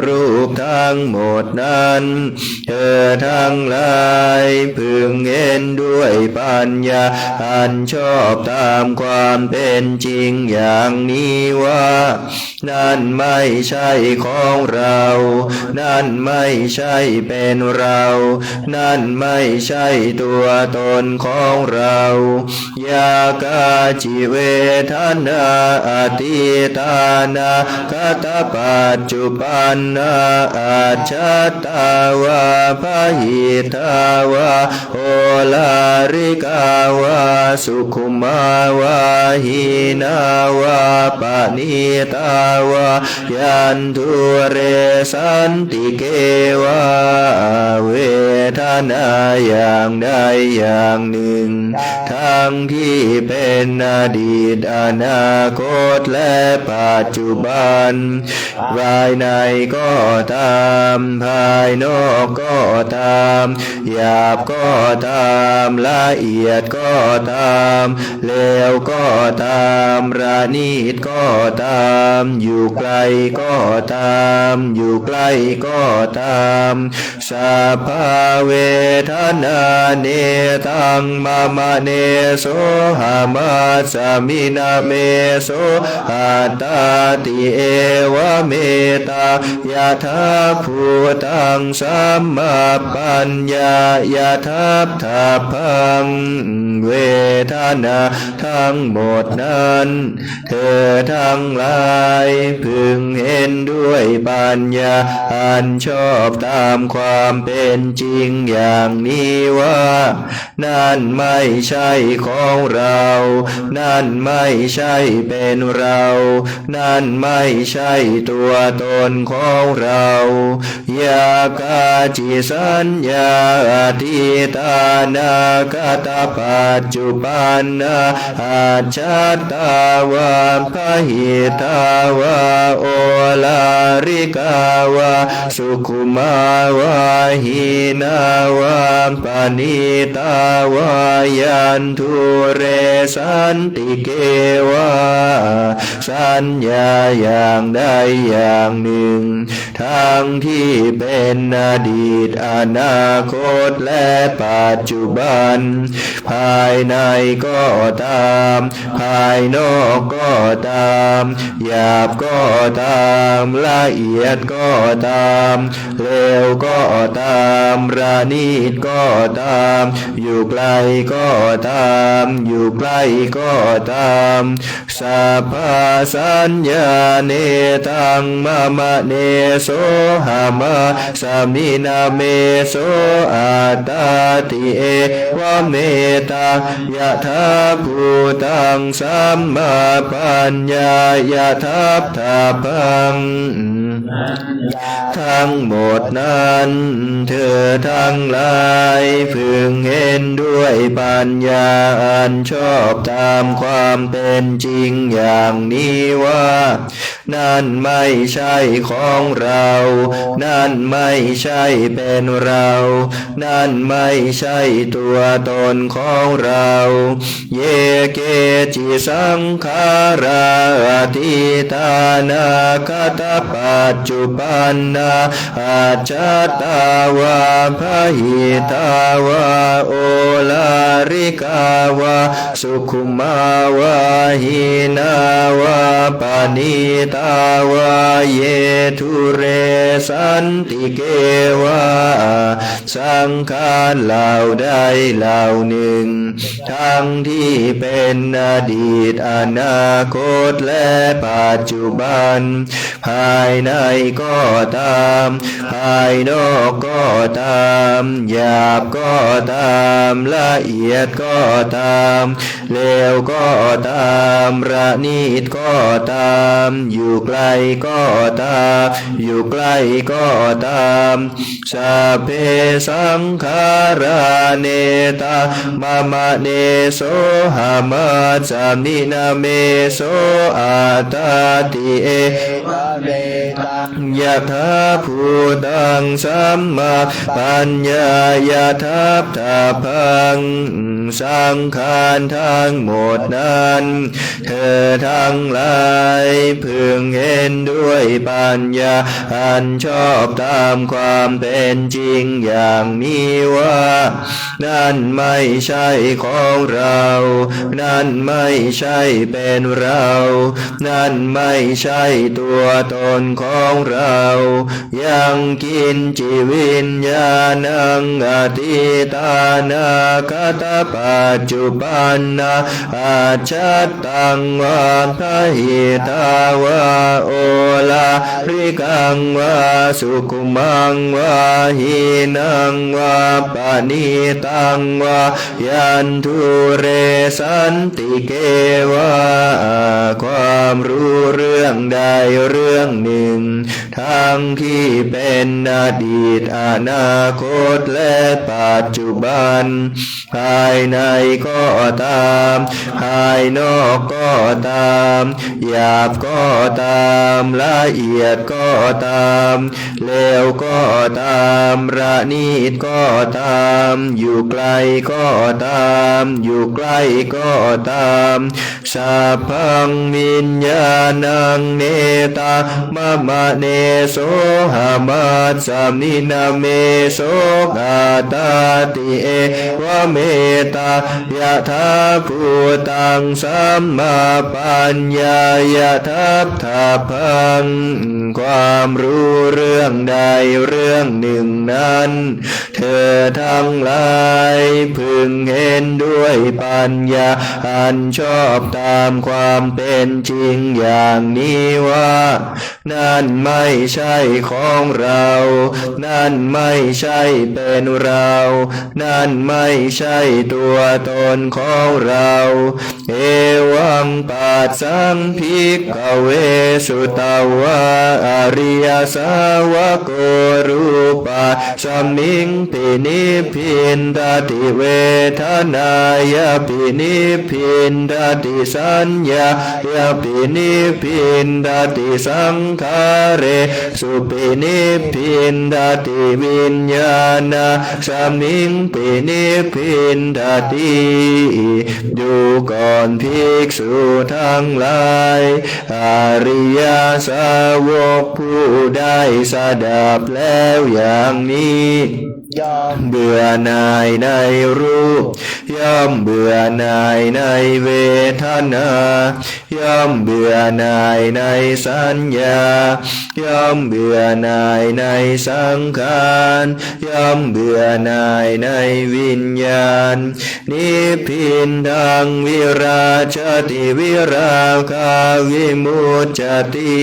รูปทั้งหมดนั้นเธอทั้งหลายพึงเห็นด้วยปัญญาอันชอบตามความเป็นจริงอย่างนี้ว่านั่นไม่ใช่ของเรานั่นไม่ใช่เป็นเรานั่นไม่ใช่ตัวตนของเรายากาจิเวทนาอติตานาคตปัจจุปันนาอาชัตตาวาพหิทาวาโอลาริกาวาสุขุมาวาหินาวาปณิตาวายันทุเรสันติเกวาเวทนาอย่างใดอย่างหนึ่งทั้งที่เป็นอดีตอนาคตและปัจจุบันภายในก็ตามภายนอกก็ตามหยาบก็ตามละเอียดก็ตามเลวก็ตามระณีตก็ตามอยู่ไกลก็ตามอยู่ใกล้ก็ตามสัพพเวทนาเนตังมะมะเนโสหามัสสมินาเมโสอัตตาติเอวะเมตายะถาภูตังสัมมาปัญญายะทัพทัพพังเวทนาทั้งหมดนั้นเธอทั้งหลายพึงเห็นด้วยปัญญาอันชอบตามความเป็นจริงอย่างนี้ว่านั่นไม่ใช่ของเรานั่นไม่ใช่เป็นเรานั่นไม่ใช่ตัวตนของเรายากาจิสัญญาอติตานาคตปัจจุปันนาอาชัตตาวาพหิทาวาโอลา ริกาวาสุขุมาวาหินาวาปณิตาวายันทุเรสันติเกวาสัญญาอย่างใดอย่างหนึ่งทั้งที่เป็นอดีตอนาคตและปัจจุบันภายในก็ตามภายนอกก็ตามหยาบก็ตามละเอียดก็ตามเลวก็ตามระณีตก็ตามอยู่ไกลก็ตามอยู่ใกล้ก็ตามสัพพสัญญาเนตังมะมะเนโสหามะสามินาเมโสอัตตาติเอวะเมตังยะถาภูตังสัมมาปัญญายะทัพทาพังทั้งหมดนั้นเธอทั้งหลายพึงเห็นด้วยปัญญาอันชอบตามความเป็นจริงอย่างนี้ว่านั่นไม่ใช่ของเรานั่นไม่ใช่เป็นเรานั่นไม่ใช่ตัวตนของเราเยเกจิสังขาราทิตานาคตปัจจุปันนาอาจตาวาพหิตาวาโอลาริกาวาสุขุมาวาหินาวาปณิตาวาเยทุเรสันติเกวาสังขารเหล่าใดเหล่าหนึ่งทั้งที่เป็นอดีตอนาคตและปัจจุบันภายในก็ตามภายนอกก็ตามหยาบก็ตามละเอียดก็ตามเลวก็ตามระณีตก็ตามอยู่ไกลก็ตามอยู่ใกล้ก็ตามสัพเพสังขาราเนตามะมะเนโสหามาสามินาเมโสอัตตาติเอวะเมตังยะถาภูตังสัมมาปัญญายะทัพทาพังสังขารทั้งหมดนั้นเธอทั้งหลายพึงเห็นด้วยปัญญาอันชอบตามความเป็นจริงอย่างนี้ว่านั่นไม่ใช่ของเรานั่นไม่ใช่เป็นเรานั่นไม่ใช่ตัวตนของเรายังกินจิวิญญาณังอติตานาคตปัจจุปันนาอาชัตตังวาพหิตาวาโอลาริกังวาสุขุมังวาหินังวาปณิตังวายันทุเรสันติเกวาความรู้เรื่องใดเรื่องหนึ่งทั้งที่เป็นอดีตอนาคตและปัจจุบันภายในก็ตามภายนอกก็ตามหยาบก็ตามละเอียดก็ตามเลวก็ตามระณีตก็ตามอยู่ไกลก็ตามอยู่ใกล้ก็ตามสัพพังวิญญาณังเนตามะมะเนโสหามาสามินาเมโสกาตาติเอวะเมตายะถาภูตังสัมมาปัญญายะทัพทาพังความรู้เรื่องใดเรื่องหนึ่งนั้นเธอทั้งหลายพึงเห็นด้วยปัญญาอันชอบตามความเป็นจริงอย่างนี้ว่านั่นไม่ใช่ของเรานั่นไม่ใช่เป็นเรานั่นไม่ใช่ตัวตนของเราเอวังปัสสังภิกขเวสุตวะอริยสาวกรู้ ปัสมิงปินิพินดาติเวทนายาปินิพินดาติสัญญายาปินิพินดาติสังขารเรสุปินิพินดาติวิญญาณสมิงปินิพินดาติดูก่อนภิกษุทั้งหลายอริยสาวกผู้ได้สดับแล้วอย่างนี้ย่อมเบื่อหน่ายในรูปย่อมเบื่อหน่ายในเวทนาย่อมเบื่อหน่ายในสัญญาย่อมเบื่อหน่ายในสังขารย่อมเบื่อหน่ายในวิญญาณนิพพินทางวิราชติวิราคาวิมุจจติ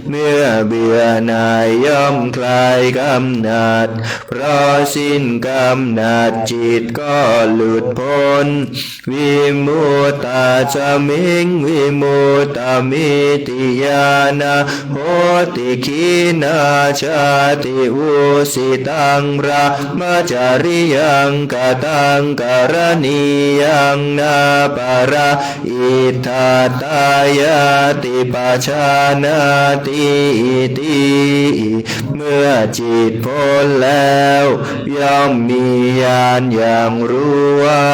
เมื่อเบื่อหน่ายย่อมคลายกำหนัดเพราะสิ้นกำหนัดจิตก็หลุดพ้นวิมุตตาจามิงวิมุตตามิติญาณโหติขีนาชาติอุสิตังรามาจาริยังกตังกรณียังนาปาราอิทาตายาติปัชานาติติเมื่อจิตพ้นแล้วย่อมมีญาณอย่างรู้ว่า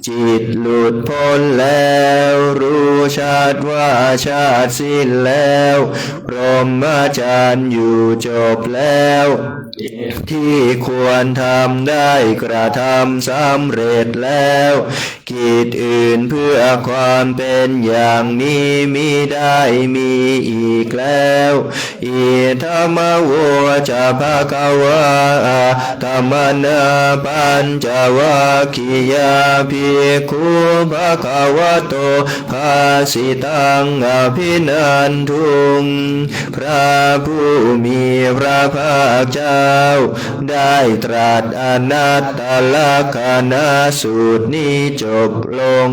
จิตหลุดพ้นแล้วรู้ชาติว่าชาติสิ้นแล้วพรหมจรรย์อยู่จบแล้วที่ควรทำได้กระทำสำเร็จแล้วกิจอื่นเพื่อความเป็นอย่างนี้มิได้มีอีกแล้วอิธัมมะโวจะภะคะวะธัมมนาปัญจวัคคียาภิกขุภะคะวะโตภาสิตังอภินันทุงพระผู้มีพระภาคเจ้าได้ตรัสอนัตตลักขณสูตรนี้จบลง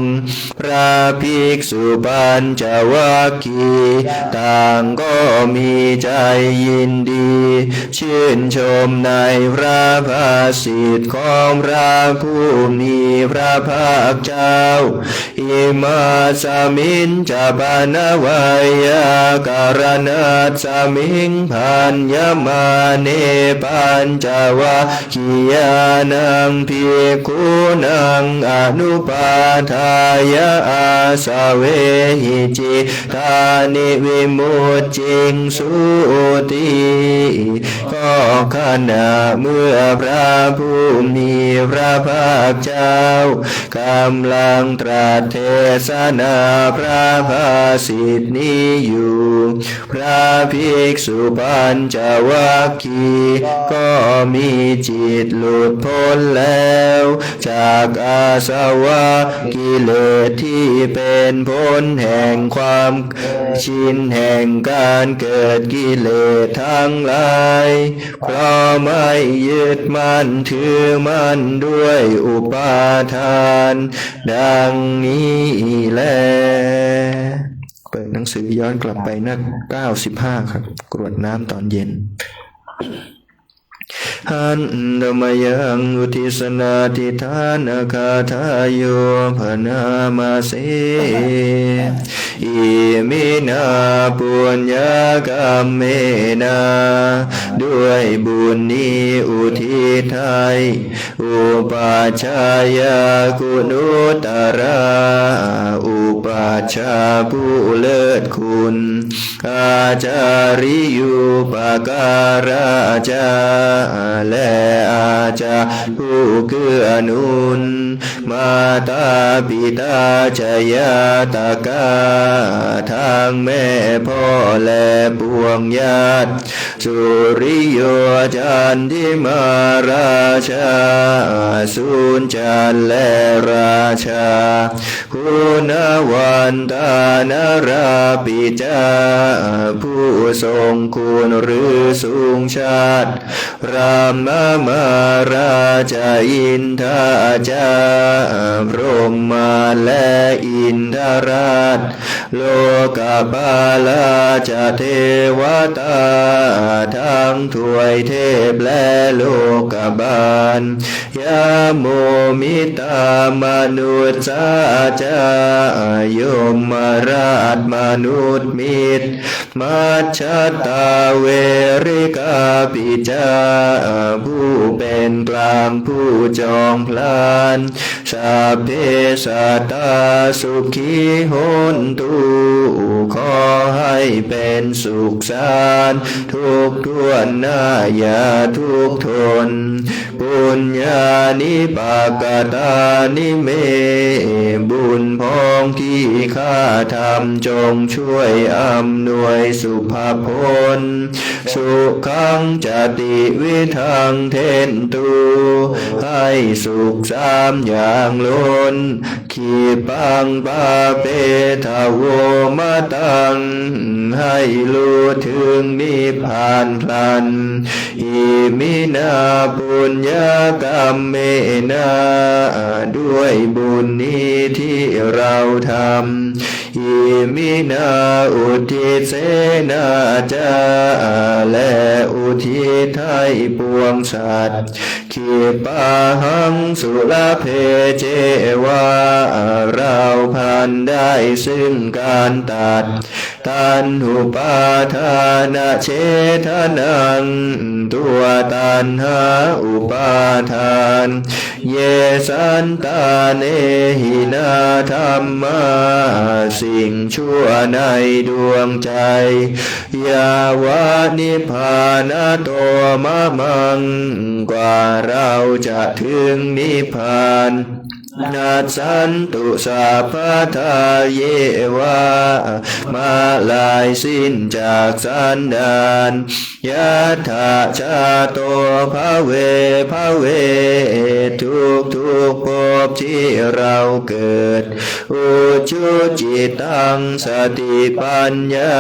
พระภิกษุปัญจวัคคีย์ต่างก็มีใจยินดีชื่นชมในพระภาสิทธิ์ของพระผู้มีพระภาคเจ้าอิมาสมินจะปานวัยยาการณัสสมิงพันยมาเนปัญจวัคคียานังภิกขุนังอนุปาทายาอาสาเวหิจิตานิวิมุตจิงสุติก็ขณะเมื่อพระผู้มีพระภาคเจ้ากำลังตรัสเทศนาพระภาสิทธินี้อยู่พระภิกษุปัญจวัคคีย์ก็มีจิตหลุดพ้นแล้วจากอาสวะกิเลสที่เป็นผลแห่งความชินแห่งการเกิดกิเลสทั้งหลายเพราะไม่ยึดมั่นถือมั่นด้วยอุปาทานดังนี้แลเปิดหนังสือย้อนกลับไปหน้า95ครับกรวดน้ำตอนเย็นหันธมยังอุทิศนาทิฐานคาทายโยพนามาเสอิมินาปุญญากรรมเมนาด้วยบุญนี้อุทิศให้อุปาชายาคุณุตระอุปาชาผู้เลิศคุณอาจาริยุปการาจาและอาจารย์ผู้เกื้อหนุนมาตาปิตาชยาตากาทางแม่พ่อและปวงญาติสุริโยจันทิมาราชาสุนจันและราชาคุณวันตานราปิจาผู้ทรงคุณหรือสูงชาติรามมาราชาอินทาจาพรหมมาและอินทราช โลกบาลาจะเทวตาทั้งถวยเทพและโลกบาลยาโมมิตามนุษย์สาจายมราชมนุษย์มิตรมัจฉตาเวริกาปิจาผู้เป็นกลางผู้จองพลานสัพเพสัตตาสุขีโหนตุขอให้เป็นสุขสานทุกท่วนหน้าอย่าทุกทนปุญญานิปากตานิเมบุญพองที่ข้าทำจงช่วยอำนวยสุภาพลสุขังจติวิทังเทนตุให้สุขสามอย่างล้นขีปังปาเปทาโวมะตังให้รู้ถึงนิพพานพลันอิมินาปุญญากรรมเมนาด้วยบุญนี้ที่เราทำอิมินาอุทิศเสนาจาและอุทิศให้ปวงสัตว์ขีปาหังสุลเพเจวาเราพันได้ซึ่งการตัดตันหุปาทานะเชทนังตัวตันหาอุปาทานเยสันตาเนหินาธรรมาสิ่งชั่วในดวงใจยาวานิพานาโตมะมังกว่าเราจะถึงนิพพานนาสันตุสัพพทาเยวามาลายสิ้นจากสันดานยะถาชาโตภะเวภะเวทุกภพที่เราเกิดอุจุจิตังสติปัญญา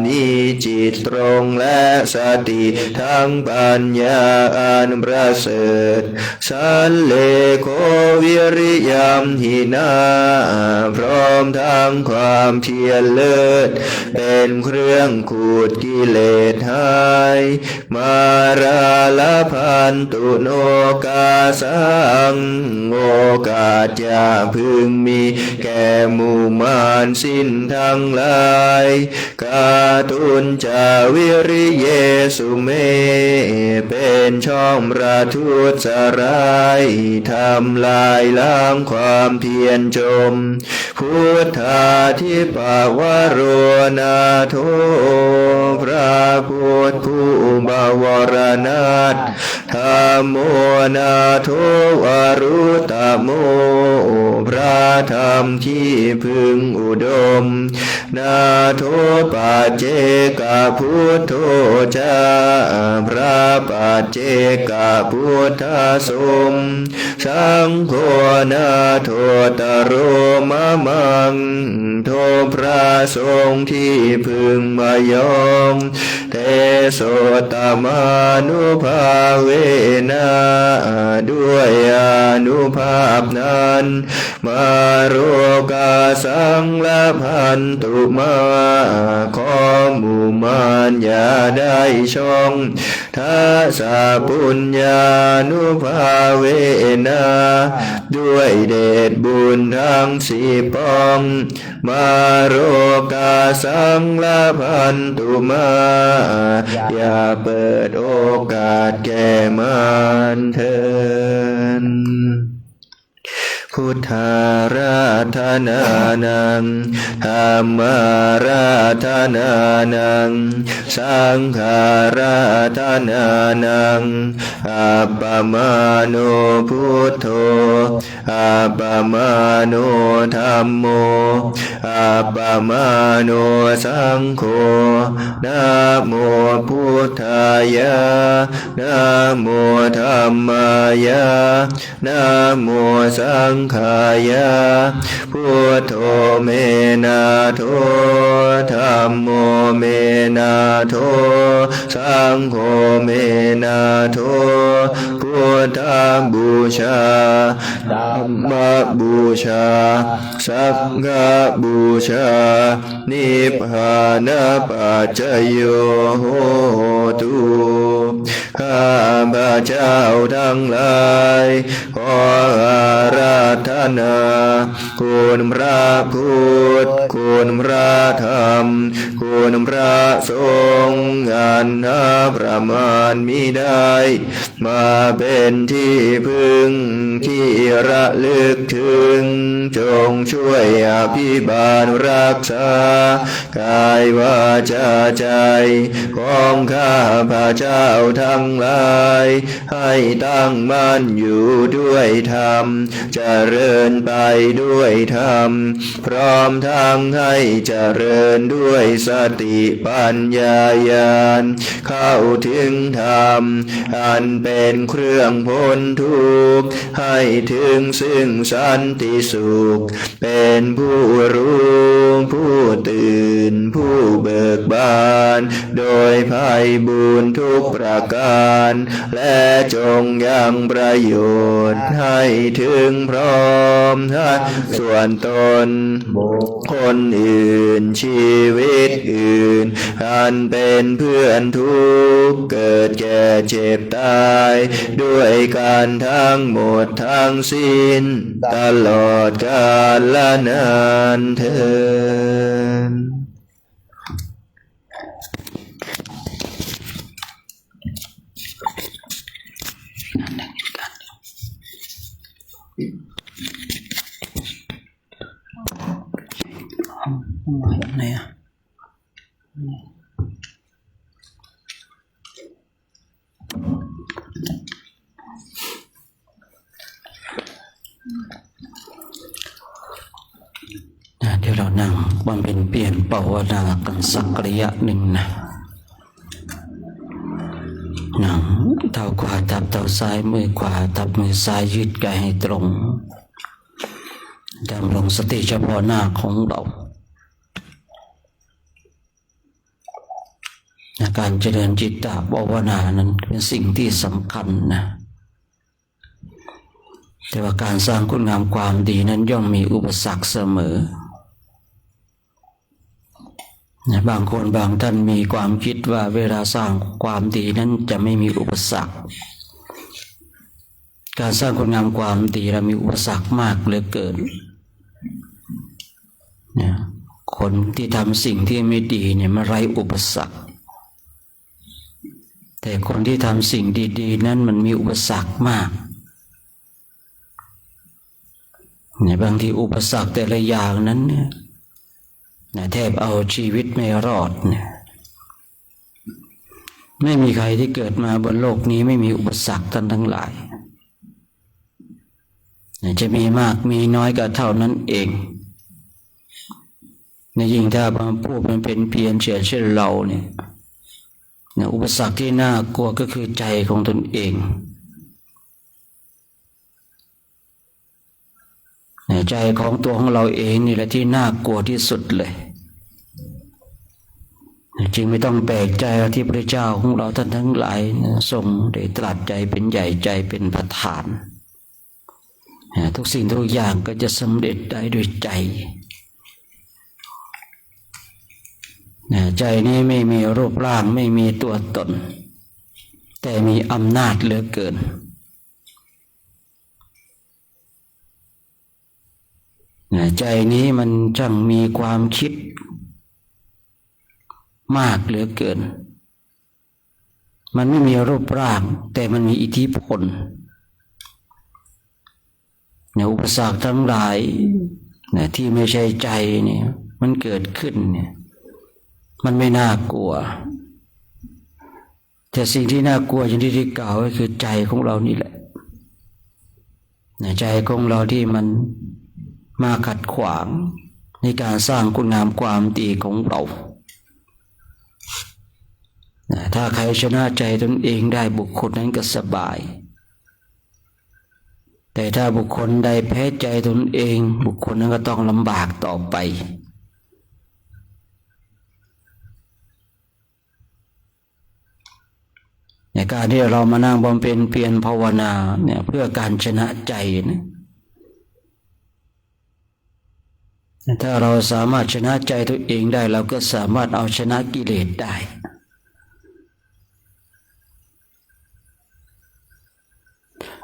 มีจิตตรงและสติทั้งปัญญาอันประเสริฐสันเลโควิริยมหินาพร้อมทั้งความเพียรเลิศเป็นเครื่องขูดกิเลสหายมาราลพันตุโนกาสังโอกาสจะพึงมีแก่หมู่มารสิ้นทั้งหลายกาตุนจาวิริเยสุเมเป็นช่องประทุษร้ายทำลายล้างความเพียรจมพุทธาทิปาวโรนาโทพระพุทธผู้บวรนาถธรรมโมนาโทวรุตโมพระธรรมที่พึงอุดมนาโทปัจเจกพุทโธจาพระปัจเจกพุทธสมสังโฆนาโทตโรมะมังโทพระสงฆ์ที่พึงมายองเตโสตมานุภาเวนะด้วยอนุภาพนั้นมาโรกาสังละพันตุมาขอหมู่มารอย่าได้ช่องทัสสะปุญญานุภาเวนะด้วยเดชบุญทั้งสี่ปองมาโรกาสังละพันตุมาอย่าเปิดโอกาสแก่มารเถิดพุทธาราธนานังธัมมาราธนานังสังฆาราธนานังอัปปมาโนพุทโธอัปปมาโนธัมโมอัปปมาโนสังโฆนะโมพุทธายะนะโมธัมมายะนะโมสังขายะพุทโธเมนะโธธัมโมเมนะโธสังโฆเมนะโธพุท ทธบูชาธัมมบูชาสังฆบูชานิพพานปัจจโยโหตุข้าพระเจ้าทั้งหลายขออาราธนาคุณพระพุทธคุณพระธรรมคุณพระสงฆ์อันนับประมาณมิได้มาเป็นที่พึ่งที่ระลึกถึงจงช่วยอภิบาลรักษากายวาจาใจของข้าพระเจ้าทั้งหลายให้ตั้งมั่นอยู่ด้วยธรรมเจริญไปด้วยธรรมพร้อมทั้งให้เจริญด้วยสติปัญญาญาณเข้าถึงธรรมอันเป็นเครื่องพ้นทุกข์ให้ถึงซึ่งสันติสุขเป็นผู้รู้ผู้ตื่นผู้เบิกบานโดยไพบูลย์ทุกประการและจงยังประโยชน์ให้ถึงพร้อมทั้งส่วนตนบุคคลอื่นชีวิตอื่นอันเป็นเพื่อนทุกข์เกิดแก่เจ็บตายด้วยการทั้งหมดทั้งสิ้นตลอดกาลและนานเทอญไหนอ่ะเดี๋ยวเรานั่งบำเพ็ญเปลี่ยนภาวนากันสักระยะหนึ่งนะนั่งเท้าขวาทับเท้าซ้ายมือขวาทับมือซ้ายยืดกายให้ตรงดำรงสติเฉพาะหน้าของเราการเจริญจิตตภาวนานั้นเป็นสิ่งที่สำคัญนะแต่ว่าการสร้างคุณงามความดีนั้นย่อมมีอุปสรรคเสมอบางคนบางท่านมีความคิดว่าเวลาสร้างความดีนั้นจะไม่มีอุปสรรคการสร้างคุณงามความดีเรามีอุปสรรคมากเหลือเกินเนี่ยคนที่ทำสิ่งที่ไม่ดีเนี่ยมันไร้อุปสรรคแต่คนที่ทำสิ่งดีๆนั้นมันมีอุปสรรคมากเนี่ยบางทีอุปสรรคแต่ละอย่างนั้นเนี่ยแทบเอาชีวิตไม่รอดเนี่ยไม่มีใครที่เกิดมาบนโลกนี้ไม่มีอุปสรรคทั้งหลายจะมีมากมีน้อยก็เท่านั้นเองยิ่งถ้าบางผู้มันเป็นเพียรเฉื่อยเช่นเราเนี่ยอุปสรรคที่น่ากลัวก็คือใจของตนเองใจของตัวของเราเองนี่แหละที่น่ากลัวที่สุดเลยจึงไม่ต้องแปลกใจที่พระเจ้าของเราท่านทั้งหลายทรงได้ตรัสใจเป็นใหญ่ใจเป็นประธานทุกสิ่งทุกอย่างก็จะสำเร็จได้ด้วยใจใจนี้ไม่มีรูปร่างไม่มีตัวตนแต่มีอำนาจเหลือเกินใจนี้มันช่างมีความคิดมากเหลือเกินมันไม่มีรูปร่างแต่มันมีอิทธิพลอุปสรรคทั้งหลายที่ไม่ใช่ใจเนี่ยมันเกิดขึ้นเนี่ยมันไม่น่ากลัวแต่สิ่งที่น่ากลัวอย่างที่กล่าวก็คือใจของเรานี่แหละใจของเราที่มันมาขัดขวางในการสร้างคุณงามความดีของเราถ้าใครชนะใจตนเองได้บุคคลนั้นก็สบายแต่ถ้าบุคคลใดแพ้ใจตนเองบุคคลนั้นก็ต้องลำบากต่อไป ในการที่เรามานั่งบำเพ็ญเพียรภาวนาเนี่ยเพื่อการชนะใจนะถ้าเราสามารถชนะใจตัวเองได้เราก็สามารถเอาชนะกิเลสได้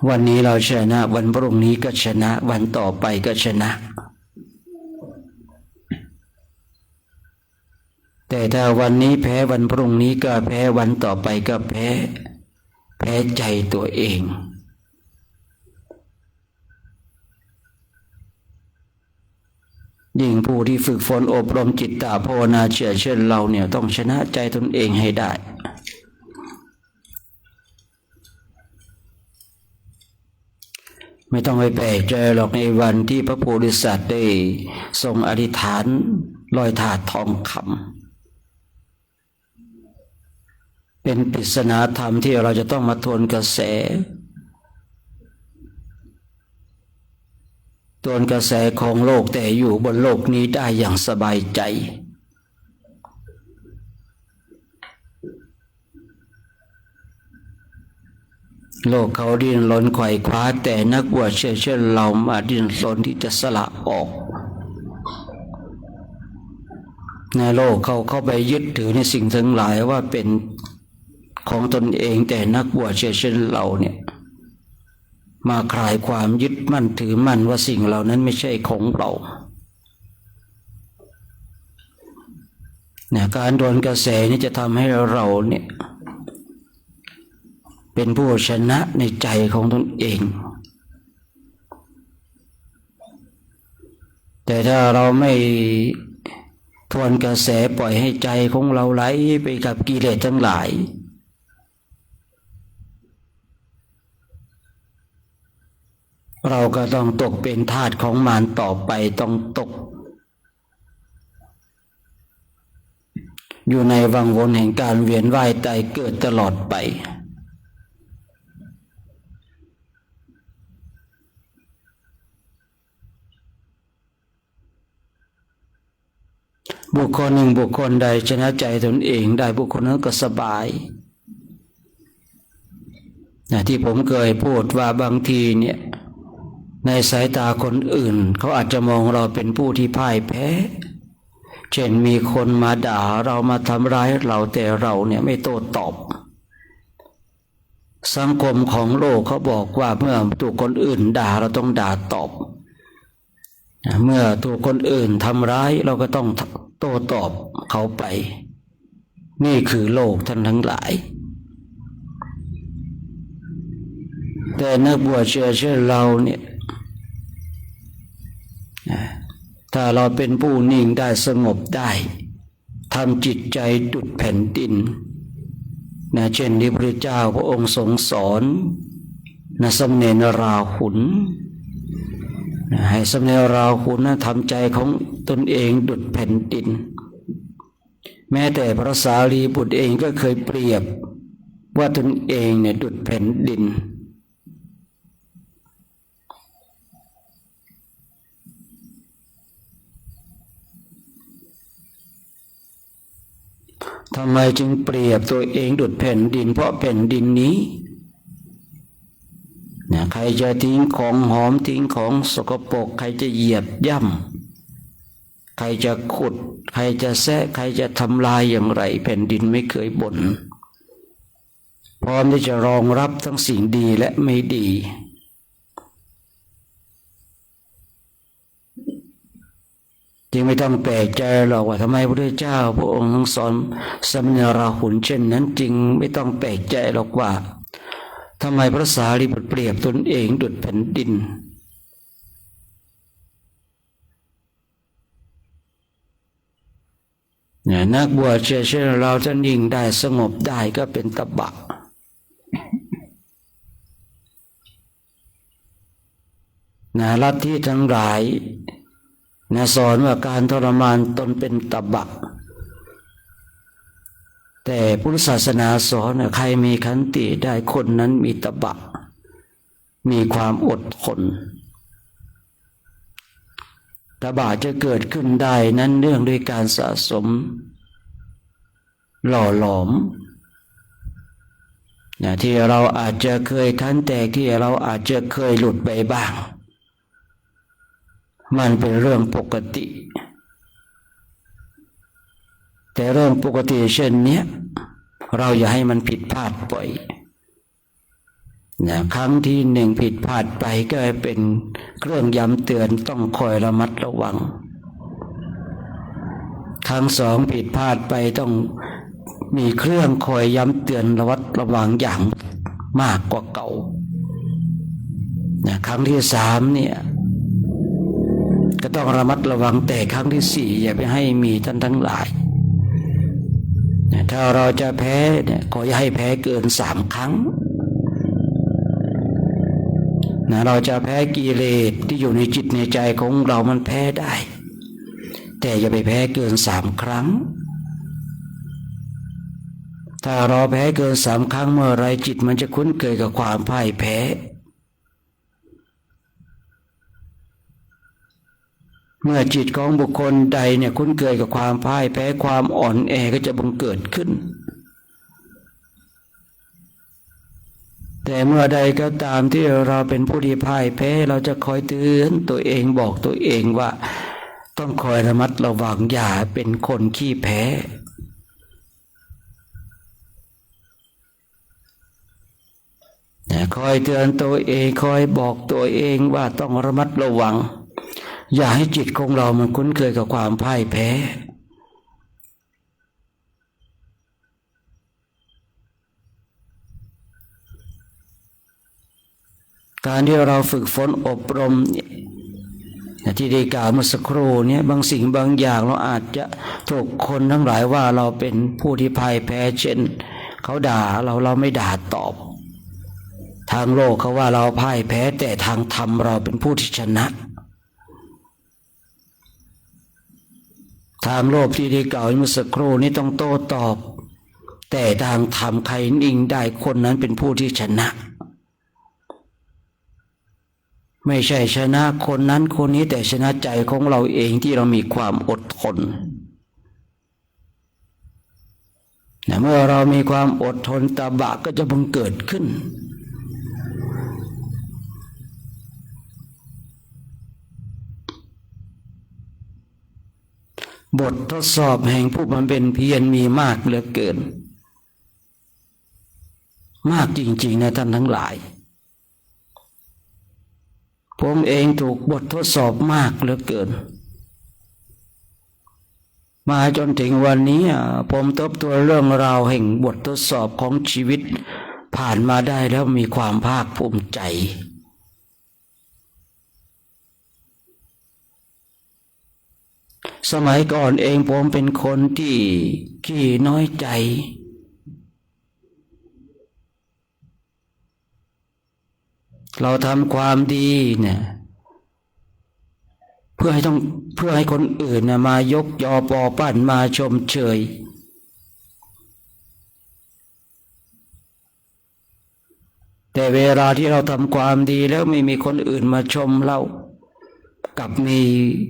วันนี้เราชนะวันพรุ่งนี้ก็ชนะวันต่อไปก็ชนะแต่ถ้าวันนี้แพ้วันพรุ่งนี้ก็แพ้วันต่อไปก็แพ้ใจตัวเองยิ่งผู้ที่ฝึกฝนอบรมจิตตภาวนาเช่นเราเนี่ยต้องชนะใจตนเองให้ได้ไม่ต้องไปแปลกใจหรอกในวันที่พระโพธิสัตว์ได้ทรงอธิษฐานลอยถาดทองคำเป็นปริศนาธรรมที่เราจะต้องมาทวนกระแสของโลกแต่อยู่บนโลกนี้ได้อย่างสบายใจโลกเขาดิ้นรนไขว่คว้าแต่นักบวชเช่นเรามาดิ้นรนที่จะสละออกในโลกเขาเข้าไปยึดถือในสิ่งทั้งหลายว่าเป็นของตนเองแต่นักบวชเช่นเราเนี่ยมาคลายความยึดมั่นถือมั่นว่าสิ่งเหล่านั้นไม่ใช่ของเราเนี่ยการโดนกระแสนี่จะทำให้เราเนี่ยเป็นผู้ชนะในใจของตนเองแต่ถ้าเราไม่ทวนกระแสปล่อยให้ใจของเราไหลไปกับกิเลสทั้งหลายเราก็ต้องตกเป็นทาสของมารต่อไปต้องตกอยู่ในวังวนแห่งการเวียนว่ายตายเกิดตลอดไปบุคคลหนึ่งบุคคลใดชนะใจตนเองได้บุคคลนั้นก็สบายที่ผมเคยพูดว่าบางทีเนี่ยในสายตาคนอื่นเขาอาจจะมองเราเป็นผู้ที่พ่ายแพ้เช่นมีคนมาด่าเรามาทำร้ายเราแต่เราเนี่ยไม่โต้ตอบสังคมของโลกเขาบอกว่าเมื่อถูกคนอื่นด่าเราต้องด่าตอบเมื่อถูกคนอื่นทำร้ายเราก็ต้องโต้ตอบเขาไปนี่คือโลกท่านทั้งหลายแต่นักบวชเช่นเราเนี่ยถ้าเราเป็นผู้นิ่งได้สงบได้ทำจิตใจดุจแผ่นดินเช่นที่พระเจ้าพระองค์ทรงสอนสมณเณรราหุลให้สมณเณรราหุลทำใจของตนเองดุจแผ่นดินแม้แต่พระสารีบุตรเองก็เคยเปรียบว่าตนเองเนี่ยดุจแผ่นดินทำไมจึงเปรียบตัวเองดุจแผ่นดินเพราะแผ่นดินนี้ใครจะทิ้งของหอมทิ้งของสกปรกใครจะเหยียบย่ำใครจะขุดใครจะแซะใครจะทำลายอย่างไรแผ่นดินไม่เคยบ่นพร้อมที่จะรองรับทั้งสิ่งดีและไม่ดีจึงไม่ต้องแปลกใจหรอกว่าทำไมพระพุทธเจ้าพระองค์ต้องสอนสมณเณรราหุลเช่นนั้นจึงไม่ต้องแปลกใจหรอกว่าทำไมพระสารีบุตรเปรียบตนเองดุจแผ่นดินนักบวชเช่นเราท่านยิ่งได้สงบได้ก็เป็นตบะลัทธิทั้งหลายสอนว่าการทรมานตนเป็นตบะแต่พุทธศาสนาสอนใครมีขันติได้คนนั้นมีตบะมีความอดทนตบะจะเกิดขึ้นได้นั้นเนื่องด้วยการสะสมหล่อหลอม ที่เราอาจจะเคยขันแตกที่เราอาจจะเคยหลุดไปบ้างมันเป็นเรื่องปกติแต่เรื่องปกติเช่นนี้เราอย่าให้มันผิดพลาดบ่อยครั้งที่หนึ่งผิดพลาดไปก็เป็นเครื่องย้ำเตือนต้องคอยระมัดระวังครั้งสองผิดพลาดไปต้องมีเครื่องคอยย้ำเตือนระวัดระวังอย่างมากกว่าเก่าครั้งที่สามเนี่ยก็ต้องระมัดระวังแต่ครั้งที่สี่อย่าไปให้มีท่านทั้งหลายถ้าเราจะแพ้เนี่ยขออย่าให้แพ้เกิน3 ครั้งเราจะแพ้กิเลสที่อยู่ในจิตในใจของเรามันแพ้ได้แต่อย่าไปแพ้เกิน3 ครั้งถ้าเราแพ้เกิน3 ครั้งเมื่อไรจิตมันจะคุ้นเคยกับความพ่ายแพ้เมื่อจิตของบุคคลใดเนี่ยคุ้นเคยกับความพ่ายแพ้ความอ่อนแอก็จะบังเกิดขึ้นแต่เมื่อใดก็ตามที่เราเป็นผู้ที่พ่ายแพ้เราจะคอยเตือนตัวเองบอกตัวเองว่าต้องคอยระมัดระวังอย่าเป็นคนขี้แพ้คอยเตือนตัวเองคอยบอกตัวเองว่าต้องระมัดระวังอย่าให้จิตของเรามันคุ้นเคยกับความพ่ายแพ้การที่เราฝึกฝนอบรมที่ได้กล่าวเมื่อสักครู่นี้บางสิ่งบางอย่างเราอาจจะถูกคนทั้งหลายว่าเราเป็นผู้ที่พ่ายแพ้เช่นเขาด่าเราไม่ด่าตอบทางโลกเขาว่าเราพ่ายแพ้แต่ทางธรรมเราเป็นผู้ที่ชนะทางโลกที่ได้กล่าวเมื่อสักครู่นี้ต้องโต้ตอบแต่ทางธรรมใครนิ่งได้คนนั้นเป็นผู้ที่ชนะไม่ใช่ชนะคนนั้นคนนี้แต่ชนะใจของเราเองที่เรามีความอดทนเมื่อเรามีความอดทนตบะก็จะบังเกิดขึ้นบททดสอบแห่งผู้บำเพ็ญเพียรมีมากเหลือเกินมากจริงๆนะท่านทั้งหลายผมเองถูกบททดสอบมากเหลือเกินมาจนถึงวันนี้ผมทบทวนเรื่องราวแห่งบททดสอบของชีวิตผ่านมาได้แล้วมีความภาคภูมิใจสมัยก่อนเองผมเป็นคนที่ขี้น้อยใจเราทำความดีเนี่ยเพื่อให้คนอื่นมายกยอปอปั้นมาชมเชยแต่เวลาที่เราทำความดีแล้วไม่มีคนอื่นมาชมเรากับมี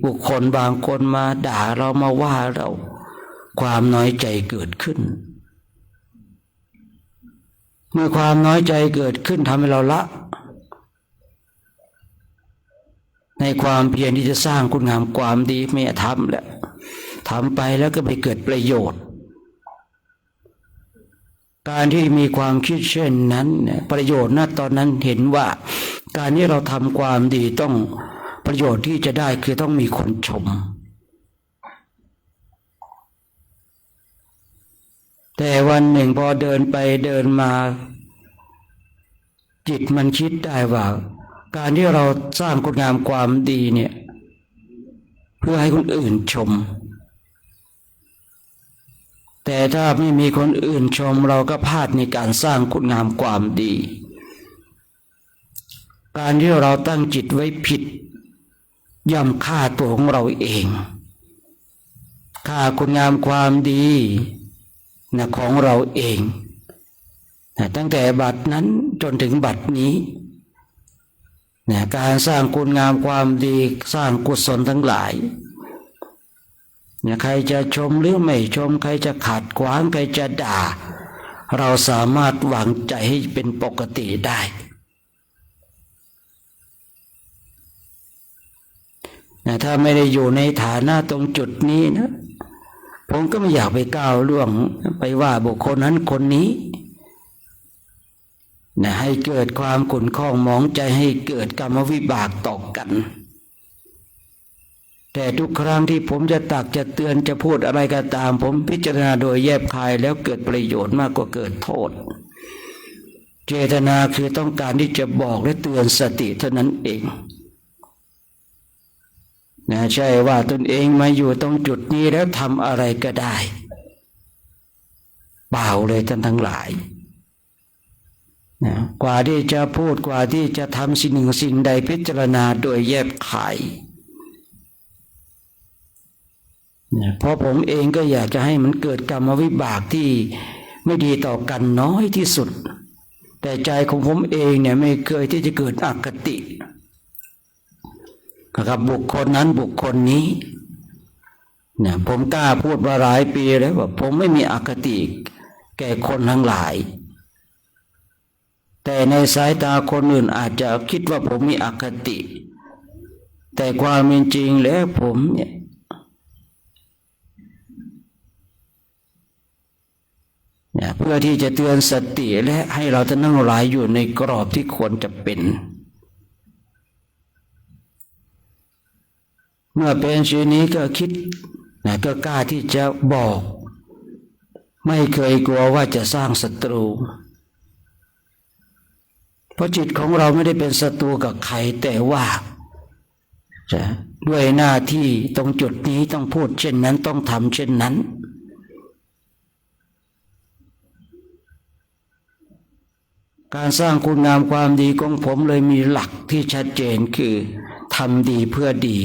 บุคคลบางคนมาด่าเรามาว่าเราความน้อยใจเกิดขึ้นเมื่อความน้อยใจเกิดขึ้นทำให้เราละในความเพียรที่จะสร้างคุณงามความดีไม่ทำแล้วทำไปแล้วก็ไม่เกิดประโยชน์การที่มีความคิดเช่นนั้นประโยชน์ณตอนนั้นเห็นว่าการที่เราทำความดีต้องประโยชน์ที่จะได้คือต้องมีคนชมแต่วันหนึ่งพอเดินไปเดินมาจิตมันคิดได้ว่าการที่เราสร้างคุณงามความดีเนี่ยเพื่อให้คนอื่นชมแต่ถ้าไม่มีคนอื่นชมเราก็พลาดในการสร้างคุณงามความดีการที่เราตั้งจิตไว้ผิดย่อมฆ่าตัวของเราเองฆ่าคุณงามความดีของเราเองตั้งแต่บัดนั้นจนถึงบัดนี้การสร้างคุณงามความดีสร้างกุศลทั้งหลายใครจะชมหรือไม่ชมใครจะขัดขวางใครจะด่า เราสามารถวางใจให้เป็นปกติได้นะถ้าไม่ได้อยู่ในฐานะตรงจุดนี้นะผมก็ไม่อยากไปก้าวล่วงไปว่าบุคคลนั้นคนนี้นะให้เกิดความขุ่นข้องหมองใจให้เกิดกรรมวิบากต่อกันแต่ทุกครั้งที่ผมจะตักจะเตือนจะพูดอะไรก็ตามผมพิจารณาโดยแยบคายแล้วเกิดประโยชน์มากกว่าเกิดโทษเจตนาคือต้องการที่จะบอกและเตือนสติเท่านั้นเองนะใช่ว่าตนเองมาอยู่ตรงจุดนี้แล้วทำอะไรก็ได้เปล่าเลยท่านทั้งหลายนะกว่าที่จะพูดกว่าที่จะทำสิ่งหนึ่งสิ่งใดพิจารณาโดยแยบคายเพราะผมเองก็อยากจะให้มันเกิดกรรมวิบากที่ไม่ดีต่อกันน้อยที่สุดแต่ใจของผมเองเนี่ยไม่เคยที่จะเกิดอคติกับบุคคลนั้นบุคคลนี้เนี่ยผมกล้าพูดมาหลายปีแล้วว่าผมไม่มีอคติแก่คนทั้งหลายแต่ในสายตาคนอื่นอาจจะคิดว่าผมมีอคติแต่ความเป็นจริงแล้วผมเนี่ยเพื่อที่จะเตือนสติและให้เราทั้งหลายอยู่ในกรอบที่ควรจะเป็นเมื่อเป็นเช่นนี้ก็คิดก็กล้าที่จะบอกไม่เคยกลัวว่าจะสร้างศัตรูเพราะจิตของเราไม่ได้เป็นศัตรูกับใครแต่ว่าด้วยหน้าที่ตรงจุดนี้ต้องพูดเช่นนั้นต้องทำเช่นนั้นการสร้างคุณงามความดีของผมเลยมีหลักที่ชัดเจนคือทำดีเพื่อดี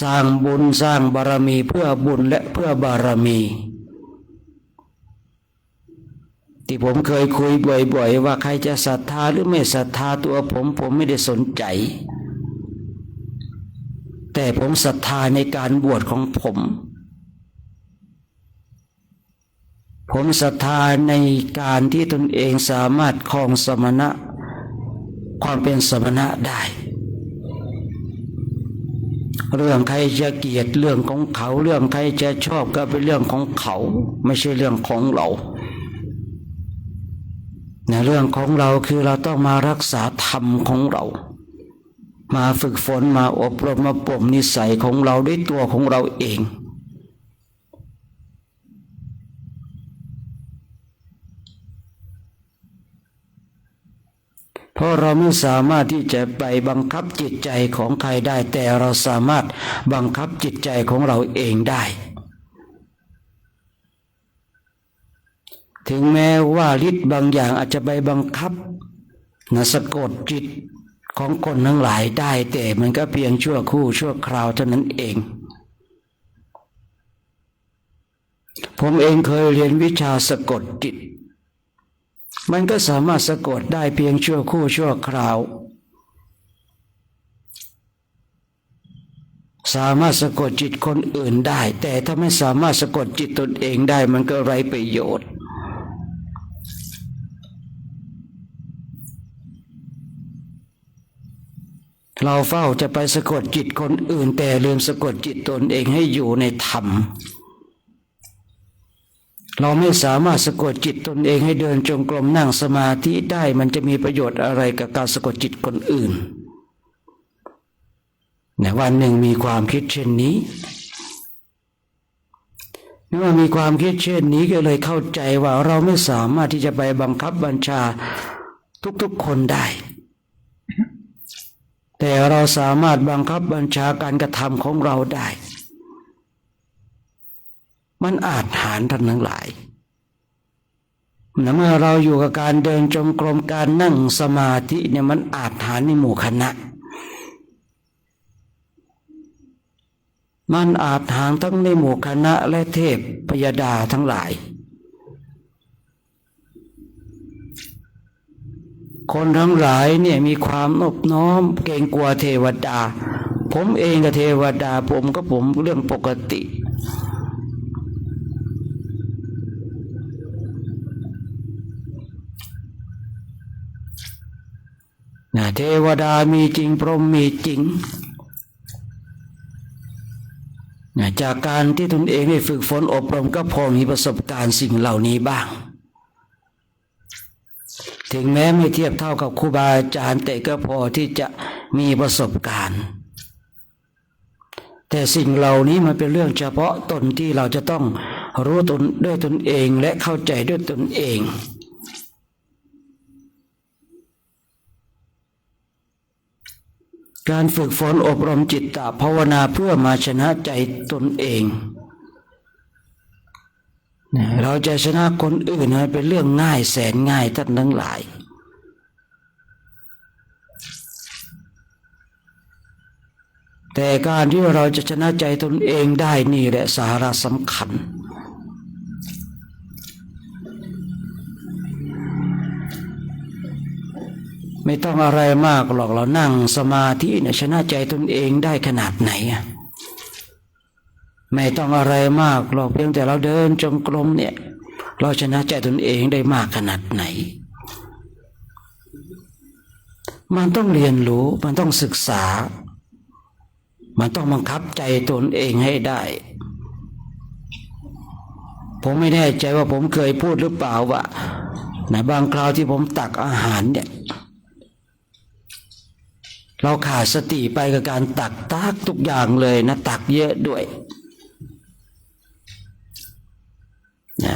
สร้างบุญสร้างบารมีเพื่อบุญและเพื่อบารมีที่ผมเคยคุยบ่อยๆว่าใครจะศรัทธาหรือไม่ศรัทธาตัวผมไม่ได้สนใจแต่ผมศรัทธาในการบวชของผมศรัทธาในการที่ตนเองสามารถครองสมณะความเป็นสมณะได้เรื่องใครจะเกลียดเรื่องของเขาเรื่องใครจะชอบก็เป็นเรื่องของเขาไม่ใช่เรื่องของเราเรื่องของเราคือเราต้องมารักษาธรรมของเรามาฝึกฝนมาอบรมมาบ่มนิสัยของเราด้วยตัวของเราเองเพราะเราไม่สามารถที่จะไปบังคับจิตใจของใครได้แต่เราสามารถบังคับจิตใจของเราเองได้ถึงแม้ว่าฤทธิ์บางอย่างอาจจะไปบังคับสะกดจิตของคนทั้งหลายได้แต่มันก็เพียงชั่วคู่ชั่วคราวเท่านั้นเองผมเองเคยเรียนวิชาสะกดจิตมันก็สามารถสะกดได้เพียงชั่วคู่ชั่วคราวสามารถสะกดจิตคนอื่นได้แต่ถ้าไม่สามารถสะกดจิตตนเองได้มันก็ไร้ประโยชน์เราเฝ้าจะไปสะกดจิตคนอื่นแต่ลืมสะกดจิตตนเองให้อยู่ในธรรมเราไม่สามารถสะกดจิตตนเองให้เดินจงกรมนั่งสมาธิได้มันจะมีประโยชน์อะไรกับการสะกดจิตคนอื่นในวันหนึ่งมีความคิดเช่นนี้เมื่อมีความคิดเช่นนี้ก็เลยเข้าใจว่าเราไม่สามารถที่จะไปบังคับบัญชาทุกๆคนได้แต่เราสามารถบังคับบัญชาการกระทำของเราได้มันอาจหารท่านทั้งหลายเมื่อเราอยู่กับการเดินจงกรมการนั่งสมาธิเนี่ยมันอาจหารในหมู่คณะมันอาจหารทั้งในหมู่คณะและเทพพยดาทั้งหลายคนทั้งหลายเนี่ยมีความนอบน้อมเกรงกลัวเทวดาผมเองกับเทวดาผมเรื่องปกติ เทวดามีจริงพรหมมีจริงจากการที่ตนเองได้ฝึกฝนอบรมก็พอมีประสบการณ์สิ่งเหล่านี้บ้างถึงแม้ไม่เทียบเท่ากับครูบาอาจารย์แต่ก็พอที่จะมีประสบการณ์แต่สิ่งเหล่านี้มันเป็นเรื่องเฉพาะตนที่เราจะต้องรู้ตนด้วยตนเองและเข้าใจด้วยตนเองการฝึกฝนอบรมจิตตภาวนาเพื่อมาชนะใจตนเองเราจะชนะคนอื่นเป็นเรื่องง่ายแสนง่ายท่านทั้งหลายแต่การที่เราจะชนะใจตนเองได้นี่แหละสาระสำคัญไม่ต้องอะไรมากหรอกเรานั่งสมาธิเนี่ยชนะใจตนเองได้ขนาดไหนไม่ต้องอะไรมากหรอกเพียงแต่เราเดินจงกรมเนี่ยเราชนะใจตนเองได้มากขนาดไหนมันต้องเรียนรู้มันต้องศึกษามันต้องบังคับใจตนเองให้ได้ผมไม่แน่ใจว่าผมเคยพูดหรือเปล่าว่าบางคราวที่ผมตักอาหารเนี่ยเราขาดสติไปกับการตักทุกอย่างเลยนะตักเยอะด้วย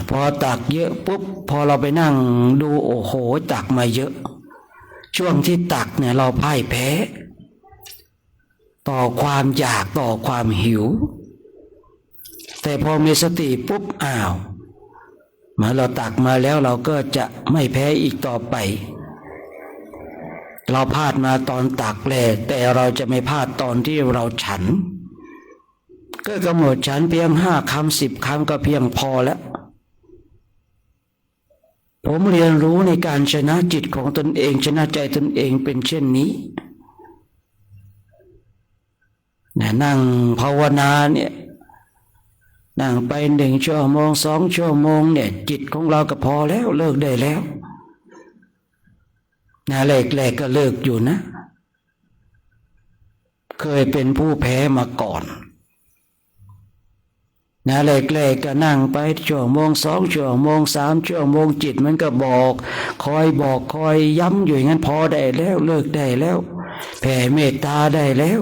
พอตักเยอะปุ๊บพอเราไปนั่งดูโอ้โหตักมาเยอะช่วงที่ตักเนี่ยเราพ่ายแพ้ต่อความอยากต่อความหิวแต่พอมีสติปุ๊บอ้าวเมื่อเราตักมาแล้วเราก็จะไม่แพ้อีกต่อไปเราพลาดมาตอนตักแหละแต่เราจะไม่พลาดตอนที่เราฉันก็กำหนดฉันเพียง5 คำ 10 คำก็เพียงพอแล้วผมเรียนรู้ในการชนะจิตของตนเองชนะใจตนเองเป็นเช่นนี้นั่งภาวนาเนี่ยนั่งไป1 ชั่วโมง2 ชั่วโมงเนี่ยจิตของเราก็พอแล้วเลิกได้แล้วแรกๆก็เลิกอยู่นะเคยเป็นผู้แพ้มาก่อนแรกๆก็นั่งไปชั่วโมง2 ชั่วโมง3 ชั่วโมงจิตมันก็บอกคอยย้ำอยู่อย่างนั้นพอได้แล้วเลิกได้แล้วแผ่เมตตาได้แล้ว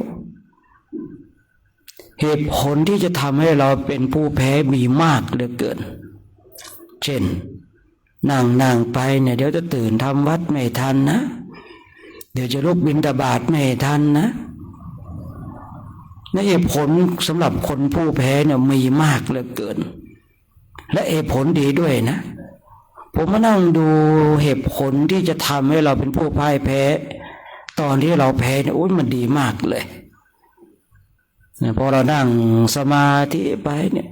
เหตุผลที่จะทำให้เราเป็นผู้แพ้มีมากเหลือเกินเช่นนั่งไปเนี่ยเดี๋ยวจะตื่นทำวัดไม่ทันนะเดี๋ยวจะลุกบิณฑบาตไม่ทันนะเหตุผลสำหรับคนผู้แพ้เนี่ยมีมากเหลือเกินและเหตุผลดีด้วยนะผมมานั่งดูเหตุผลที่จะทำให้เราเป็นผู้พ่ายแพ้ตอนที่เราแพ้เนี่ยโอ้ยมันดีมากเลยพอเรานั่งสมาธิไปเนี่ย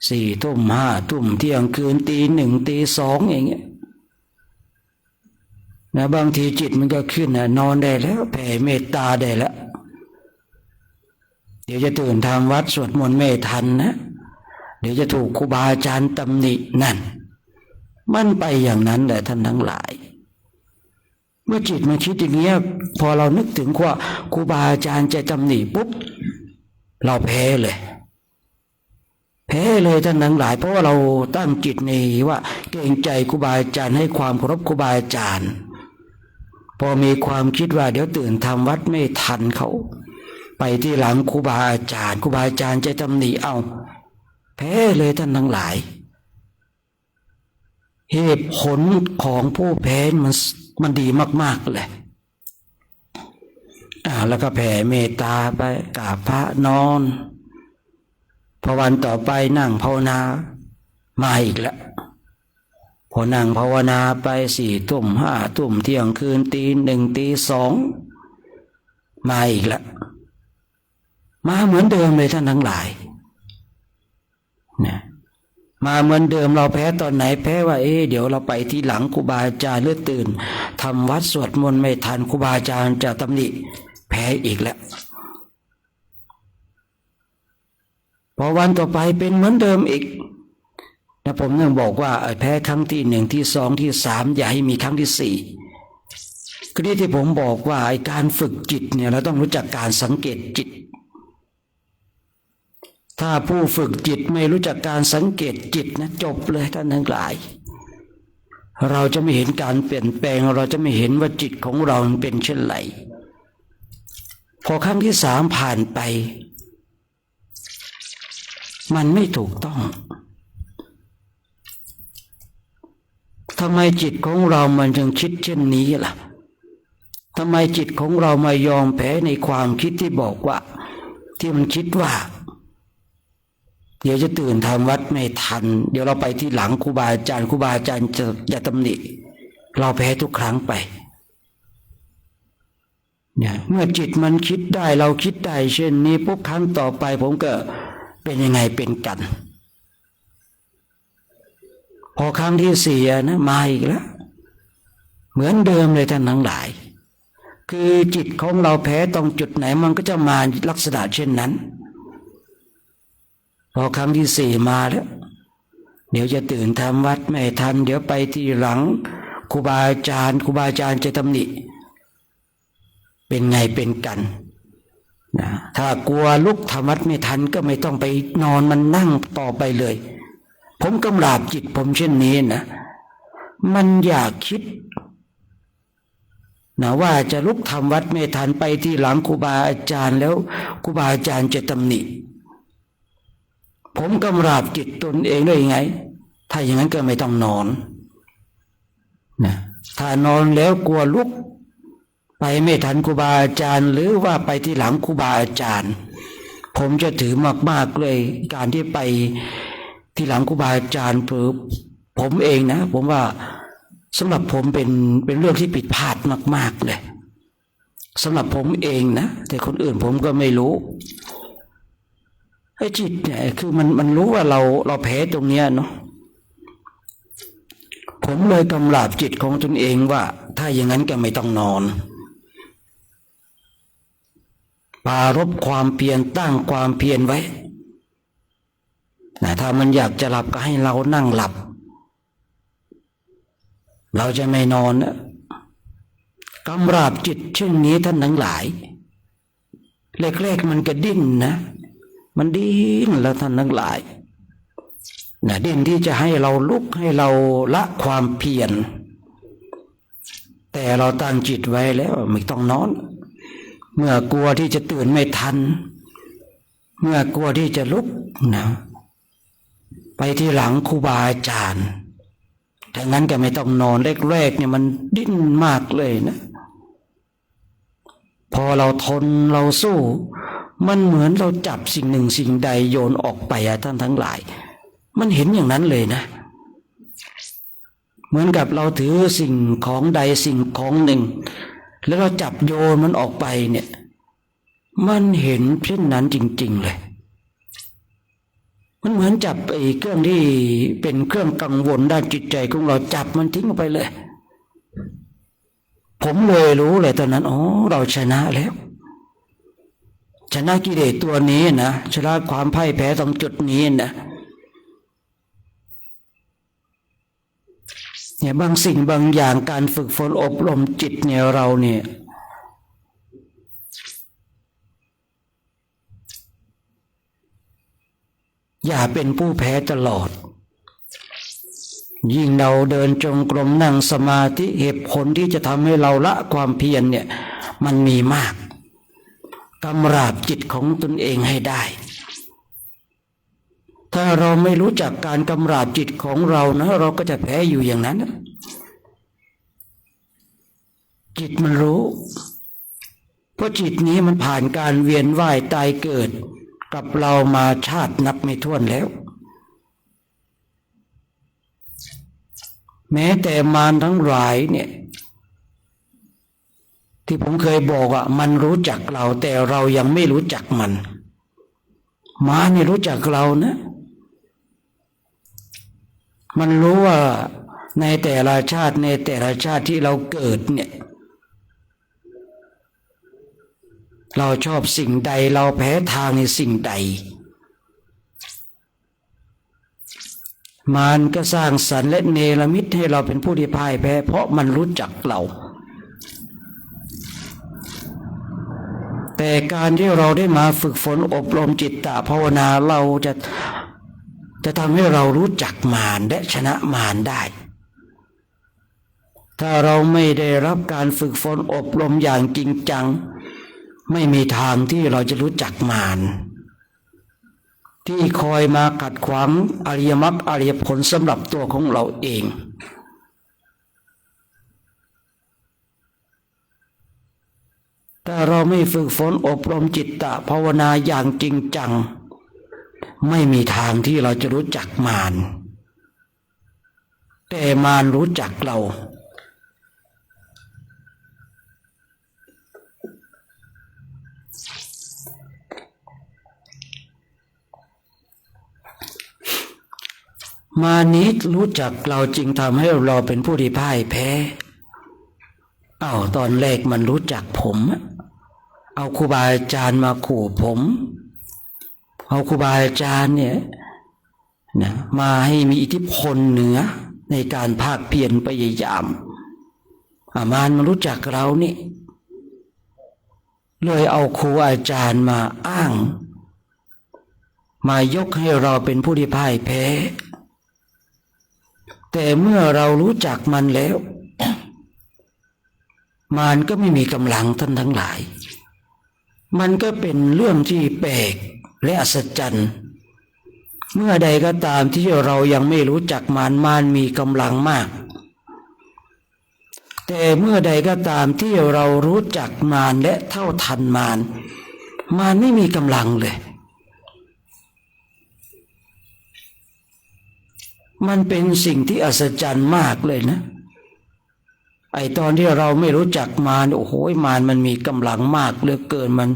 4 ทุ่ม5 ทุ่มเที่ยงคืนตี 1ตี 2อย่างเงี้ยบางทีจิตมันก็ขึ้นนอนได้แล้วแผ่เมตตาได้แล้วเดี๋ยวจะตื่นทำวัดสวดมนต์ไม่ทันนะเดี๋ยวจะถูกครูบาอาจารย์ตำหนินั่นมันไปอย่างนั้นแหละท่านทั้งหลายเมื่อจิตมันคิดอย่างเงี้ยพอเรานึกถึงว่าครูบาอาจารย์จะตำหนิปุ๊บเราแพ้เลยท่านทั้งหลายเพราะว่าเราตั้งจิตในว่าเกรงใจครูบาอาจารย์ให้ความเคารพครูบาอาจารย์พอมีความคิดว่าเดี๋ยวตื่นทำวัดไม่ทันเขาไปที่หลังครูบาอาจารย์จะตำหนิเอาแพ้เลยท่านทั้งหลายเหตุผลของผู้แพ้มันดีมากๆเลยแล้วก็แผ่เมตตาไปกราบพระนอนพอวันต่อไปนั่งภาวนามาอีกแล้วพอนั่งภาวนาไป4 ทุ่ม5 ทุ่มเที่ยงคืนตี 1ตี 2มาอีกแล้วมาเหมือนเดิมเลยท่านทั้งหลายเนี่ยมาเหมือนเดิมเราแพ้ตอนไหนแพ้ว่าเดี๋ยวเราไปที่หลังครูบาอาจารย์หรือตื่นทำวัดสวดมนต์ไม่ทันครูบาอาจารย์จะตำหนิแพ้อีกแล้วพอวันต่อไปเป็นเหมือนเดิมอีกนะผมยังบอกว่าแพ้ครั้งที่ 1ที่ 2ที่ 3อย่าให้มีครั้งที่ คือที่ผมบอกว่าไอ้การฝึกจิตเนี่ยเราต้องรู้จักการสังเกตจิตถ้าผู้ฝึกจิตไม่รู้จักการสังเกตจิตนะจบเลยท่านทั้งหลายเราจะไม่เห็นการเปลี่ยนแปลงเราจะไม่เห็นว่าจิตของเราเป็นเช่นไรพอครั้งที่3ผ่านไปมันไม่ถูกต้องทำไมจิตของเรามันจึงคิดเช่นนี้ล่ะทำไมจิตของเรามายอมแพ้ในความคิดที่บอกว่าที่มันคิดว่าเดี๋ยวจะตื่นทำวัดไม่ทันเดี๋ยวเราไปที่หลังครูบาอาจารย์จะตำหนิเราแพ้ทุกครั้งไปเนี่ยเมื่อจิตมันคิดได้เราคิดได้เช่นนี้ปุ๊บครั้งต่อไปผมก็เป็นยังไงเป็นกันพอครั้งที่4นะมาอีกแล้วเหมือนเดิมเลยท่านทั้งหลายคือจิตของเราแพ้ตรงจุดไหนมันก็จะมาลักษณะเช่นนั้นพอครั้งที่4มาแล้วเดี๋ยวจะตื่นทำวัดไม่ทันเดี๋ยวไปที่หลังครูบาอาจารย์จะตำหนิเป็นไงเป็นกันนะถ้ากลัวลุกทำวัดไม่ทันก็ไม่ต้องไปนอนมันนั่งต่อไปเลยผมกำราบจิตผมเช่นนี้นะมันอยากคิดนะว่าจะลุกทำวัดไม่ทันไปที่หลังครูบาอาจารย์แล้วครูบาอาจารย์จะตำหนิผมกำราบจิตตนเองด้วยไงถ้าอย่างนั้นก็ไม่ต้องนอนนะถ้านอนแล้วกลัวลุกไปไม่ทันครูบาอาจารย์หรือว่าไปที่หลังครูบาอาจารย์ผมจะถือมากๆเลยการที่ไปที่หลังครูบาอาจารย์ผมเองนะผมว่าสำหรับผมเป็นเรื่องที่ผิดพลาดมากๆเลยสำหรับผมเองนะแต่คนอื่นผมก็ไม่รู้ไอ้จิตเนี่ยคือมันรู้ว่าเราแพ้ตรงเนี้ยเนาะผมเลยกำราบจิตของตนเองว่าถ้าอย่างนั้นก็ไม่ต้องนอนปรารภความเพียรตั้งความเพียรไว้นะถ้ามันอยากจะหลับก็ให้เรานั่งหลับเราจะไม่นอนนะกำราบจิตเช่นนี้ท่านทั้งหลายแรกๆมันก็ดิ้นนะมันดิ้นแล้วท่านทั้งหลายนะดิ้นที่จะให้เราลุกให้เราละความเพียรแต่เราตั้งจิตไว้แล้วไม่ต้องนอนเมื่อกลัวที่จะตื่นไม่ทันเมื่อกลัวที่จะลุกนะไปที่หลังครูบาอาจารย์ถ้างั้นก็ไม่ต้องนอนแรกๆเนี่ยมันดิ้นมากเลยนะพอเราทนเราสู้มันเหมือนเราจับสิ่งหนึ่งสิ่งใดโยนออกไปท่านทั้งหลายมันเห็นอย่างนั้นเลยนะเหมือนกับเราถือสิ่งของใดสิ่งของหนึ่งแล้วเราจับโยนมันออกไปเนี่ยมันเห็นเช่นนั้นจริงๆเลยมันเหมือนจับไอ้เครื่องที่เป็นเครื่องกังวลด้านจิตใจของเราจับมันทิ้งออกไปเลยผมเลยรู้เลยตอนนั้นอ๋อเราชนะแล้วชนะกิเลสตัวนี้นะชนะความพ่ายแพ้ตรงจุดนี้นะเนี่ยบางสิ่งบางอย่างการฝึกฝนอบรมจิตเนี่ยเราเนี่ยอย่าเป็นผู้แพ้ตลอดยิ่งเราเดินจงกรมนั่งสมาธิเหตุผลที่จะทำให้เราละความเพียรเนี่ยมันมีมากกำราบจิตของตนเองให้ได้ถ้าเราไม่รู้จักการกำราบจิตของเรานะเราก็จะแพ้อยู่อย่างนั้นจิตมันรู้เพราะจิตนี้มันผ่านการเวียนว่ายตายเกิดกับเรามาชาตินับไม่ถ้วนแล้วแม้แต่มารทั้งหลายเนี่ยที่ผมเคยบอกว่ามันรู้จักเราแต่เรายังไม่รู้จักมันมารเนี่ยรู้จักเรานะมันรู้ว่าในแต่ละชาติที่เราเกิดเนี่ยเราชอบสิ่งใดเราแพ้ทางในสิ่งใดมันก็สร้างสรรค์และเนรมิตให้เราเป็นผู้ที่พ่ายแพ้เพราะมันรู้จักเรา แต่การที่เราได้มาฝึกฝนอบรมจิตตภาวนาเราจะทำให้เรารู้จักมารและชนะมารได้ถ้าเราไม่ได้รับการฝึกฝนอบรมอย่างจริงจังไม่มีทางที่เราจะรู้จักมารที่คอยมาขัดขวางอริยมรรคอริยผลสำหรับตัวของเราเองถ้าเราไม่ฝึกฝนอบรมจิตตภาวนาอย่างจริงจังไม่มีทางที่เราจะรู้จักมารแต่มารรู้จักเรามานี้รู้จักเราจึงทำให้เราเป็นผู้ที่พ่ายแพ้ตอนแรกมันรู้จักผมเอาครูบาอาจารย์มาขู่ผมเอาครูบาอาจารย์เนี่ยนะมาให้มีอิทธิพลเหนือในการภาคเพียรพยายามมารมันรู้จักเรานี่เลยเอาครูอาจารย์มาอ้างมายกให้เราเป็นผู้ที่พ่ายแพ้แต่เมื่อเรารู้จักมันแล้วมารก็ไม่มีกำลังท่านทั้งหลายมันก็เป็นเรื่องที่แปลกและอัศจรรย์เมื่อใดก็ตามที่เรายังไม่รู้จักมารมีกำลังมากแต่เมื่อใดก็ตามที่เรารู้จักมารและเท่าทันมารไม่มีกำลังเลยมันเป็นสิ่งที่อัศจรรย์มากเลยนะตอนที่เราไม่รู้จักมารโอ้โหมารมันมีกำลังมากเหลือเกินมัน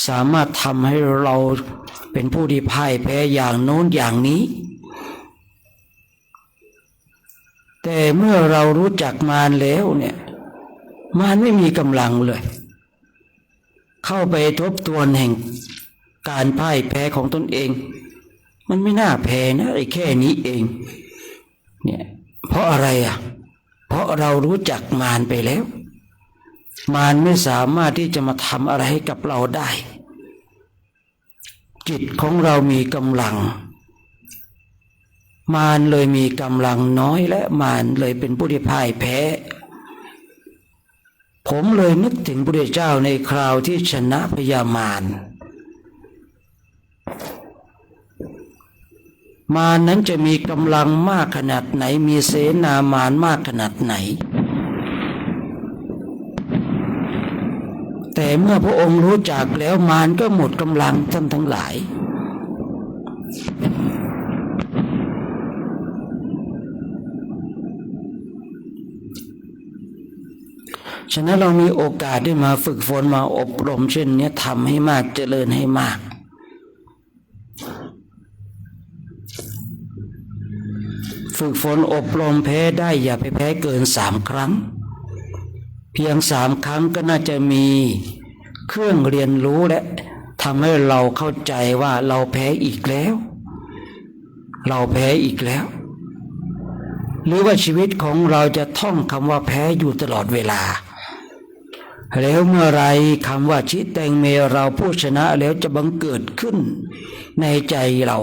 สามารถทำให้เราเป็นผู้ที่พ่ายแพ้อย่างโน้นอย่างนี้แต่เมื่อเรารู้จักมารแล้วเนี่ยมารไม่มีกำลังเลยเข้าไปทบทวนแห่งการพ่ายแพ้ของตนเองมันไม่น่าแพ้นะแค่นี้เองเนี่ยเพราะอะไรเพราะเรารู้จักมารไปแล้วมารไม่สามารถที่จะมาทำอะไรให้กับเราได้จิตของเรามีกำลังมารเลยมีกำลังน้อยและมารเลยเป็นผู้ที่พ่ายแพ้ผมเลยนึกถึงพระพุทธเจ้าในคราวที่ชนะพญามารมารนั้นจะมีกำลังมากขนาดไหนมีเสนามารมากขนาดไหนแต่เมื่อพระองค์รู้จักแล้วมารก็หมดกำลังท่านทั้งหลายฉะนั้นเรามีโอกาสได้มาฝึกฝนมาอบรมเช่นนี้ทำให้มากเจริญให้มากฝึกฝนอบรมแพ้ได้อย่าไปแพ้เกิน3 ครั้งเพียง3 ครั้งก็น่าจะมีเครื่องเรียนรู้และทำให้เราเข้าใจว่าเราแพ้อีกแล้วเราแพ้อีกแล้วหรือว่าชีวิตของเราจะท่องคำว่าแพ้อยู่ตลอดเวลาแล้วเมื่อไรคำว่าชิแตงเมเราผู้ชนะแล้วจะบังเกิดขึ้นในใจเรา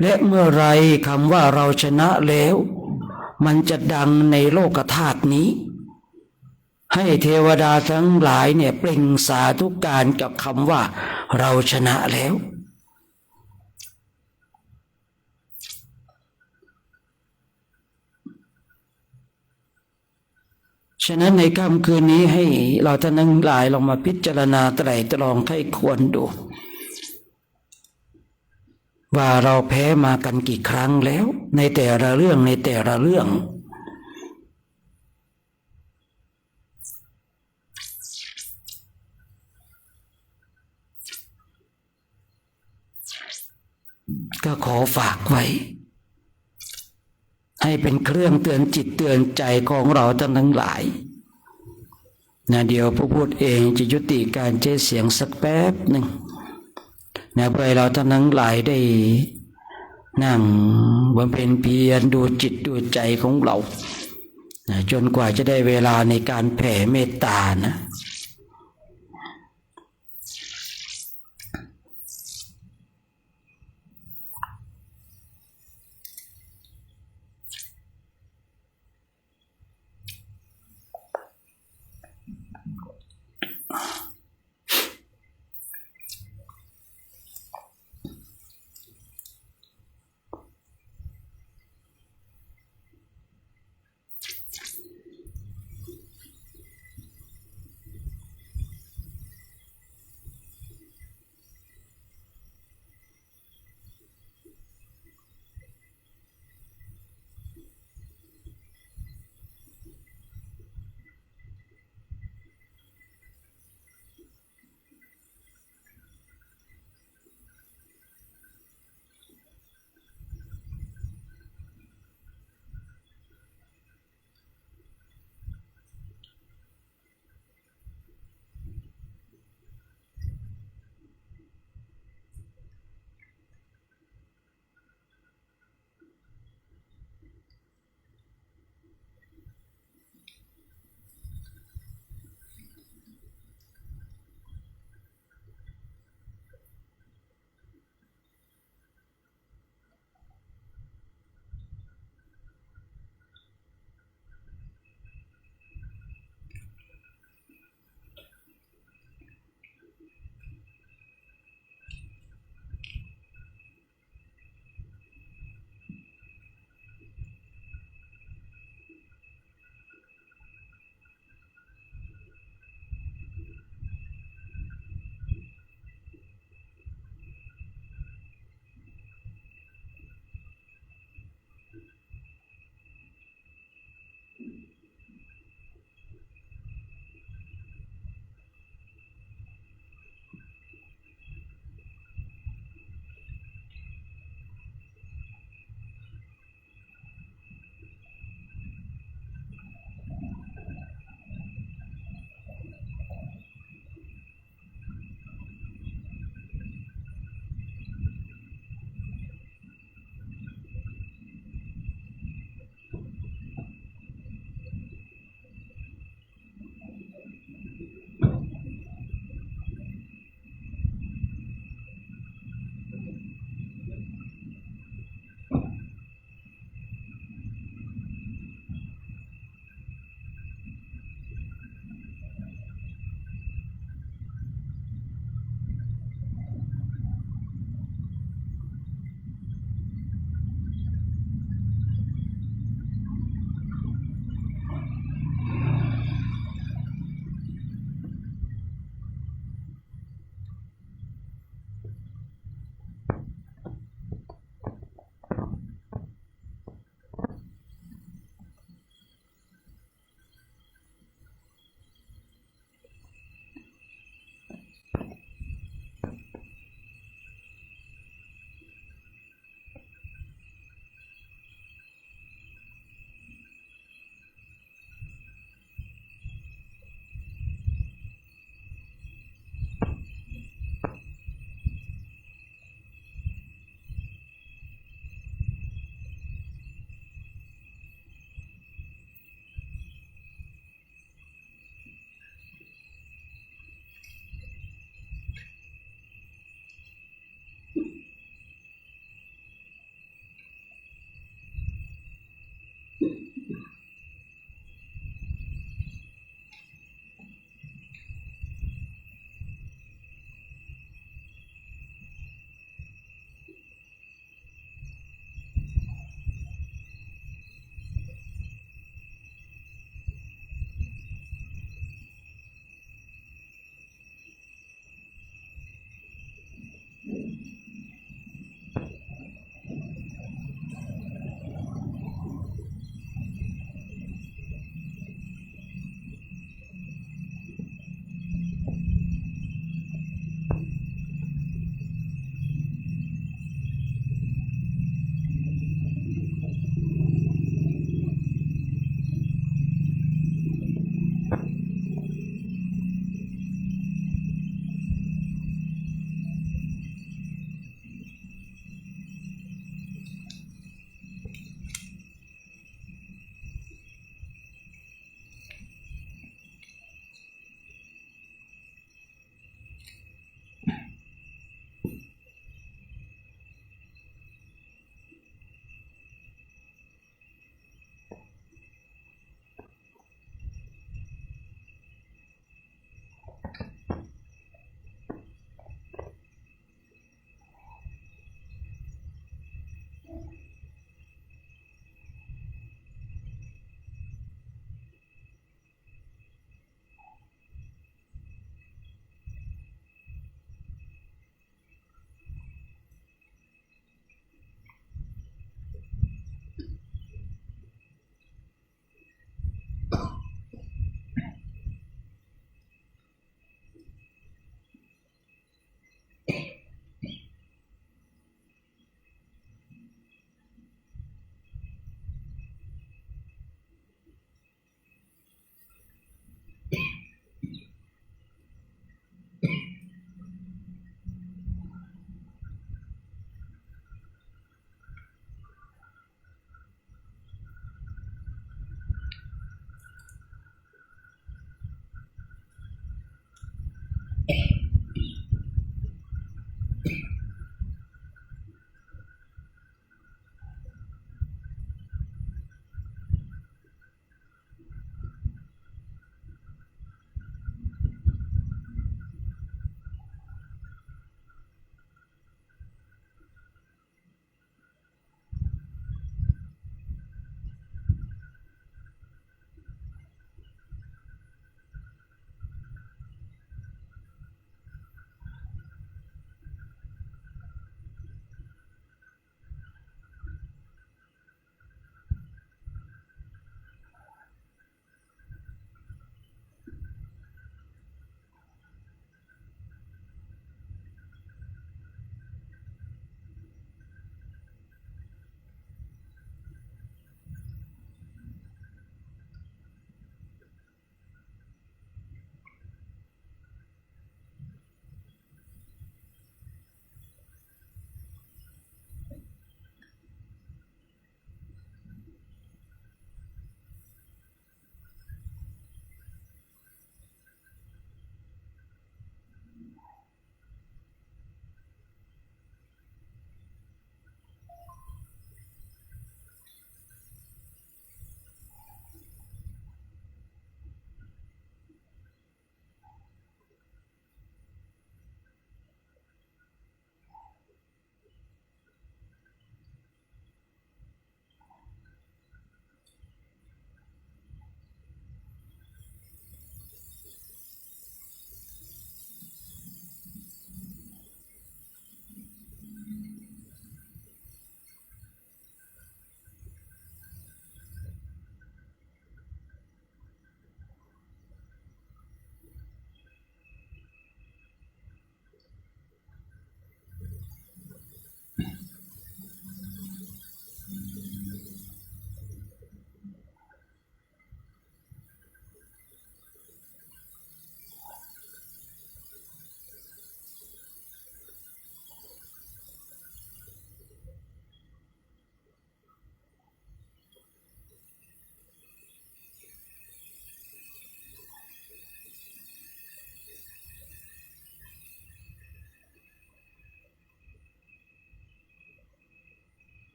และเมื่อไรคำว่าเราชนะแล้วมันจะดังในโลกธาตุนี้ให้เทวดาทั้งหลายเนี่ยเปล่งสาธุการกับคำว่าเราชนะแล้วฉะนั้นในค่ำคืนนี้ให้เราท่านทั้งหลายลองมาพิจารณาไตร่ตรองไข้ควรดูว่าเราแพ้มากันกี่ครั้งแล้วในแต่ละเรื่องก็ขอฝากไว้ให้เป็นเครื่องเตือนจิตเตือนใจของเราทั้งหลายนะเดี๋ยวผู้พูดเองจะยุติการใช้เสียงสักแป๊บหนึ่งนะเพื่อให้เราทั้งหลายได้นั่งบำเพ็ญเพียรดูจิตดูใจของเรานะจนกว่าจะได้เวลาในการแผ่เมตตานะ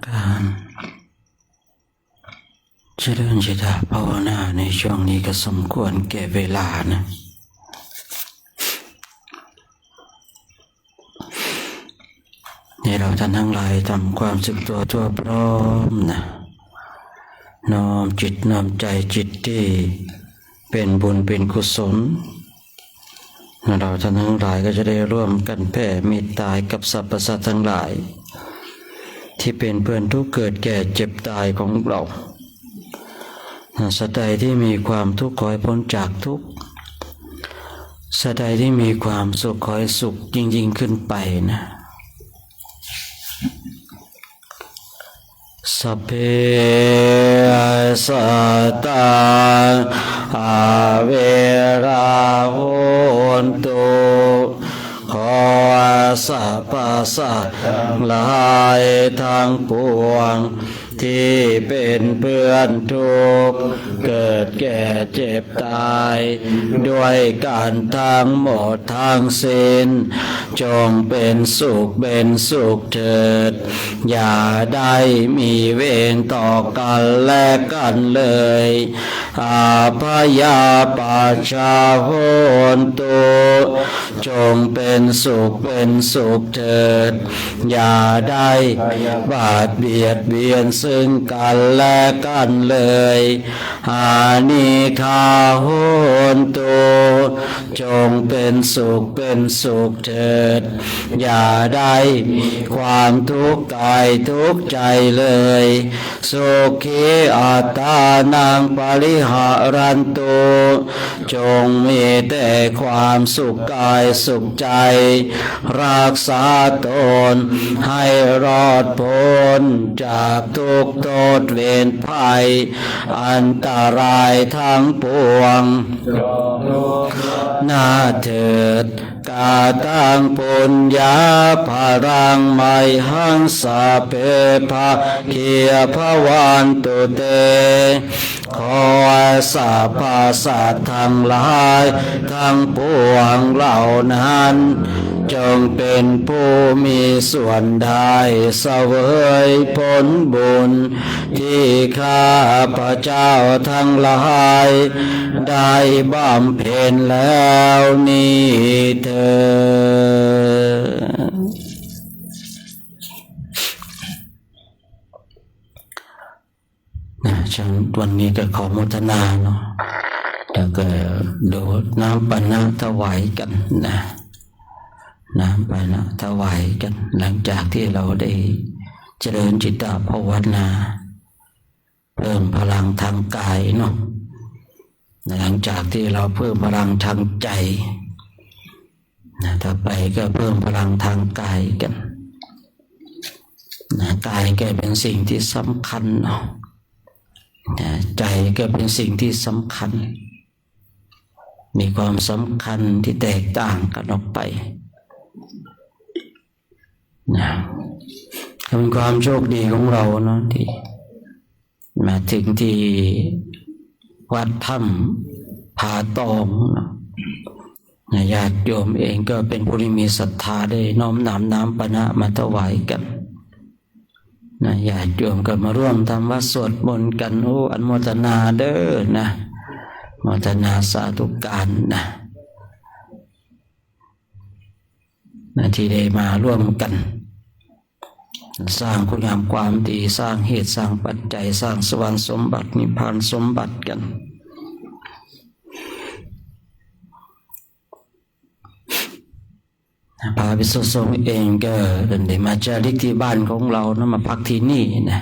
การเจริญจิตภาวนาในช่วงนี้ก็สมควรแก่เวลานะให้เราท่านทั้งหลายทำความสึกตัวทั่วพร้อมนะน้อมจิตน้อมใจจิตที่เป็นบุญเป็นกุศลเราท่านทั้งหลายก็จะได้ร่วมกันแผ่เมตตากับสรรพสัตว์ทั้งหลายที่เป็นเพื่อนทุกข์เกิดแก่เจ็บตายของเราสัตว์ใดที่มีความทุกข์ขอให้พ้นจากทุกข์สัตว์ใดที่มีความสุขขอให้สุขยิ่งขึ้นไปนะสัพเพสัตตาอาเวราโหนตุขอสัพพสัตว์หลายทั้งปวงที่เป็นเพื่อนทุกข์เกิดแก่เจ็บตายด้วยกันทั้งหมดทั้งสิ้นจงเป็นสุขเถิดอย่าได้มีเวรต่อกันและกันเลยอาพยาปัชชาโหนตุจงเป็นสุขเถิดอย่าได้บาดเบียดเบียนซึ่งกันและกันเลยอานิคาโหนตุจงเป็นสุขเถิดอย่าได้ความทุกข์กายทุกข์ใจเลยสุขีอัตตานังปริหารันตุจงมีแต่ความสุขกายสุขใจรักษาตนให้รอดพ้นจากทุกข์โทษเวรภัยอันตรายทั้งปวงน่าเถิดกาตังปุญญาภารังไมหังสาเพภะเคียภวันตุเตขอสัพพสัตว์ทั้งหลายทั้งปวงเหล่านั้นจงเป็นผู้มีส่วนได้เสวยผลบุญที่ข้าพระเจ้าทั้งหลายได้บำเพ็ญแล้วนี้เถิดฉันวันนี้ก็ขอโมทนาเนาะแล้วก็โดดน้ำปานะถวายกันนะน้ำปานะถวายกันหลังจากที่เราได้เจริญจิตตภาวนาเพิ่มพลังทางกายเนาะหลังจากที่เราเพิ่มพลังทางใจนะต่อไปก็เพิ่มพลังทางกายกันนะกายก็เป็นสิ่งที่สำคัญเนาะใจก็เป็นสิ่งที่สำคัญมีความสำคัญที่แตกต่างกันออกไปนะเป็นความโชคดีของเราเนาะที่มาถึงที่วัดถ้ำผาตองนะญาติโยมเองก็เป็นผู้ที่มีศรัทธาได้น้อมนำน้ำปานะมาถวายกันนะญาติโยมก็มาร่วมทำวัดสวดมนต์กันโอ้อนุโมทนาเด้อนะโมทนาสาธุการนะที่ได้มาร่วมกันสร้างคุณงามความดีสร้างเหตุสร้างปัจจัยสร้างสวรรค์สมบัตินิพพานสมบัติกันพระภิกษุสงฆ์เองก็ได้มาจาริกที่บ้านของเรานะมาพักที่นี่นะ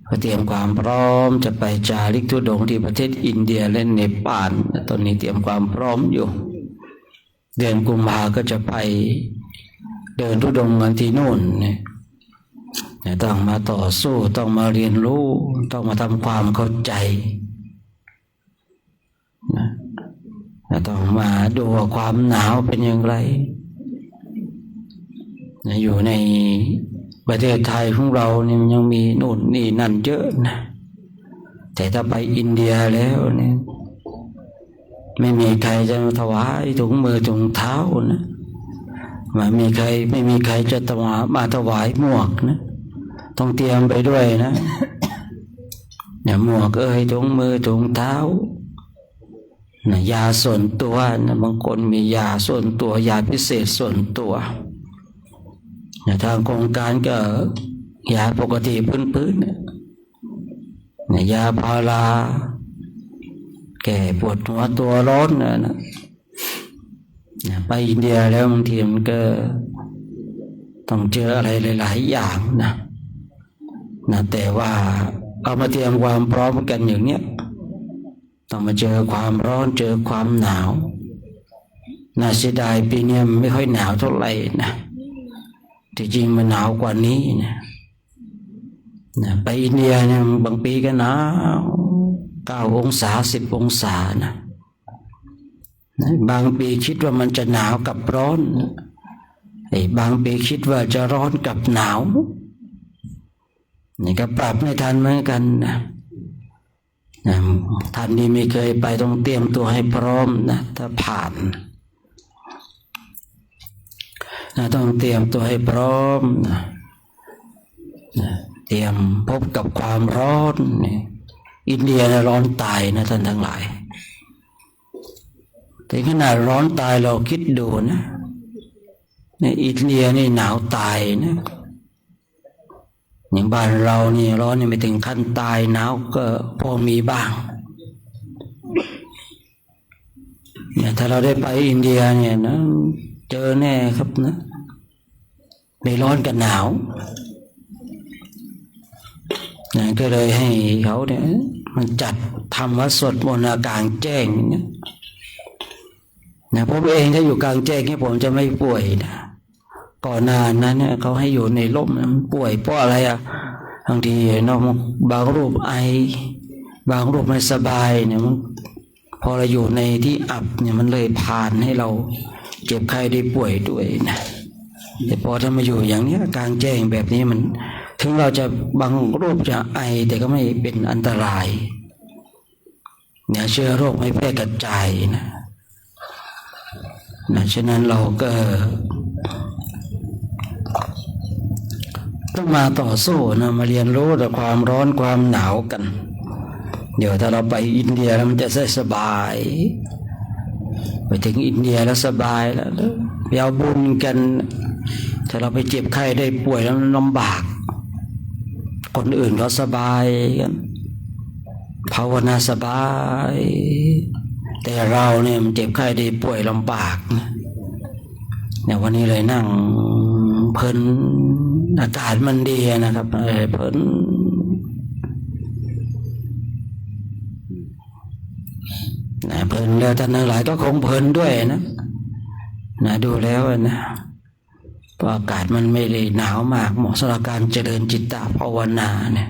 ก็เตรียมความพร้อมจะไปจาริกธุดงค์ที่ประเทศอินเดียและเนปาลตอนนี้เตรียมความพร้อมอยู่เดือนกุมภาก็จะไปเดินธุดงค์กันที่นู่นเนี่ยต้องมาต่อสู้ต้องมาเรียนรู้ต้องมาทำความเข้าใจนะต้องมาดูว่าความหนาวเป็นอย่างไรอยู่ในประเทศไทยของเราเนี่ยมันยังมีนู่นนี่นั่นเยอะนะแต่ถ้าไปอินเดียแล้วเนี่ยไม่มีใครจะมาถวายถุงมือถุงเท้านะไม่มีใครจะมาถวายหมวกนะ ต้องเตรียมไปด้วยนะเนี่ยหมวกถุงมือถุงเท้านะยาส่วนตัวนะบางคนมียาส่วนตัวยาพิเศษส่วนตัวนะทางโครงการก็ยาปกติพื้นๆนะยาพาราแก้ปวดหัวตัวร้อนนะไปอินเดียแล้วบางทีมันก็ต้องเจออะไรหลายๆอย่างนะแต่ว่าเอามาเตรียมความพร้อมกันอย่างเนี้ยต้องมาเจอความร้อนเจอความหนาวน่าเสียดายปีนี้ไม่ค่อยหนาวเท่าไหร่นะที่จริงมันหนาวกว่านี้นะไปอินเดียเนี่ยบางปีก็หนาว9 องศา10 องศานะบางปีคิดว่ามันจะหนาวกับร้อนบางปีคิดว่าจะร้อนกับหนาวนี่ก็ปรับไม่ทันเหมือนกันนะท่านนี้ไม่เคยไปต้องเตรียมตัวให้พร้อมนะถ้าผ่านต้องเตรียมตัวให้พร้อมนะเตรียมพบกับความร้อนอินเดียร้อนตายนะท่านทั้งหลายแต่ขนาดร้อนตายเราคิดดูนะในอินเดียนี่หนาวตายนะอย่างบ้านเรานี่ร้อนนี่ไม่ถึงขั้นตายหนาวก็พอมีบ้างเนี่ยถ้าเราได้ไปอินเดียเนี่ยนะเจอแน่ครับนะไม่ร้อนกับหนาวนะก็เลยให้เขาเนี่ยมันจัดทำวัดสวดมนต์กลางแจ้งนะผมเองถ้าอยู่กลางแจ้งนี่ผมจะไม่ป่วยนะก่อนหน้านั้นเนี่ยเขาให้อยู่ในร่มนะมันป่วยเพราะอะไรบางทีเนาะบางรูปไอบางรูปไม่สบายเนี่ยพอเราอยู่ในที่อับเนี่ยมันเลยผ่านให้เราเจ็บไข้ได้ป่วยด้วยนะแต่พอถ้ามาอยู่อย่างนี้กลางแจ้งแบบนี้มันถึงเราจะบางรูปจะไอแต่ก็ไม่เป็นอันตรายเนี่ยเชื้อโรคไม่แพร่กระจายนะฉะนั้นเราก็ต้องมาต่อสู้นะมาเรียนรู้แต่ความร้อนความหนาวกันเดี๋ยวถ้าเราไปอินเดียแล้วมันจะสบายไปถึงอินเดียแล้วสบายแล้วไปเอาบุญกันถ้าเราไปเจ็บไข้ได้ป่วยแล้วลำบากคนอื่นเขาสบายกันภาวนาสบายแต่เราเนี่ยมันเจ็บไข้ได้ป่วยลำบากเนี่ยวันนี้เลยนั่งเพลินอากาศมันดีนะครับเพลินเพลินแล้วท่านทั้งหลายก็คงเพลินด้วยนะดูแล้วนะเพราะอากาศมันไม่ได้หนาวมากเหมาะสำหรับการเจริญจิตตภาวนาเนี่ย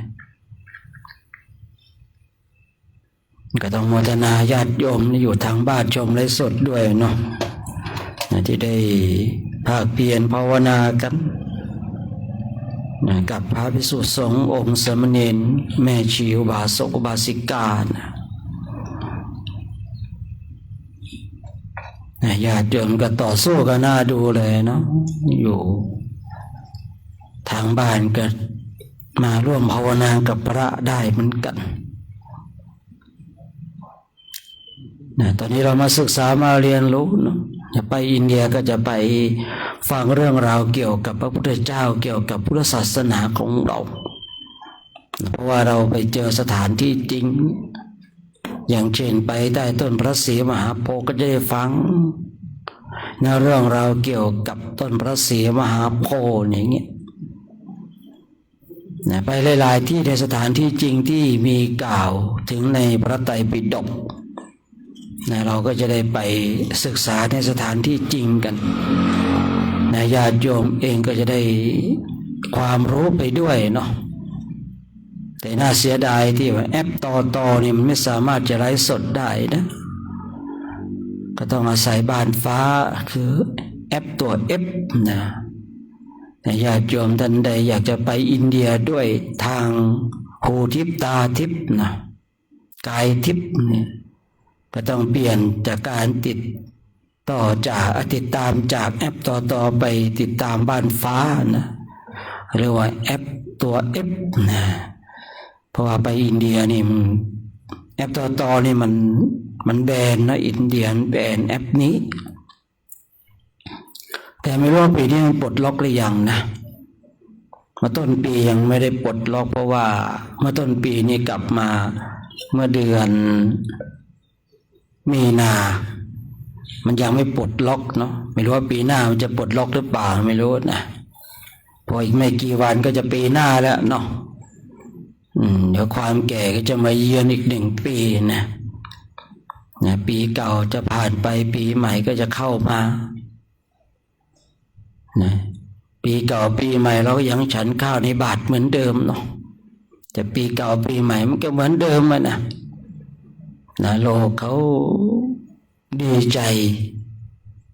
ก็ต้องโมทนาญาติโยมที่อยู่ทางบ้านชมไลฟ์สดด้วยเนาะที่ได้ภาคเพียรภาวนากันกับพระภิกษุสงฆ์องค์สามเณรแม่ชีอุบาสกอุบาสิกาญาติโยมก็ต่อสู้กันน่าดูเลยเนาะอยู่ทางบ้านก็มาร่วมภาวนากับพระได้เหมือนกันตอนนี้เรามาศึกษามาเรียนรู้เนาะจะไปอินเดียก็จะไปฟังเรื่องราวเกี่ยวกับพระพุทธเจ้าเกี่ยวกับพุทธศาสนาของเราเพราะว่าเราไปเจอสถานที่จริงอย่างเช่นไปใต้ต้นพระศรีมหาโพธิ์ก็จะได้ฟังเรื่องราวเกี่ยวกับต้นพระศรีมหาโพธิ์อย่างเงี้ยไปหลายๆที่ในสถานที่จริงที่มีกล่าวถึงในพระไตรปิฎกเราก็จะได้ไปศึกษาในสถานที่จริงกันญาติโยมเองก็จะได้ความรู้ไปด้วยเนาะแต่น่าเสียดายที่ว่าแอปต่อนี่มันไม่สามารถจะไลฟ์สดได้นะก็ต้องอาศัยบ้านฟ้าคือแอปตัว F นะญาติโยมท่านใดอยากจะไปอินเดียด้วยทางหูทิพตาทิพนะกายทิพเนี่ยก็ต้องเปลี่ยนจากการติดต่อจากติดตามจากแอปต่อไปติดตามบ้านฟ้านะเรียกว่าแอป ตัว F นะเพราะว่าไปอินเดียนี่มันแอปต่อนี่มันแบนนะอินเดียแบนแอปนี้แต่ไม่รู้ว่าปีนี้มันปลดล็อกหรือยังนะเมื่อต้นปียังไม่ได้ปลดล็อกเพราะว่าเมื่อต้นปีนี้กลับมาเมื่อเดือนมีนามันยังไม่ปลดล็อกเนาะไม่รู้ว่าปีหน้ามันจะปลดล็อกหรือเปล่าไม่รู้นะพออีกไม่กี่วันก็จะปีหน้าแล้วเนาะเดี๋ยวความแก่ก็จะมาเยือนอีก1 ปีนะปีเก่าจะผ่านไปปีใหม่ก็จะเข้ามานะปีเก่าปีใหม่เราก็ยังฉันข้าวในบาตรเหมือนเดิมเนาะแต่ปีเก่าปีใหม่มันก็เหมือนเดิมนะโลกเขาดีใจ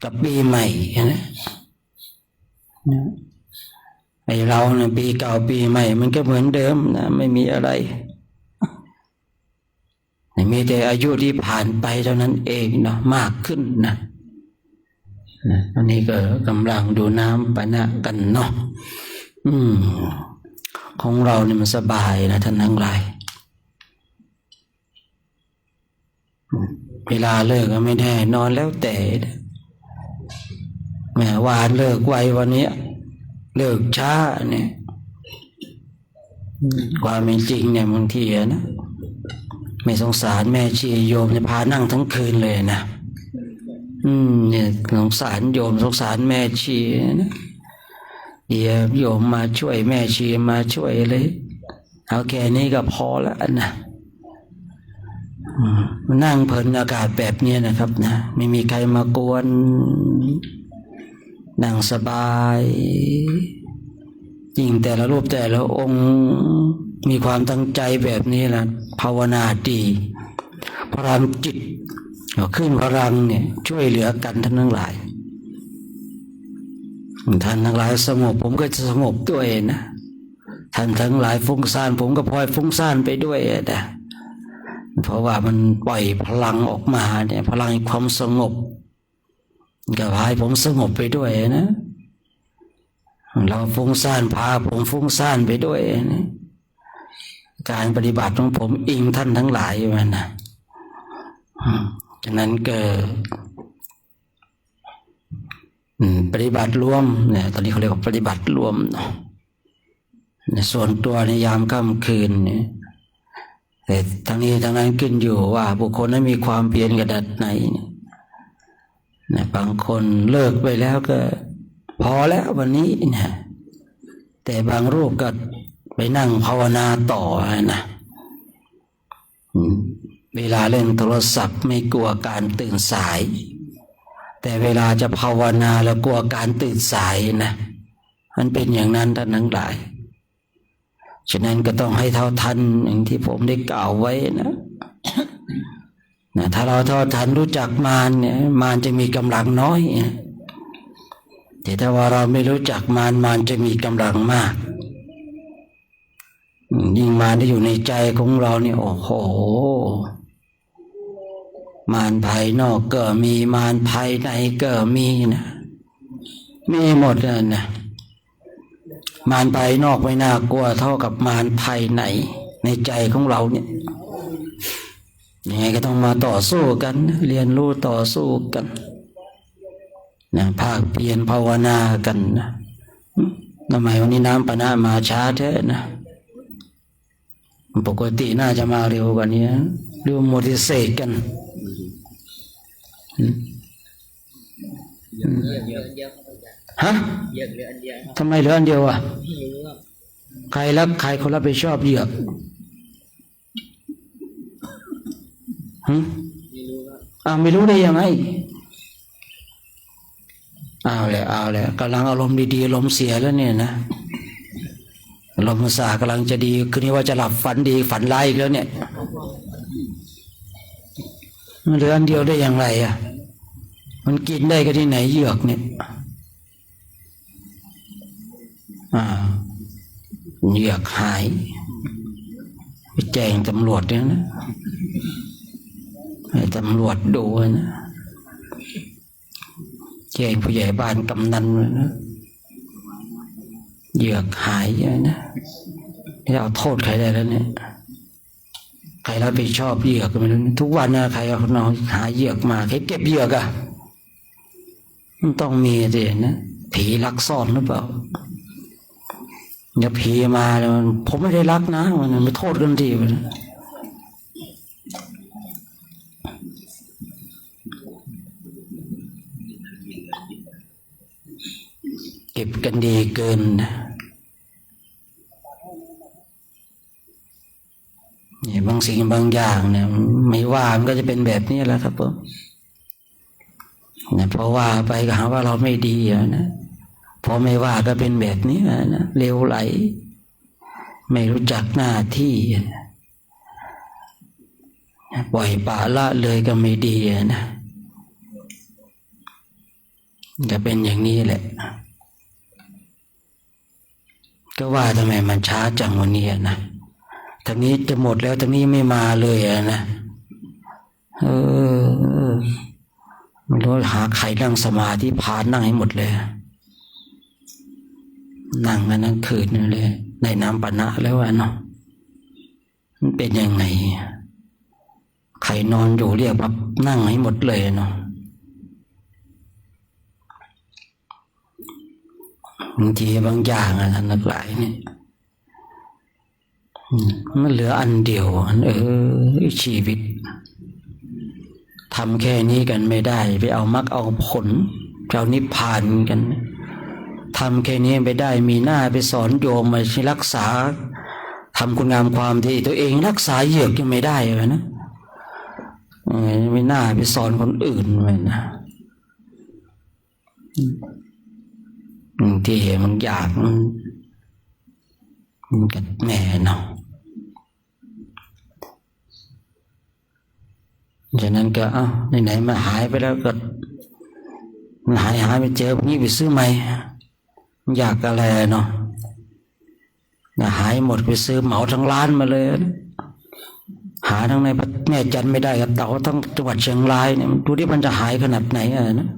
กับปีใหม่นะไอเราเนี่ยปีเก่าปีใหม่มันก็เหมือนเดิมนะไม่มีอะไรมีแต่อายุที่ผ่านไปเท่านั้นเองเนาะมากขึ้นนะอันนี้ก็กำลังดูน้ำปะนะกันเนาะของเราเนี่ยมันสบายนะท่านทั้งหลายเวลาเลิกก็ไม่ได้นอนแล้วแต่แม่วานเลิกไววันนี้เลิกช้าเนี่ยความเป็นจริงเนี่ยบางทีนะไม่สงสารแม่ชีโยมจะพานั่งทั้งคืนเลยนะเนี่ยสงสารโยมสงสารแม่ชีนะเดี๋ยวโยมมาช่วยแม่ชีมาช่วยเลยเอาแค่นี้ก็พอแล้วนะนั่งเพลินอากาศแบบนี้นะครับนะไม่มีใครมากวนนั่งสบายจริงแต่ละรูปแต่ละองค์มีความตั้งใจแบบนี้แหละภาวนาดีพลังจิตขึ้นพลังเนี่ยช่วยเหลือกันท่านทั้งหลายท่านทั้งหลายสงบผมก็จะสงบด้วยนะท่านทั้งหลายฟุ้งซ่านผมก็พลอยฟุ้งซ่านไปด้วยนะเพราะว่ามันปล่อยพลังออกมาเนี่ยพลังความสงบก็พาให้ผมสงบไปด้วยนะเราฟุ้งซ่านพาผมฟุ้งซ่านไปด้วยนะการปฏิบัติของผมอิงท่านทั้งหลายมันนะฉะนั้นก็ปฏิบัติรวมเนี่ยตอนนี้เขาเรียกว่าปฏิบัติรวมเนาะส่วนตัวในยามค่ำคืนเนี่ยแต่ทั้งนี้ทั้งนั้นขึ้นอยู่ว่าบุคคลนั้นมีความเพียรขนาดไหนนะบางคนเลิกไปแล้วก็พอแล้ววันนี้นะแต่บางรูปก็ไปนั่งภาวนาต่อนะเวลาเล่นโทรศัพท์ไม่กลัวการตื่นสายแต่เวลาจะภาวนาแล้วกลัวการตื่นสายนะมันเป็นอย่างนั้นท่านทั้งหลายฉะนั้นก็ต้องให้เท่าทันอย่างที่ผมได้กล่าวไว้นะถ้าเราเท่าทันรู้จักมารเนี่ยมารจะมีกำลังน้อยแต่ถ้าว่าเราไม่รู้จักมารจะมีกำลังมากยิ่งมารที่อยู่ในใจของเราเนี่ยโอ้โหมารภายนอกก็มีมารภายในก็มีนะมีหมดเลยนะมารภายนอกไม่น่ากลัวเท่ากับมารภายในในใจของเราเนี่ยยังไงก็ต้องมาต่อสู้กันเรียนรู้ต่อสู้กันนะภาคเพียรภาวนากันนะทำไมวันนี้น้ำปะนะมาช้าแท้นะปกติน่าจะมาเร็วกว่านี้ดูโมดิเซกกันฮะทำไมเหลืออันเดียวอ่ะใครรับใครคนรับผิดชอบเหยือกไม่รู้ได้ยังไงเอาแล้วกำลังอารมณ์ดีๆอารมณ์เสียแล้วเนี่ยนะอารมณ์สากำลังจะดีคืนนี้ว่าจะหลับฝันดีฝันร้ายอีกแล้วเนี่ยเหลืออันเดียวได้อย่างไรอ่ะมันกินได้ก็ที่ไหนเหยือกเนี่ยเหยือกหายไปแจ้งตำรวจเนี่ยนะให้ตำรวจดูนะแจ้งผู้ใหญ่บ้านกำนันเลยนะเหยือกหายนะ จะเอาโทษใครได้แล้วเนี่ยใครรับผิดชอบเหยือกก็ไม่รู้ทุกวันนะใครเอานอนหาเหยือกมาใครเก็บเหยือกอะมันต้องมีสินะผีลักซ่อนหรือเปล่าอย่าผีมาแล้วผมไม่ได้รักนะมันไม่โทษกันทีมันเก็บกันดีเกินนะนี่บางสิ่งบางอย่างเนี่ยไม่ว่ามันก็จะเป็นแบบนี้แหละครับผมนะเพราะว่าไปก็หาว่าเราไม่ดีนะพอไม่ว่าก็เป็นแบบนี้นะเลวไหลไม่รู้จักหน้าที่ปล่อยปละละเลยก็ไม่ดีนะจะเป็นอย่างนี้แหละก็ว่าทำไมมันช้าจังวันนี้นะทางนี้จะหมดแล้วทางนี้ไม่มาเลยนะไม่รู้หาใครนั่งสมาธิพานั่งให้หมดเลยนั่งกันนั่งคืนนั่นเลยในน้ำปะนะแล้วเนาะมันเป็นยังไงใครนอนอยู่เรียกมานั่งให้หมดเลยเนาะบางทีบางอย่างท่านทั้งหลายเนี่ยมันเหลืออันเดียวชีวิตทำแค่นี้กันไม่ได้ไปเอามรรคเอาผลเอานิพพานกันทำแค่นี้ไม่ได้มีหน้าไปสอนโยมมาให้รักษาทำคุณงามความดีตัวเองรักษาเหยือกยังไม่ได้เลยนะไม่น่าไปสอนคนอื่นเลยนะที่มันอยากมันกับแม่เนาะฉะนั้นก็ไหนๆมาหายไปแล้วก็มันหายไปเจอพวกนี้ไปซื้อใหม่อยากอะไรเนาะหายหมดไปซื้อเหมาทั้งร้านมาเลยหาทั้งในแม่จันไม่ได้กับเต่าทั้งจังหวัดเชียงรายเนี่ยดูที่มันจะหายขนาดไหนนะ